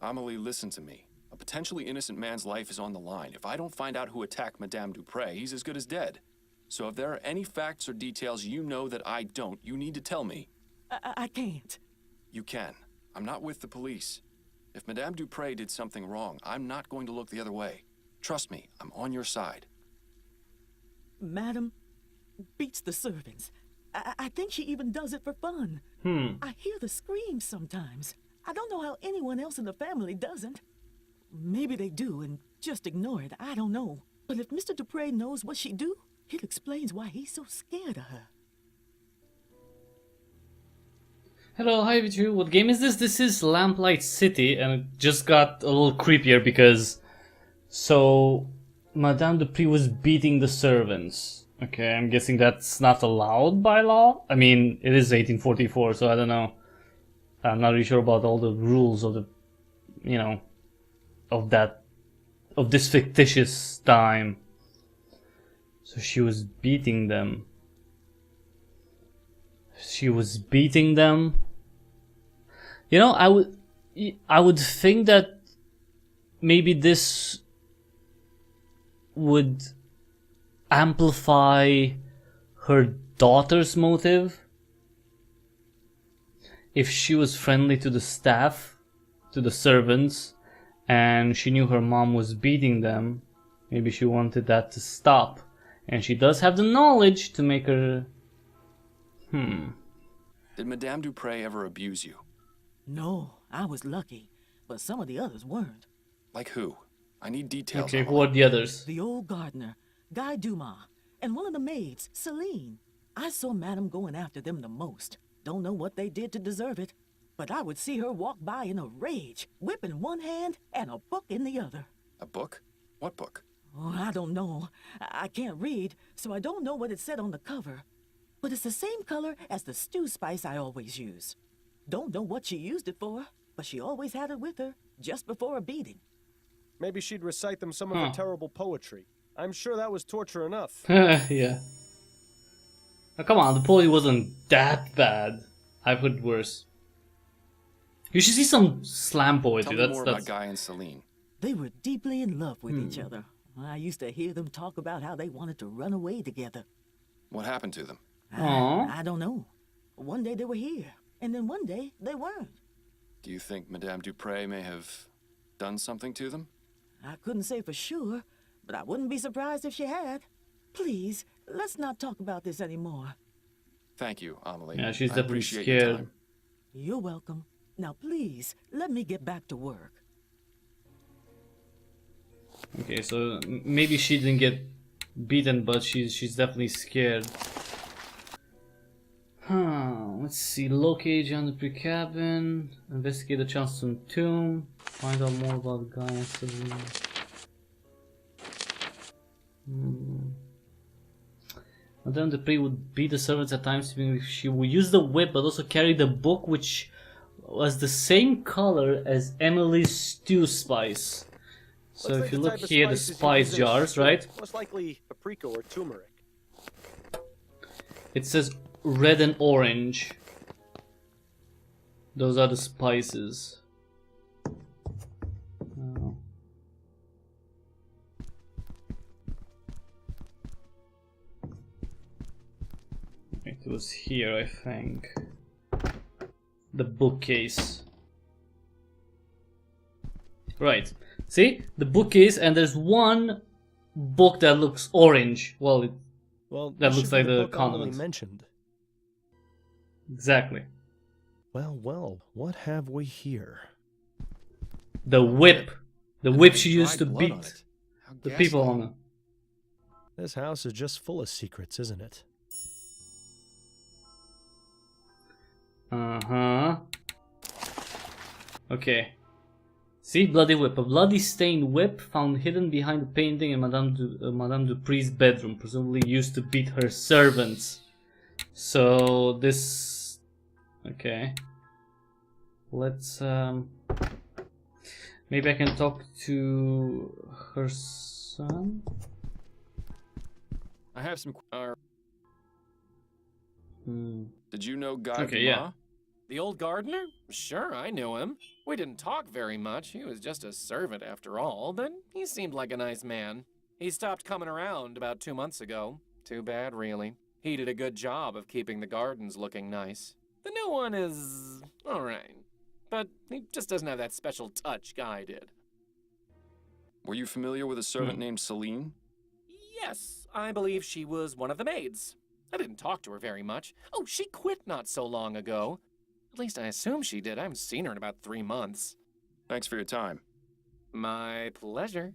Amelie, listen to me. A potentially innocent man's life is on the line. If I don't find out who attacked Madame Dupre, he's as good as dead. So if there are any facts or details you know that I don't, you need to tell me. I can't. You can. I'm not with the police. If Madame Dupre did something wrong, I'm not going to look the other way. Trust me, I'm on your side. Madam beats the servants. I think she even does it for fun. I hear the screams sometimes. I don't know how anyone else in the family doesn't. Maybe they do and just ignore it. I don't know. But if Mr. Dupre knows what she do, it explains why he's so scared of her. Hello, hi you. What game is this? This is Lamplight City, and it just got a little creepier because so Madame Dupree was beating the servants. Okay, I'm guessing that's not allowed by law. I mean, it is 1844, so I don't know. I'm not really sure about all the rules of the, you know, of this fictitious time. So she was beating them. She was beating them. You know, I would think that maybe this would amplify her daughter's motive. If she was friendly to the staff, to the servants, and she knew her mom was beating them, maybe she wanted that to stop. And she does have the knowledge to make her... Did Madame Dupre ever abuse you? No, I was lucky, but some of the others weren't. Like who? I need details. Okay, who are the others? The old gardener, Guy Dumas, and one of the maids, Celine. I saw Madame going after them the most. Don't know what they did to deserve it, but I would see her walk by in a rage, whip in one hand and a book in the other. A book? What book? Oh, I don't know. I can't read, so I don't know what it said on the cover. But it's the same color as the stew spice I always use. Don't know what she used it for, but she always had it with her, just before a beating. Maybe she'd recite them some of her terrible poetry. I'm sure that was torture enough. Yeah. Oh, come on, the poetry wasn't that bad. I've heard worse. You should see some slam poetry. Tell me more about Guy and Celine. They were deeply in love with each other. I used to hear them talk about how they wanted to run away together. What happened to them? I don't know. One day they were here, and then one day they weren't. Do you think Madame Dupre may have done something to them? I couldn't say for sure, but I wouldn't be surprised if she had. Please, let's not talk about this anymore. Thank you, Amelie. Yeah, she's I definitely appreciate your scared. time. You're welcome. Now please, let me get back to work. Okay, so maybe she didn't get beaten, but she's definitely scared. Let's see. Locate John the pre-cabin. Investigate the Johnston tomb. Find out more about the guy and Celine. Madame Dupree would beat the servants at times. She would use the whip, but also carry the book, which was the same color as Emily's stew spice. So if you look here, the spice jars, right? Most likely paprika or turmeric. It says red and orange. Those are the spices. Oh. It was here, I think. The bookcase. Right. See? The bookcase, and there's one book that looks orange. Well, that looks like the condiment. Mentioned. Exactly. Well, what have we here? The whip. The whip she used to beat the people on her. This house is just full of secrets, isn't it? Uh-huh. Okay. See? Bloody whip. A bloody stained whip found hidden behind the painting in Madame Dupree's bedroom. Presumably used to beat her servants. So this... Okay. Let's... Maybe I can talk to her son? I have some... Did you know Guy Okay, yeah. The old gardener? Sure, I knew him. We didn't talk very much. He was just a servant after all, but he seemed like a nice man. He stopped coming around about 2 months ago. Too bad, really. He did a good job of keeping the gardens looking nice. The new one is alright, but he just doesn't have that special touch Guy did. Were you familiar with a servant named Celine? Yes, I believe she was one of the maids. I didn't talk to her very much. Oh, she quit not so long ago. At least I assume she did. I haven't seen her in about 3 months. Thanks for your time. My pleasure.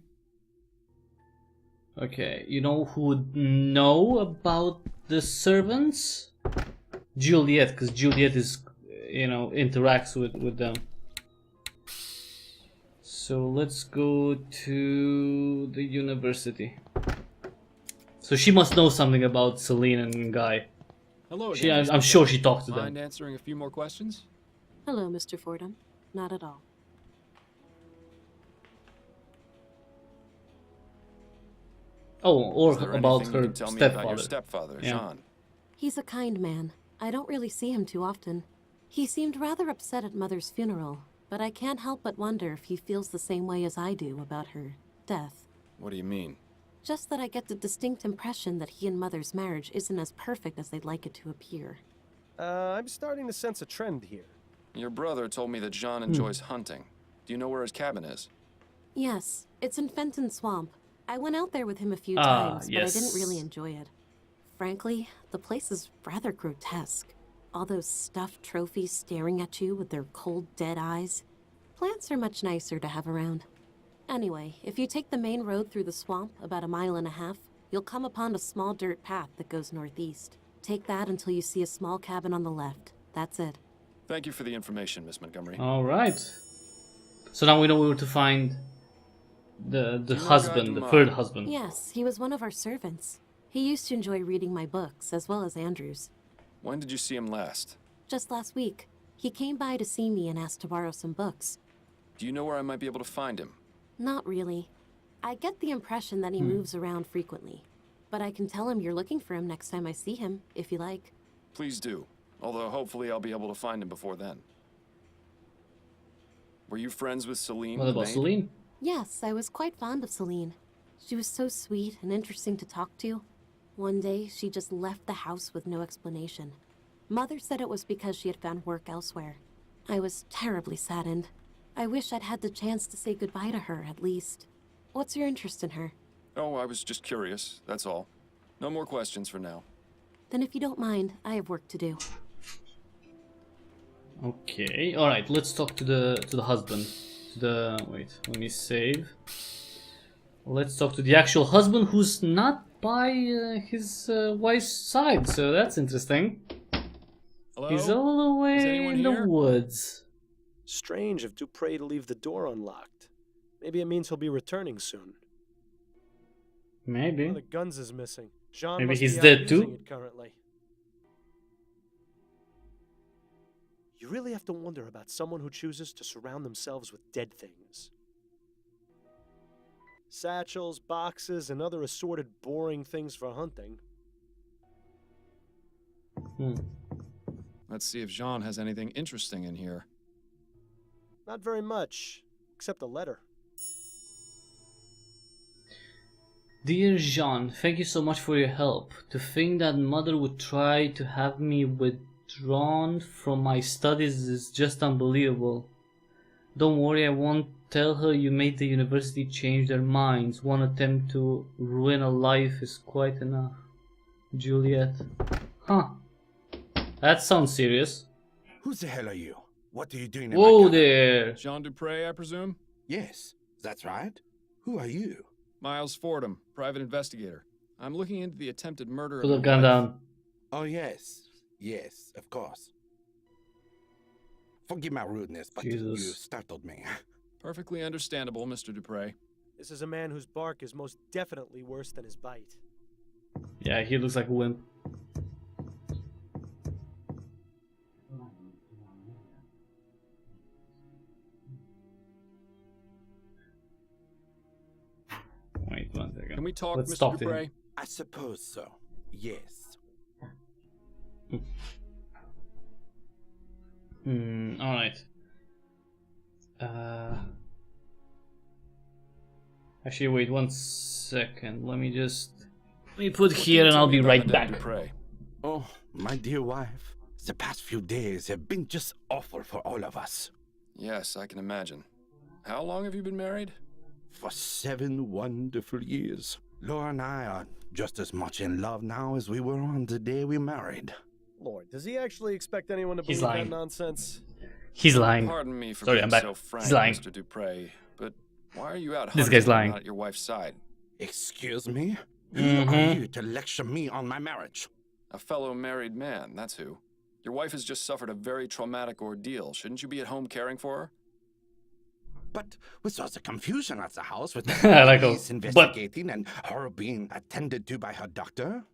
Okay, you know who would know about the servants? Juliet, because Juliet is, interacts with them. So let's go to the university. So she must know something about Celine and Guy. Hello again. I'm sure she talked to them. Mind answering a few more questions? Hello, Mr. Fordham. Not at all. Oh, or Is there about anything you her can tell me stepfather. about your stepfather, Yeah. Jean? He's a kind man. I don't really see him too often. He seemed rather upset at Mother's funeral, but I can't help but wonder if he feels the same way as I do about her death. What do you mean? Just that I get the distinct impression that he and Mother's marriage isn't as perfect as they'd like it to appear. I'm starting to sense a trend here. Your brother told me that Jean enjoys hunting. Do you know where his cabin is? Yes, it's in Fenton Swamp. I went out there with him a few Ah, times, yes. but I didn't really enjoy it. Frankly, the place is rather grotesque. All those stuffed trophies staring at you with their cold, dead eyes. Plants are much nicer to have around. Anyway, if you take the main road through the swamp about 1.5 miles, you'll come upon a small dirt path that goes northeast. Take that until you see a small cabin on the left. That's it. Thank you for the information, Miss Montgomery. Alright. So now we know where to find the husband, the third husband. Yes, he was one of our servants. He used to enjoy reading my books, as well as Andrew's. When did you see him last? Just last week, he came by to see me and asked to borrow some books. Do you know where I might be able to find him? Not really. I get the impression that he moves around frequently. But I can tell him you're looking for him next time I see him, if you like. Please do. Although hopefully I'll be able to find him before then. Were you friends with Celine? What the about maid? Celine? Yes, I was quite fond of Celine. She was so sweet and interesting to talk to. One day, she just left the house with no explanation. Mother said it was because she had found work elsewhere. I was terribly saddened. I wish I'd had the chance to say goodbye to her, at least. What's your interest in her? Oh, I was just curious, that's all. No more questions for now. Then if you don't mind, I have work to do. Okay, alright, let's talk to the husband. Wait, let me save. Let's talk to the actual husband who's not by his wife's side, so that's interesting. Hello? He's all the way anyone in the here? woods. Strange of Dupré to leave the door unlocked. Maybe it means he'll be returning soon. Maybe. One of the guns is missing. Jean Maybe must he's be out dead using too? it currently. You really have to wonder about someone who chooses to surround themselves with dead things. Satchels, boxes, and other assorted boring things for hunting. Let's see if Jean has anything interesting in here. Not very much, except a letter. Dear Jean, thank you so much for your help. To think that mother would try to have me withdrawn from my studies is just unbelievable. Don't worry, I won't tell her you made the university change their minds. One attempt to ruin a life is quite enough. Juliet. Huh. That sounds serious. Who the hell are you? What are you doing in Whoa my car? there. Jean Dupré, I presume? Yes, that's right. Who are you? Miles Fordham, private investigator. I'm looking into the attempted murder Put of the your gun wife. down. Oh, yes. Yes, of course. Forgive my rudeness, but you Jesus. startled me. Perfectly understandable, Mr. Dupré. This is a man whose bark is most definitely worse than his bite. Yeah, he looks like a wimp. Wait one second. Can we talk, Let's Mr. talk to Dupré? him. I suppose so. Yes. Alright. Actually, wait 1 second. Let me put here and I'll be right back. Dupré. Oh, my dear wife. The past few days have been just awful for all of us. Yes, I can imagine. How long have you been married? For 7 wonderful years. Laura and I are just as much in love now as we were on the day we married. Lord, does he actually expect anyone to He's believe lying. that nonsense? He's lying. Pardon me for Sorry, being I'm back. so frank, He's lying. Mr. Dupré, but why are you out This hunting guy's and lying. not at your wife's side? Excuse me? Who are you to lecture me on my marriage? A fellow married man, that's who. Your wife has just suffered a very traumatic ordeal. Shouldn't you be at home caring for her? But with all the confusion at the house with I the like police how- investigating and her being attended to by her doctor,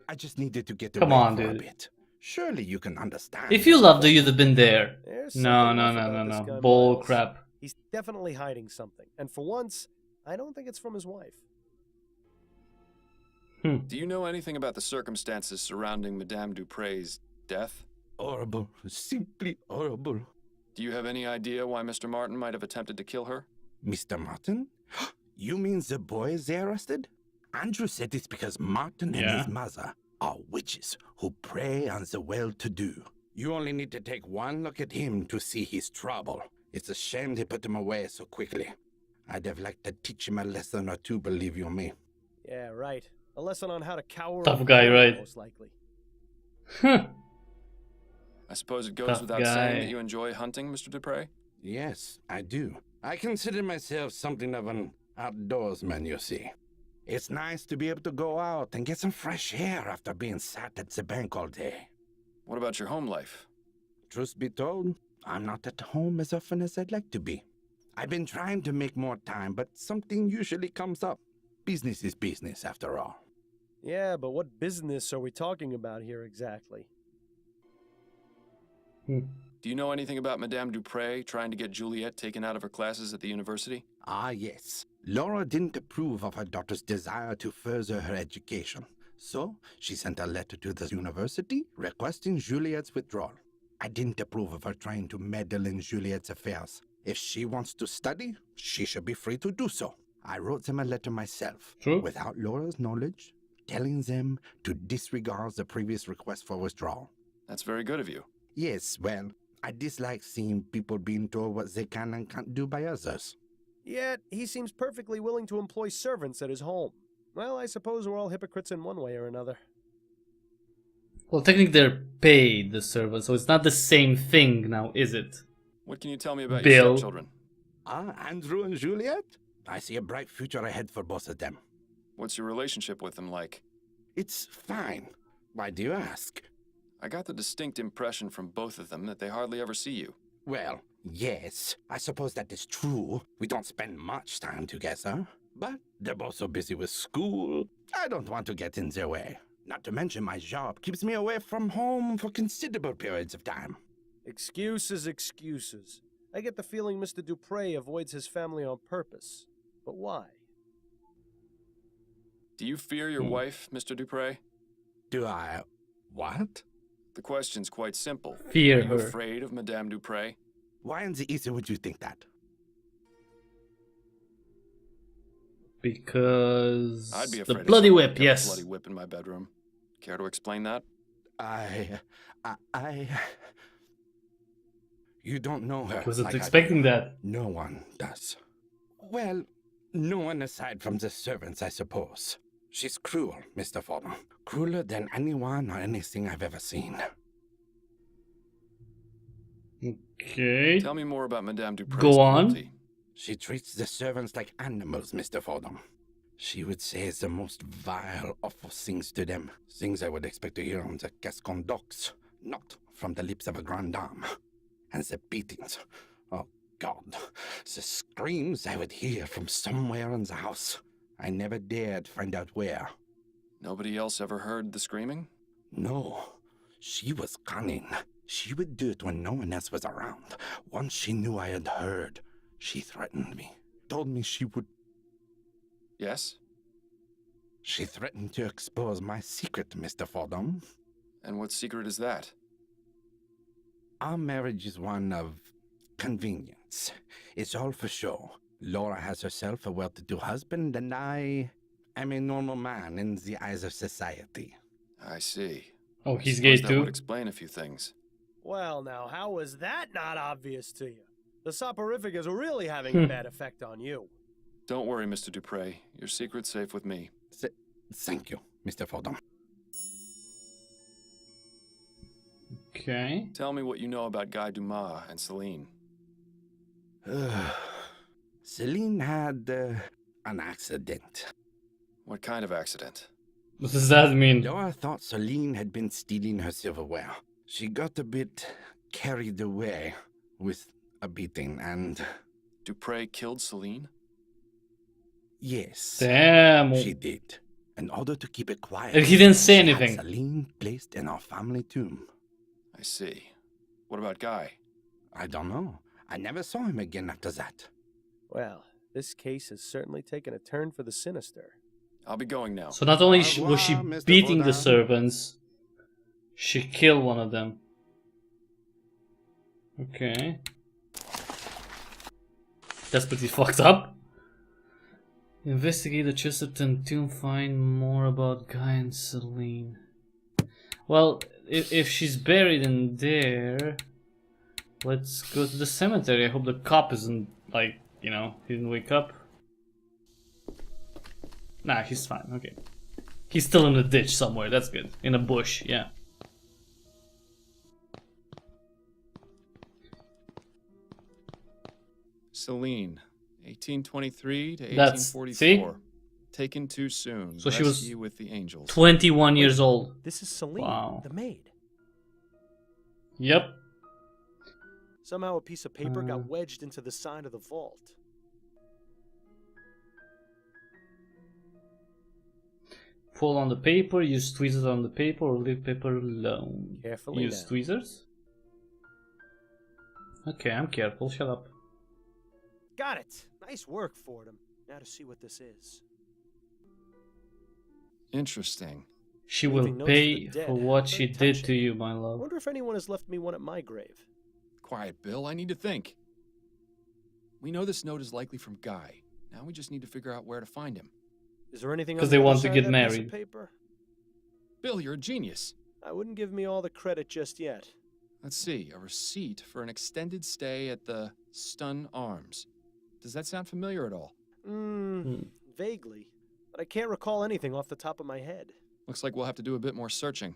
I just needed to get Come away on, for a dude. bit. Surely you can understand. If you loved her, you'd have been there. There's No, something no, off no, about no, this no. guy, Bull Miles. crap. He's definitely hiding something. And for once, I don't think it's from his wife. Do you know anything about the circumstances surrounding Madame Dupré's death? Horrible. Simply horrible. Do you have any idea why Mr. Martin might have attempted to kill her? Mr. Martin? You mean the boys they arrested? Andrew said it's because Martin and Yeah. his mother are witches who prey on the well-to-do. You only need to take one look at him to see his trouble. It's a shame they put him away so quickly. I'd have liked to teach him a lesson or two, believe you me. Yeah, right. A lesson on how to cower Tough up guy, to right? most likely. I suppose it goes Tough without guy. saying that you enjoy hunting, Mr. Dupré? Yes, I do. I consider myself something of an outdoorsman, you see. It's nice to be able to go out and get some fresh air after being sat at the bank all day. What about your home life? Truth be told, I'm not at home as often as I'd like to be. I've been trying to make more time, but something usually comes up. Business is business, after all. Yeah, but what business are we talking about here exactly? Do you know anything about Madame Dupré trying to get Juliet taken out of her classes at the university? Ah, yes. Laura didn't approve of her daughter's desire to further her education. So, she sent a letter to the university requesting Juliet's withdrawal. I didn't approve of her trying to meddle in Juliet's affairs. If she wants to study, she should be free to do so. I wrote them a letter myself, True. without Laura's knowledge, telling them to disregard the previous request for withdrawal. That's very good of you. Yes, well, I dislike seeing people being told what they can and can't do by others. Yet, he seems perfectly willing to employ servants at his home. Well, I suppose we're all hypocrites in one way or another. Well, technically they're paid, the servants, so it's not the same thing now, is it? What can you tell me about Bill. your stepchildren? Andrew and Juliet? I see a bright future ahead for both of them. What's your relationship with them like? It's fine. Why do you ask? I got the distinct impression from both of them that they hardly ever see you. Well, yes, I suppose that is true. We don't spend much time together. But they're both so busy with school, I don't want to get in their way. Not to mention my job keeps me away from home for considerable periods of time. Excuses, excuses. I get the feeling Mr. Dupre avoids his family on purpose. But why? Do you fear your wife, Mr. Dupre? Do I... what? The question's quite simple. Fear Are you her. afraid of Madame Dupre? Why in the ether would you think that? Because I'd be the afraid bloody of whip, a yes. bloody whip in my bedroom. Care to explain that? You don't know her. I wasn't like I expecting do. that. No one does. Well, no one aside from the servants, I suppose. She's cruel, Mr. Fordham. Crueler than anyone or anything I've ever seen. Okay. Tell me more about Madame Dupre's Go on. cruelty. She treats the servants like animals, Mr. Fordham. She would say the most vile, awful things to them. Things I would expect to hear on the Gascon docks, not from the lips of a grande dame. And the beatings. Oh, God. The screams I would hear from somewhere in the house. I never dared find out where. Nobody else ever heard the screaming? No. She was cunning. She would do it when no one else was around. Once she knew I had heard, she threatened me. Told me she would... Yes? She threatened to expose my secret, Mr. Fordham. And what secret is that? Our marriage is one of convenience. It's all for show. Laura has herself a well-to-do husband, and I am a normal man in the eyes of society. I see. Oh, he's I gay suppose that too? would explain a few things. Well, now, how was that not obvious to you? The soporific is really having a bad effect on you. Don't worry, Mr. Dupre. Your secret's safe with me. Thank you, Mr. Fordham. Okay. Tell me what you know about Guy Dumas and Celine. Celine had an accident. What kind of accident? What does that mean? Laura thought Celine had been stealing her silverware. She got a bit carried away with a beating and... Dupre killed Celine? Yes. Damn. She did. In order to keep it quiet. And he didn't say she had anything. Celine placed in our family tomb. I see. What about Guy? I don't know. I never saw him again after that. Well, this case has certainly taken a turn for the sinister. I'll be going now. So not only Au was she revoir, Mr. beating the Fordham. servants, she killed one of them. Okay. That's pretty fucked up. Investigate the Chesterton tomb, find more about Guy and Celine. Well, if she's buried in there, let's go to the cemetery. I hope the cop isn't, like, you know, he didn't wake up. Nah, he's fine, okay. He's still in the ditch somewhere, that's good. In a bush, yeah. Celine, 1823 to That's- 1844. see? Taken too soon. So she was Rescue with the Angels. 21 years old. This is Celine, Wow. the maid. Yep. Somehow a piece of paper got wedged into the side of the vault. Pull on the paper, use tweezers on the paper, or leave paper alone. Carefully Use now. tweezers? Okay, I'm careful, shut up. Got it. Nice work, Fordham. Now to see what this is. Interesting. She will Leaving notes for pay the dead. for what she Very did touching. to you, my I love. wonder if anyone has left me one at my grave. Quiet, Bill. I need to think. We know this note is likely from Guy. Now we just need to figure out where to find him. Is there anything 'Cause on they the other want to side get of that piece married. of paper? Bill, you're a genius. I wouldn't give me all the credit just yet. Let's see, a receipt for an extended stay at the Stun Arms. Does that sound familiar at all? Vaguely. But I can't recall anything off the top of my head. Looks like we'll have to do a bit more searching.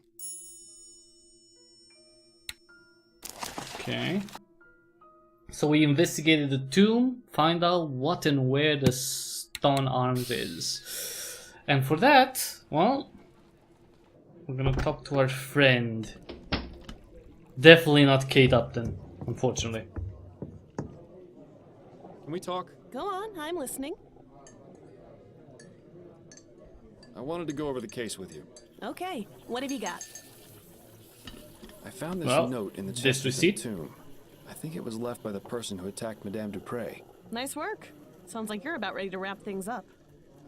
Okay. So we investigated the tomb, find out what and where the Stone Arms is. And for that, well, we're gonna talk to our friend. Definitely not Kate Upton, unfortunately. Can we talk? Go on, I'm listening. I wanted to go over the case with you. Okay, what have you got? I found this Well, note in the this Chesterton receipt? tomb. I think it was left by the person who attacked Madame Dupre. Nice work. Sounds like you're about ready to wrap things up.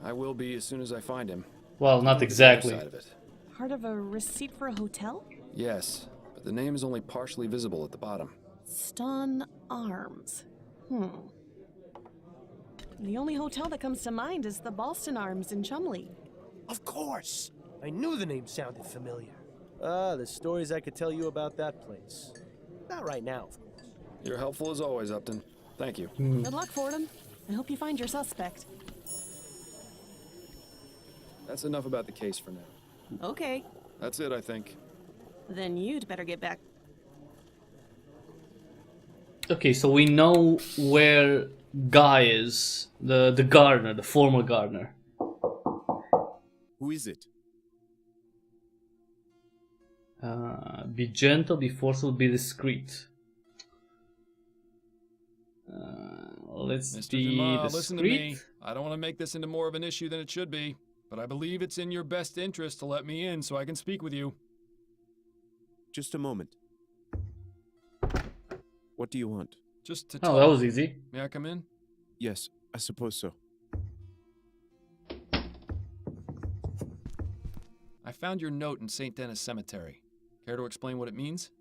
I will be as soon as I find him. Well, not exactly. Side of it. Part of a receipt for a hotel? Yes, but the name is only partially visible at the bottom. Stun Arms. The only hotel that comes to mind is the Boston Arms in Chumley. Of course! I knew the name sounded familiar. The stories I could tell you about that place. Not right now, of course. You're helpful as always, Upton. Thank you. Good luck, Fordham. I hope you find your suspect. That's enough about the case for now. Okay. That's it, I think. Then you'd better get back. Okay, so we know where Guy is, the gardener, the former gardener. Who is it? Be gentle, be forceful, be discreet. Let's Mr. be Dumas, listen to me. discreet. I don't want to make this into more of an issue than it should be, but I believe it's in your best interest to let me in so I can speak with you. Just a moment. What do you want? Just to Oh, talk. that was easy. May I come in? Yes, I suppose so. I found your note in St. Denis Cemetery. Care to explain what it means?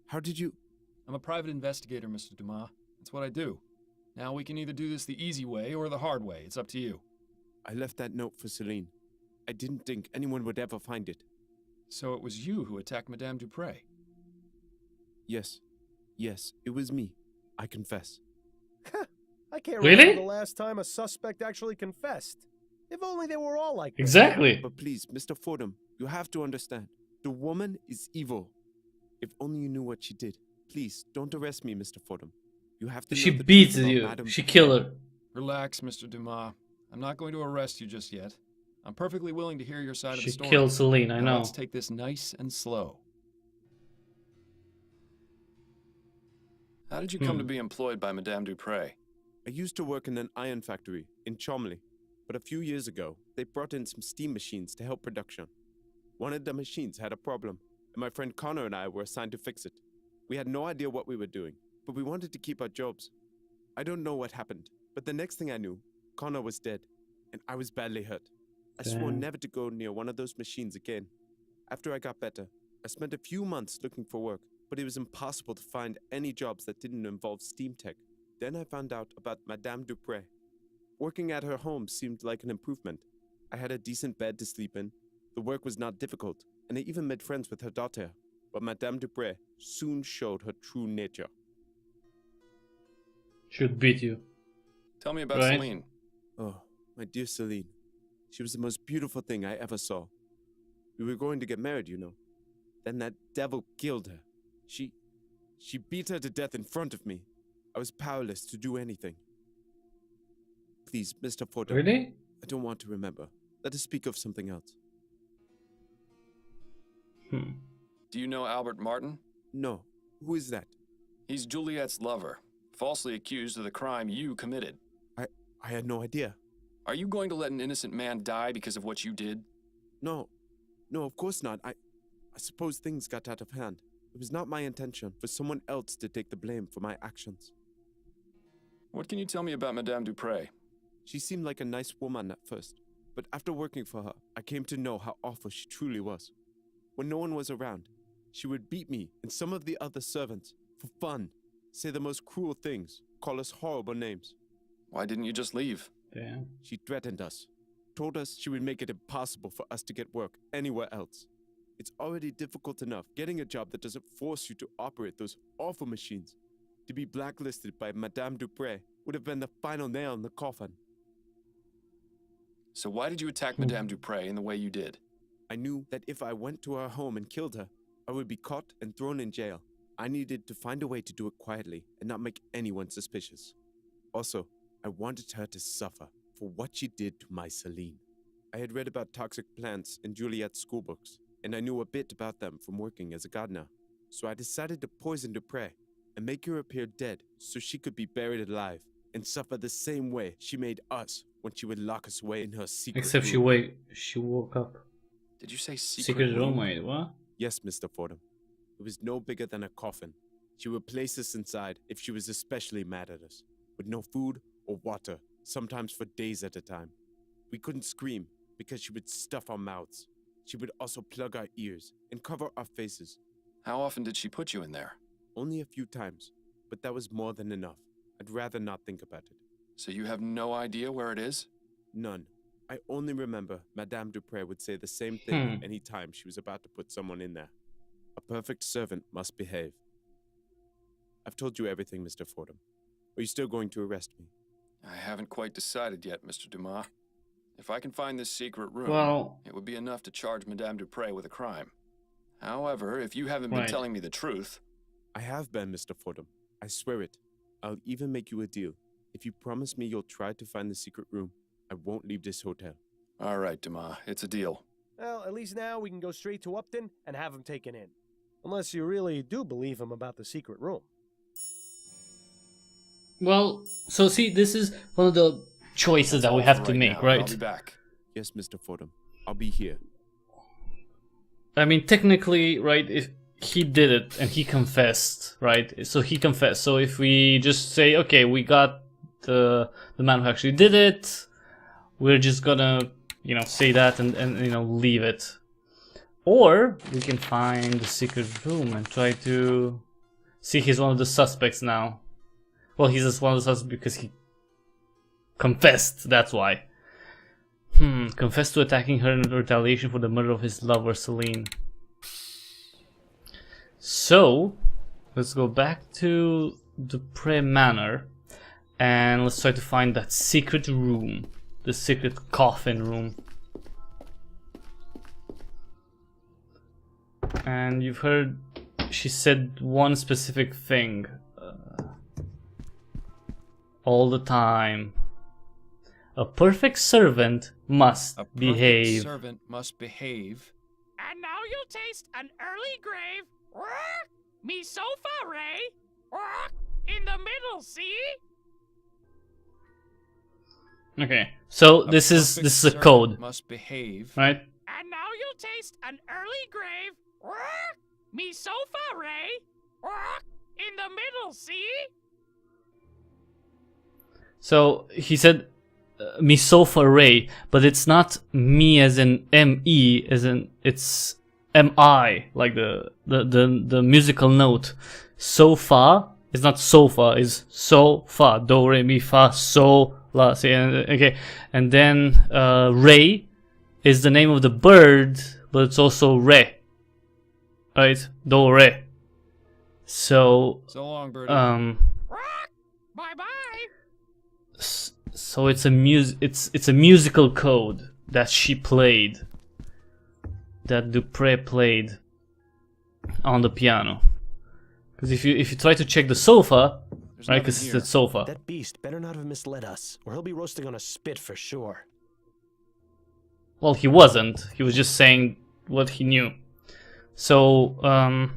How did you... I'm a private investigator, Mr. Dumas. That's what I do. Now we can either do this the easy way or the hard way. It's up to you. I left that note for Celine. I didn't think anyone would ever find it. So it was you who attacked Madame Dupre? Yes. Yes, it was me. I confess. I can't Really? remember the last time a suspect actually confessed. If only they were all like that. Exactly. But please, Mr. Fordham, you have to understand. The woman is evil. If only you knew what she did. Please, don't arrest me, Mr. Fordham. You have to She know the beats truth about you. Madame She Dupre. killed her. Relax, Mr. Dumas. I'm not going to arrest you just yet. I'm perfectly willing to hear your side of She the story. killed Celine, I Now know. Let's take this nice and slow. How did you come to be employed by Madame Dupre? I used to work in an iron factory in Chumley, but a few years ago, they brought in some steam machines to help production. One of the machines had a problem, and my friend Connor and I were assigned to fix it. We had no idea what we were doing, but we wanted to keep our jobs. I don't know what happened, but the next thing I knew, Connor was dead, and I was badly hurt. I swore Damn. never to go near one of those machines again. After I got better, I spent a few months looking for work, but it was impossible to find any jobs that didn't involve steam tech. Then I found out about Madame Dupre. Working at her home seemed like an improvement. I had a decent bed to sleep in. The work was not difficult, and I even made friends with her daughter. But Madame Dupre soon showed her true nature. Should beat you. Tell me about Right. Celine. Oh, my dear Celine. She was the most beautiful thing I ever saw. We were going to get married, you know. Then that devil killed her. She beat her to death in front of me. I was powerless to do anything. Please, Mr. Fordham. Really? I don't want to remember. Let us speak of something else. Do you know Albert Martin? No. Who is that? He's Juliet's lover, falsely accused of the crime you committed. I had no idea. Are you going to let an innocent man die because of what you did? No. No, of course not. I suppose things got out of hand. It was not my intention for someone else to take the blame for my actions. What can you tell me about Madame Dupre? She seemed like a nice woman at first, but after working for her, I came to know how awful she truly was. When no one was around, she would beat me and some of the other servants for fun, say the most cruel things, call us horrible names. Why didn't you just leave? Damn. She threatened us, told us she would make it impossible for us to get work anywhere else. It's already difficult enough getting a job that doesn't force you to operate those awful machines. To be blacklisted by Madame Dupré would have been the final nail in the coffin. So why did you attack Madame Dupré in the way you did? I knew that if I went to her home and killed her, I would be caught and thrown in jail. I needed to find a way to do it quietly and not make anyone suspicious. Also, I wanted her to suffer for what she did to my Celine. I had read about toxic plants in Juliet's schoolbooks, and I knew a bit about them from working as a gardener. So I decided to poison Dupré and make her appear dead so she could be buried alive and suffer the same way she made us when she would lock us away in her secret Except room. she woke up. Did you say Secret room, wait, what? Yes, Mr. Fordham. It was no bigger than a coffin. She would place us inside if she was especially mad at us, with no food or water, sometimes for days at a time. We couldn't scream because she would stuff our mouths. She would also plug our ears and cover our faces. How often did she put you in there? Only a few times, but that was more than enough. I'd rather not think about it. So you have no idea where it is? None. I only remember Madame Dupré would say the same thing any time she was about to put someone in there. A perfect servant must behave. I've told you everything, Mr. Fordham. Are you still going to arrest me? I haven't quite decided yet, Mr. Dumas. If I can find this secret room, it would be enough to charge Madame Dupré with a crime. However, if you haven't been telling me the truth... I have been, Mr. Fordham. I swear it. I'll even make you a deal. If you promise me you'll try to find the secret room, I won't leave this hotel. All right, Dumas. It's a deal. Well, at least now we can go straight to Upton and have him taken in. Unless you really do believe him about the secret room. Well, so see, this is one of the choices that we have to make, right? I'll be back. Yes, Mr. Fordham. I'll be here. I mean, technically, right, if he did it and he confessed, right? So he confessed. So if we just say, okay, we got the man who actually did it, we're just gonna, you know, say that and you know, leave it. Or we can find the secret room and try to see he's one of the suspects now. Well, he's just one of the suspects because he confessed, that's why. Confessed to attacking her in retaliation for the murder of his lover, Celine. So, let's go back to Dupré Manor and let's try to find that secret room. The secret coffin room. And you've heard she said one specific thing all the time. A perfect servant must behave. A perfect servant must behave. And now you'll taste an early grave. Me sofa, Ray. In the middle, see? Okay, so this is a code. Must behave. Right? And now you'll taste an early grave. Me sofa, Ray. In the middle, see? So he said me sofa Ray, but it's not me as in M-E, as in it's M-I, like the musical note. Sofa is not sofa, is so-fa, do, re, mi, fa, so, la, see, okay. And then Ray is the name of the bird, but it's also Re, right? Do, re. So long, birdie. Bye-bye. So it's a musical code that she played, that Dupré played on the piano. Because if you try to check the sofa, right? Because it's a sofa. That beast better not have misled us, or he'll be roasting on a spit for sure. Well, he wasn't. He was just saying what he knew. So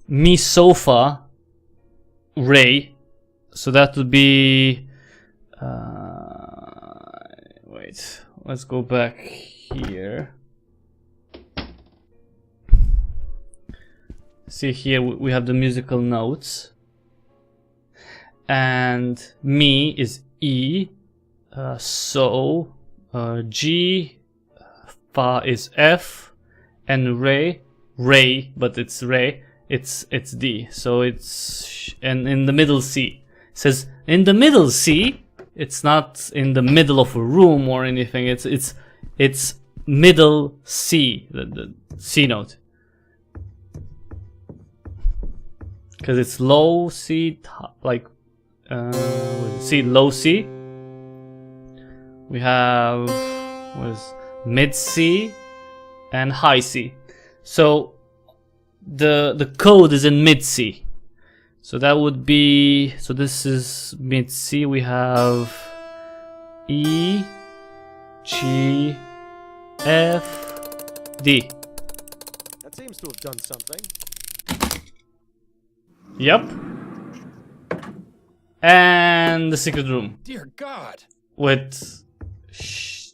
me sofa Ray. So that would be. Wait, let's go back here. See here, we have the musical notes. And me is E, so, G, fa is F, and Ray, but it's Ray, it's D. So it's, and in the middle C. It says, in the middle C, it's not in the middle of a room or anything. It's middle C. C note. Because it's low C, like C, low C. We have what is mid C and high C. So the code is in mid C. So that would be, so this is mid C. We have E, G, F, D. That seems to have done something. Yep. And the secret room. Dear God. With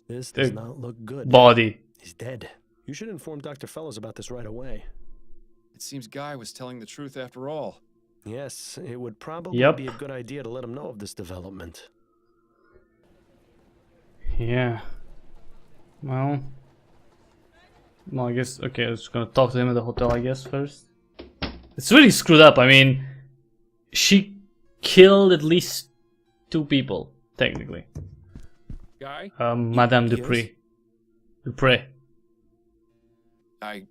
this does not look good. Body. He's dead. You should inform Dr. Fellows about this right away. It seems Guy was telling the truth after all. Yes, it would probably be a good idea to let him know of this development. Yeah. Well, I guess, okay, I was gonna talk to him at the hotel, I guess, first. It's really screwed up. I mean, she killed at least 2 people, technically. Guy? Madame Dupré. I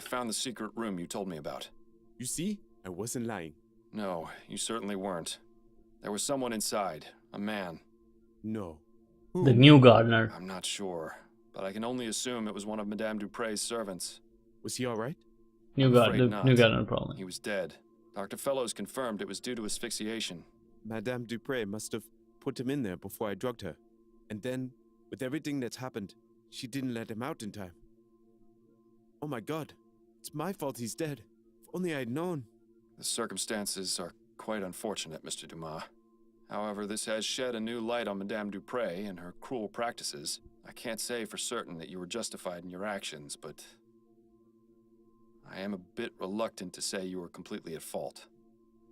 found the secret room you told me about. You see? I wasn't lying. No, you certainly weren't. There was someone inside. A man. No. The new gardener. I'm not sure, but I can only assume it was one of Madame Dupre's servants. Was he alright? New gardener, probably. He was dead. Dr. Fellows confirmed it was due to asphyxiation. Madame Dupre must have put him in there before I drugged her. And then, with everything that's happened, she didn't let him out in time. Oh my God. It's my fault he's dead. If only I'd known. The circumstances are quite unfortunate, Mr. Dumas. However, this has shed a new light on Madame Dupre and her cruel practices. I can't say for certain that you were justified in your actions, but I am a bit reluctant to say you were completely at fault.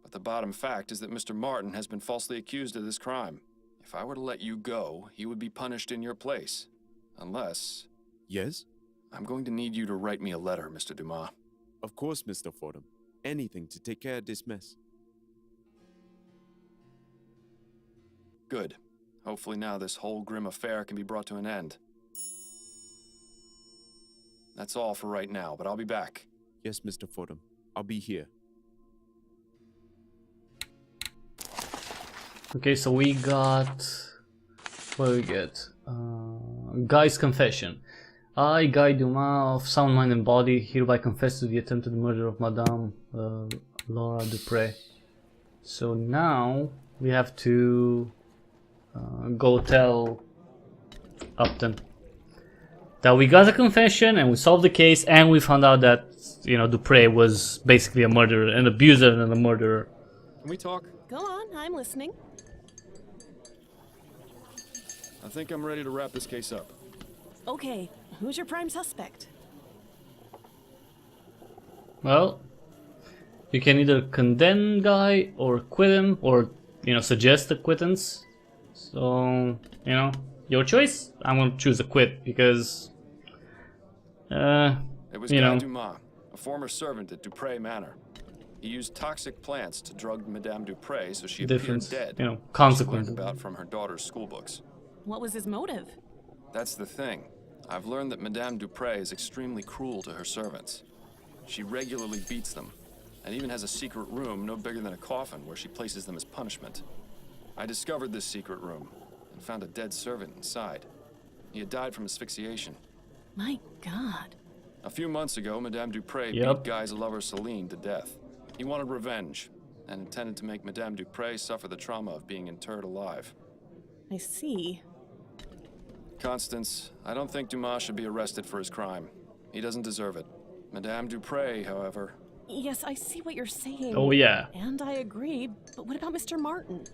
But the bottom fact is that Mr. Martin has been falsely accused of this crime. If I were to let you go, he would be punished in your place. Unless... Yes? I'm going to need you to write me a letter, Mr. Dumas. Of course, Mr. Fordham. Anything to take care of this mess. Good. Hopefully now this whole grim affair can be brought to an end. That's all for right now, but I'll be back. Yes, Mr. Fordham. I'll be here. Okay, so we got... What do we get? Guy's confession. I, Guy Dumas, of sound mind and body, hereby confess to the attempted murder of Madame Laura Dupre. So now we have to go tell Upton that we got a confession and we solved the case, and we found out that, you know, Dupre was basically a murderer, an abuser and a murderer. Can we talk? Go on, I'm listening. I think I'm ready to wrap this case up. Okay, who's your prime suspect? Well, you can either condemn Guy or acquit him, or, you know, suggest acquittance. So, you know, your choice. I'm gonna choose acquit because, it was you Guy know, Dumas, a former servant at Dupre Manor. He used toxic plants to drug Madame Dupre so she appeared different, dead. you know, consequences. She learned about from her daughter's school books. What was his motive? That's the thing. I've learned that Madame Dupre is extremely cruel to her servants. She regularly beats them, and even has a secret room no bigger than a coffin where she places them as punishment. I discovered this secret room and found a dead servant inside. He had died from asphyxiation. My God. A few months ago, Madame Dupre Yep. beat Guy's lover Celine to death. He wanted revenge and intended to make Madame Dupre suffer the trauma of being interred alive. I see. Constance, I don't think Dumas should be arrested for his crime. He doesn't deserve it. Madame Dupre, however... Yes, I see what you're saying. Oh, yeah. And I agree, but what about Mr. Martin?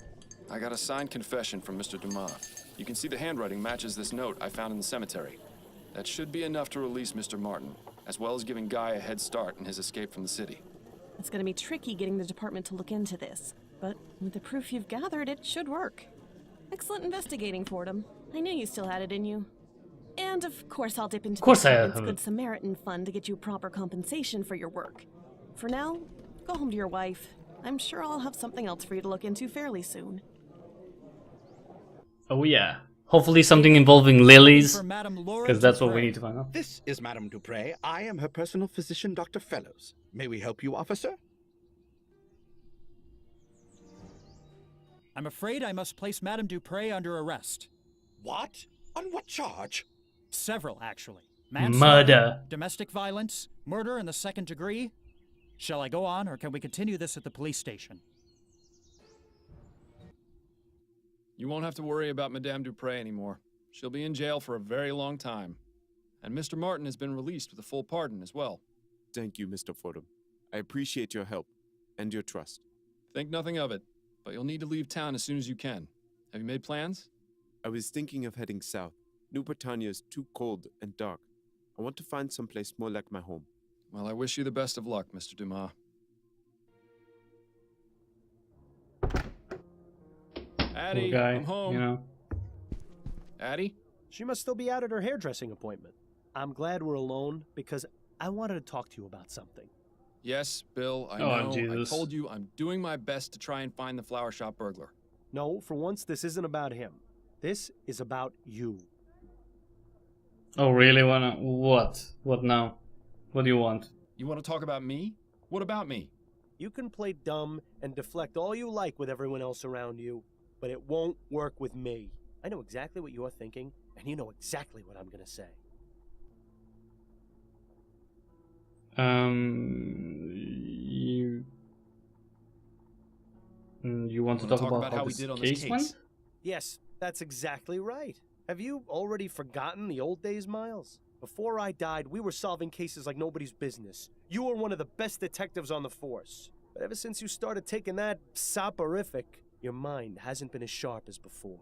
I got a signed confession from Mr. Dumas. You can see the handwriting matches this note I found in the cemetery. That should be enough to release Mr. Martin, as well as giving Guy a head start in his escape from the city. It's gonna be tricky getting the department to look into this, but with the proof you've gathered, it should work. Excellent investigating, Fordham. I knew you still had it in you. And of course I'll dip into the department's Good Samaritan fund to get you proper compensation for your work. For now, go home to your wife. I'm sure I'll have something else for you to look into fairly soon. Oh yeah, Hopefully something involving lilies, For Madame Laura because that's what we Dupre. need to find out. This is Madame Dupre. I am her personal physician, Dr. Fellows. May we help you, officer? I'm afraid I must place Madame Dupre under arrest. What? On what charge? Several, actually. Murder. Domestic violence, murder in the second degree. Shall I go on, or can we continue this at the police station? You won't have to worry about Madame Dupre anymore. She'll be in jail for a very long time. And Mr. Martin has been released with a full pardon as well. Thank you, Mr. Fordham. I appreciate your help and your trust. Think nothing of it, but you'll need to leave town as soon as you can. Have you made plans? I was thinking of heading south. New Britannia is too cold and dark. I want to find someplace more like my home. Well, I wish you the best of luck, Mr. Dumas. Addie, Poor guy, I'm home. you know. Addie? She must still be out at her hairdressing appointment. I'm glad we're alone because I wanted to talk to you about something. Yes, Bill, I Oh, know. Jesus. I told you I'm doing my best to try and find the flower shop burglar. No, for once, this isn't about him. This is about you. Oh, really? What? What now? What do you want? You want to talk about me? What about me? You can play dumb and deflect all you like with everyone else around you, but it won't work with me. I know exactly what you're thinking, and you know exactly what I'm gonna say. You want to talk about how we this did on this case went? Yes, that's exactly right. Have you already forgotten the old days, Miles? Before I died, we were solving cases like nobody's business. You were one of the best detectives on the force. But ever since you started taking that soporific, your mind hasn't been as sharp as before.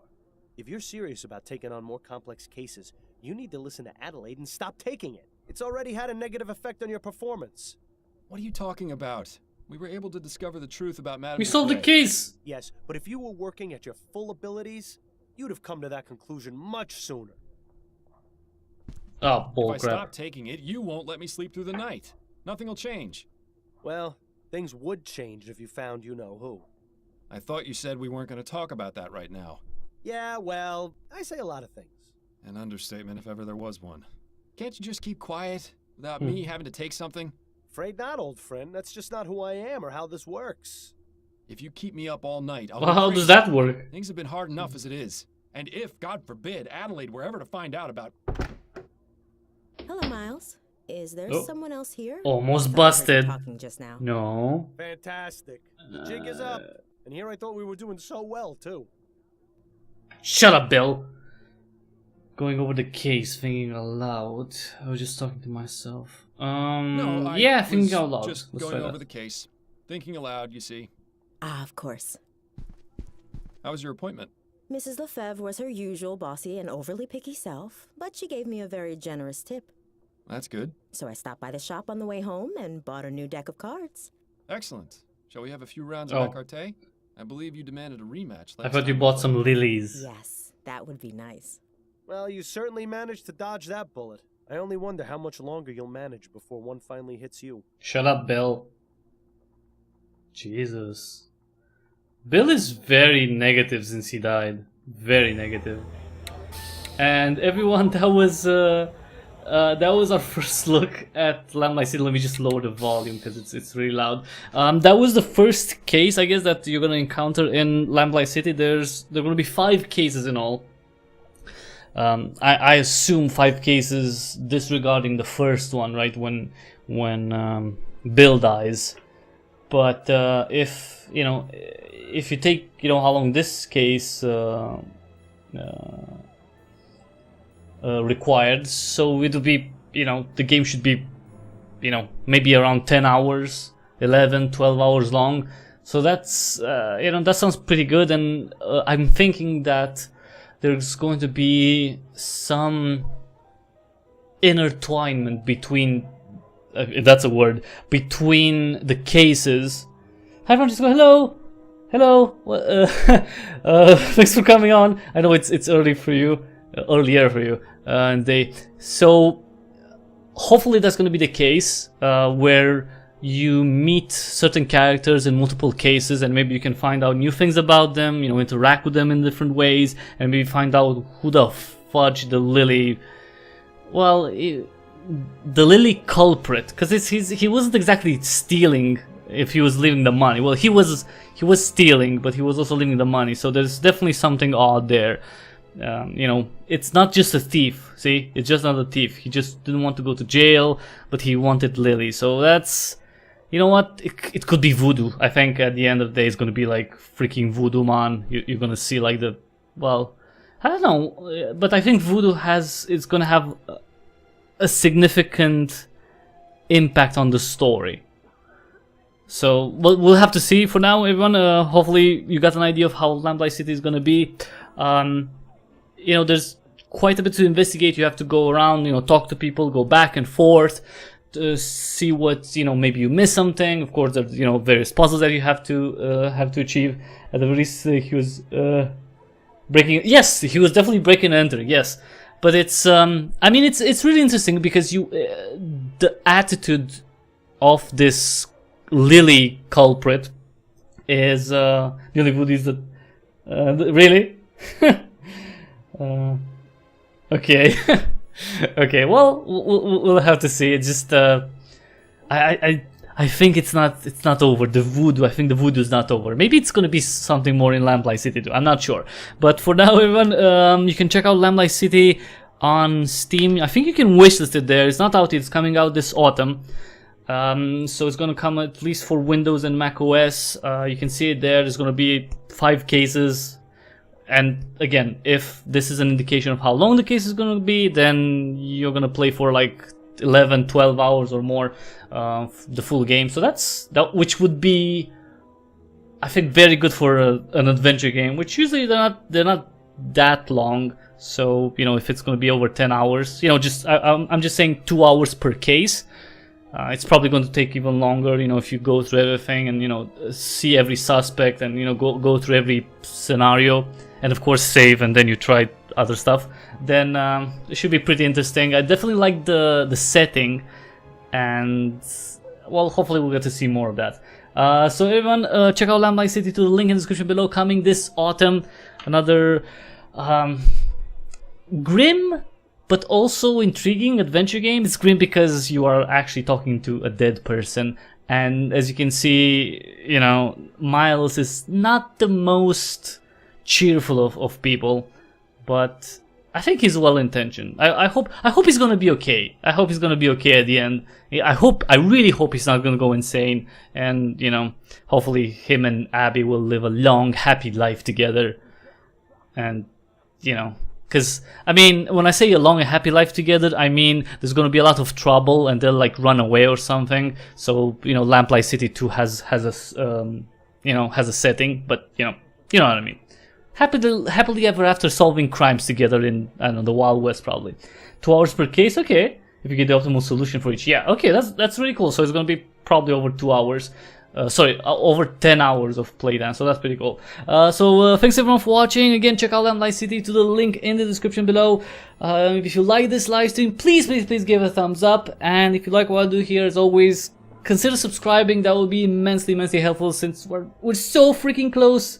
If you're serious about taking on more complex cases, you need to listen to Adelaide and stop taking it. It's already had a negative effect on your performance. What are you talking about? We were able to discover the truth about Madame We solved the Dupre. case! Yes, but if you were working at your full abilities, you'd have come to that conclusion much sooner. Oh, If I bullcrap. stop taking it, you won't let me sleep through the night. Nothing will change. Well, things would change if you found you-know-who. I thought you said we weren't going to talk about that right now. Yeah, well, I say a lot of things. An understatement if ever there was one. Can't you just keep quiet without me having to take something? Afraid not, old friend. That's just not who I am or how this works. If you keep me up all night, I'll Well, go how crazy. does that work? Things have been hard enough as it is. And if, God forbid, Adelaide were ever to find out about... Hello, Miles. Is there Oh. someone else here? Almost I thought I heard you busted. talking just now. No. Fantastic. The jig is up. And here I thought we were doing so well, too. Shut up, Bill. Going over the case, thinking aloud. I was just talking to myself. No, yeah, was thinking out loud. just Let's going try over that. the case. Thinking aloud, you see. Ah, of course. How was your appointment? Mrs. Lefebvre was her usual bossy and overly picky self, but she gave me a very generous tip. That's good. So I stopped by the shop on the way home and bought a new deck of cards. Excellent. Shall we have a few rounds Oh. of écarté? I believe you demanded a rematch last I thought you time we bought played. some lilies. Yes, that would be nice. Well, you certainly managed to dodge that bullet. I only wonder how much longer you'll manage before one finally hits you. Shut up, Bill. Jesus. Bill is very negative since he died. Very negative. And everyone, that was our first look at Lamplight City. Let me just lower the volume because it's really loud. That was the first case, I guess, that you're gonna encounter in Lamplight City. There are gonna be 5 cases in all. I assume 5 cases disregarding the first one, right? When Bill dies. But if you take how long this case required, so it'll be the game should be maybe around 10 hours, 11, 12 hours long. So that's that sounds pretty good, and I'm thinking that there's going to be some intertwinement between, if that's a word, between the cases. Hi Francisco, hello. Thanks for coming on. I know it's earlier for you, and so hopefully that's going to be the case where you meet certain characters in multiple cases, and maybe you can find out new things about them, you know, interact with them in different ways, and maybe find out who the fudge the Lily, well, the Lily culprit, because he wasn't exactly stealing if he was leaving the money. Well, he was stealing, but he was also leaving the money, so there's definitely something odd there. You know, it's not just a thief, see? It's just not a thief. He just didn't want to go to jail, but he wanted Lily. So that's, you know what? It could be voodoo. I think at the end of the day, it's going to be like freaking voodoo, man. You're going to see like the, well, I don't know, but I think voodoo it's going to have a significant impact on the story. So we'll have to see. For now, everyone, hopefully you got an idea of how Lamplight City is going to be. You know, there's quite a bit to investigate. You have to go around, you know, talk to people, go back and forth to see what, you know, maybe you miss something. Of course, there's, you know, various puzzles that you have to achieve. At the very least, he was breaking. Yes, he was definitely breaking and entering. Yes, but it's I mean, it's really interesting because the attitude of this Lily culprit is Lily Wood is the really. Okay. Okay, well, we'll have to see. It's just I think it's not over. The voodoo, I think the voodoo is not over. Maybe it's gonna be something more in Lamplight City too. I'm not sure. But for now, everyone, you can check out Lamplight City on Steam. I think you can wishlist it there. It's not out yet. It's coming out this autumn. So it's gonna come at least for Windows and Mac OS. You can see it there. There's gonna be 5 cases. And again, if this is an indication of how long the case is going to be, then you're going to play for like 11, 12 hours or more, the full game. So that which would be, I think, very good for an adventure game, which usually they're not that long. So, you know, if it's going to be over 10 hours, you know, I'm just saying 2 hours per case. It's probably going to take even longer, you know, if you go through everything and, you know, see every suspect and, you know, go through every scenario. And of course save, and then you try other stuff, then it should be pretty interesting. I definitely like the setting, and well, hopefully we'll get to see more of that. So everyone, check out Lamplight City to the link in the description below, coming this autumn. Another grim but also intriguing adventure game. It's grim because you are actually talking to a dead person, and as you can see, you know, Miles is not the most cheerful of people, but I think he's well intentioned. I hope he's gonna be okay. I hope he's gonna be okay at the end. I really hope he's not gonna go insane, and you know, hopefully him and Abby will live a long, happy life together. And you know, because I mean, when I say a long and happy life together, I mean there's gonna be a lot of trouble and they'll like run away or something. So you know, Lamplight City 2 has a you know, has a setting, but you know what I mean. Happily ever after solving crimes together in, I don't know, the Wild West probably. 2 hours per case, okay. If you get the optimal solution for each, yeah, okay, that's really cool. So it's gonna be probably over 2 hours. Over 10 hours of playtime, so that's pretty cool. Thanks everyone for watching. Again, check out Lamplight City to the link in the description below. If you like this live stream, please give it a thumbs up. And if you like what I do here, as always, consider subscribing. That will be immensely helpful, since we're so freaking close.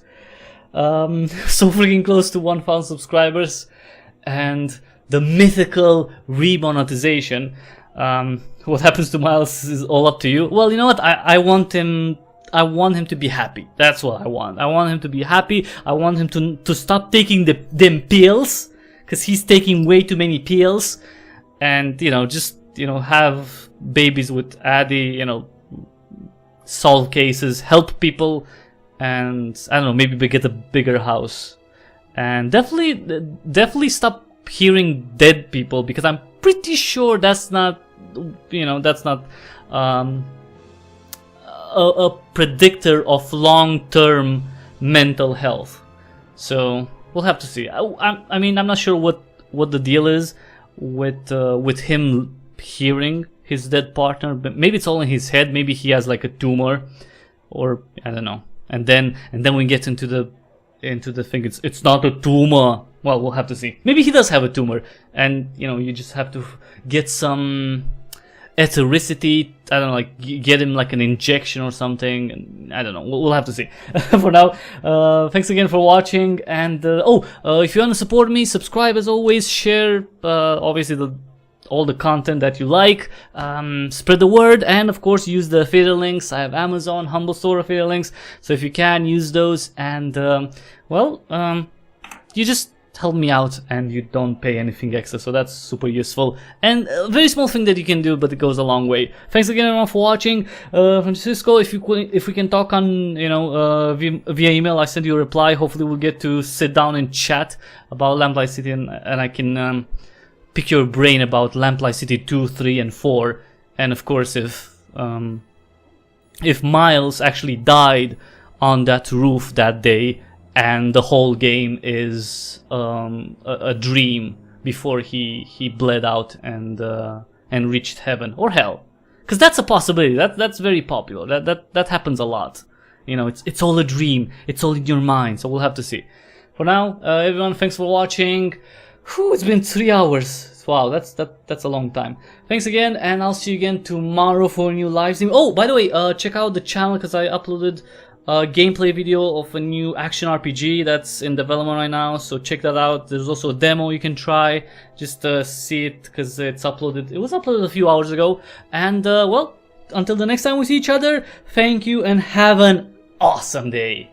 So freaking close to 1,000 subscribers, and the mythical remonetization. What happens to Miles is all up to you. Well, you know what? I want him to be happy. That's what I want. I want him to be happy. I want him to stop taking them pills, because he's taking way too many pills, and you know, just, you know, have babies with Addie, you know, solve cases, help people. And I don't know, maybe get a bigger house, and definitely stop hearing dead people, because I'm pretty sure that's not, you know, that's not a predictor of long-term mental health. So we'll have to see. I mean, I'm not sure what the deal is with him hearing his dead partner, but maybe it's all in his head. Maybe he has like a tumor, or I don't know. And then we get into the thing. It's not a tumor. Well, we'll have to see. Maybe he does have a tumor, and you know, you just have to get some ethericity. I don't know, like get him like an injection or something. I don't know. We'll have to see. For now, thanks again for watching. And if you want to support me, subscribe as always. Share, obviously all the content that you like. Spread the word, and of course use the affiliate links. I have Amazon, Humble Store affiliate links. So if you can, use those. And you just help me out and you don't pay anything extra, so that's super useful and a very small thing that you can do, but it goes a long way. Thanks again everyone for watching. Francisco, if we can talk on via email, I sent you a reply. Hopefully we'll get to sit down and chat about Lamplight City, and I can pick your brain about Lamplight City 2, 3 and 4, and of course if Miles actually died on that roof that day and the whole game is a dream before he bled out and reached heaven or hell, because that's a possibility. That's very popular. That happens a lot. You know, it's all a dream. It's all in your mind. So we'll have to see. For now, everyone, thanks for watching. Whew, it's been 3 hours. Wow, that's a long time. Thanks again, and I'll see you again tomorrow for a new live stream. Oh, by the way, check out the channel because I uploaded a gameplay video of a new action RPG that's in development right now, so check that out. There's also a demo you can try, just see it because it's uploaded. It was uploaded a few hours ago. And well, until the next time we see each other, thank you and have an awesome day.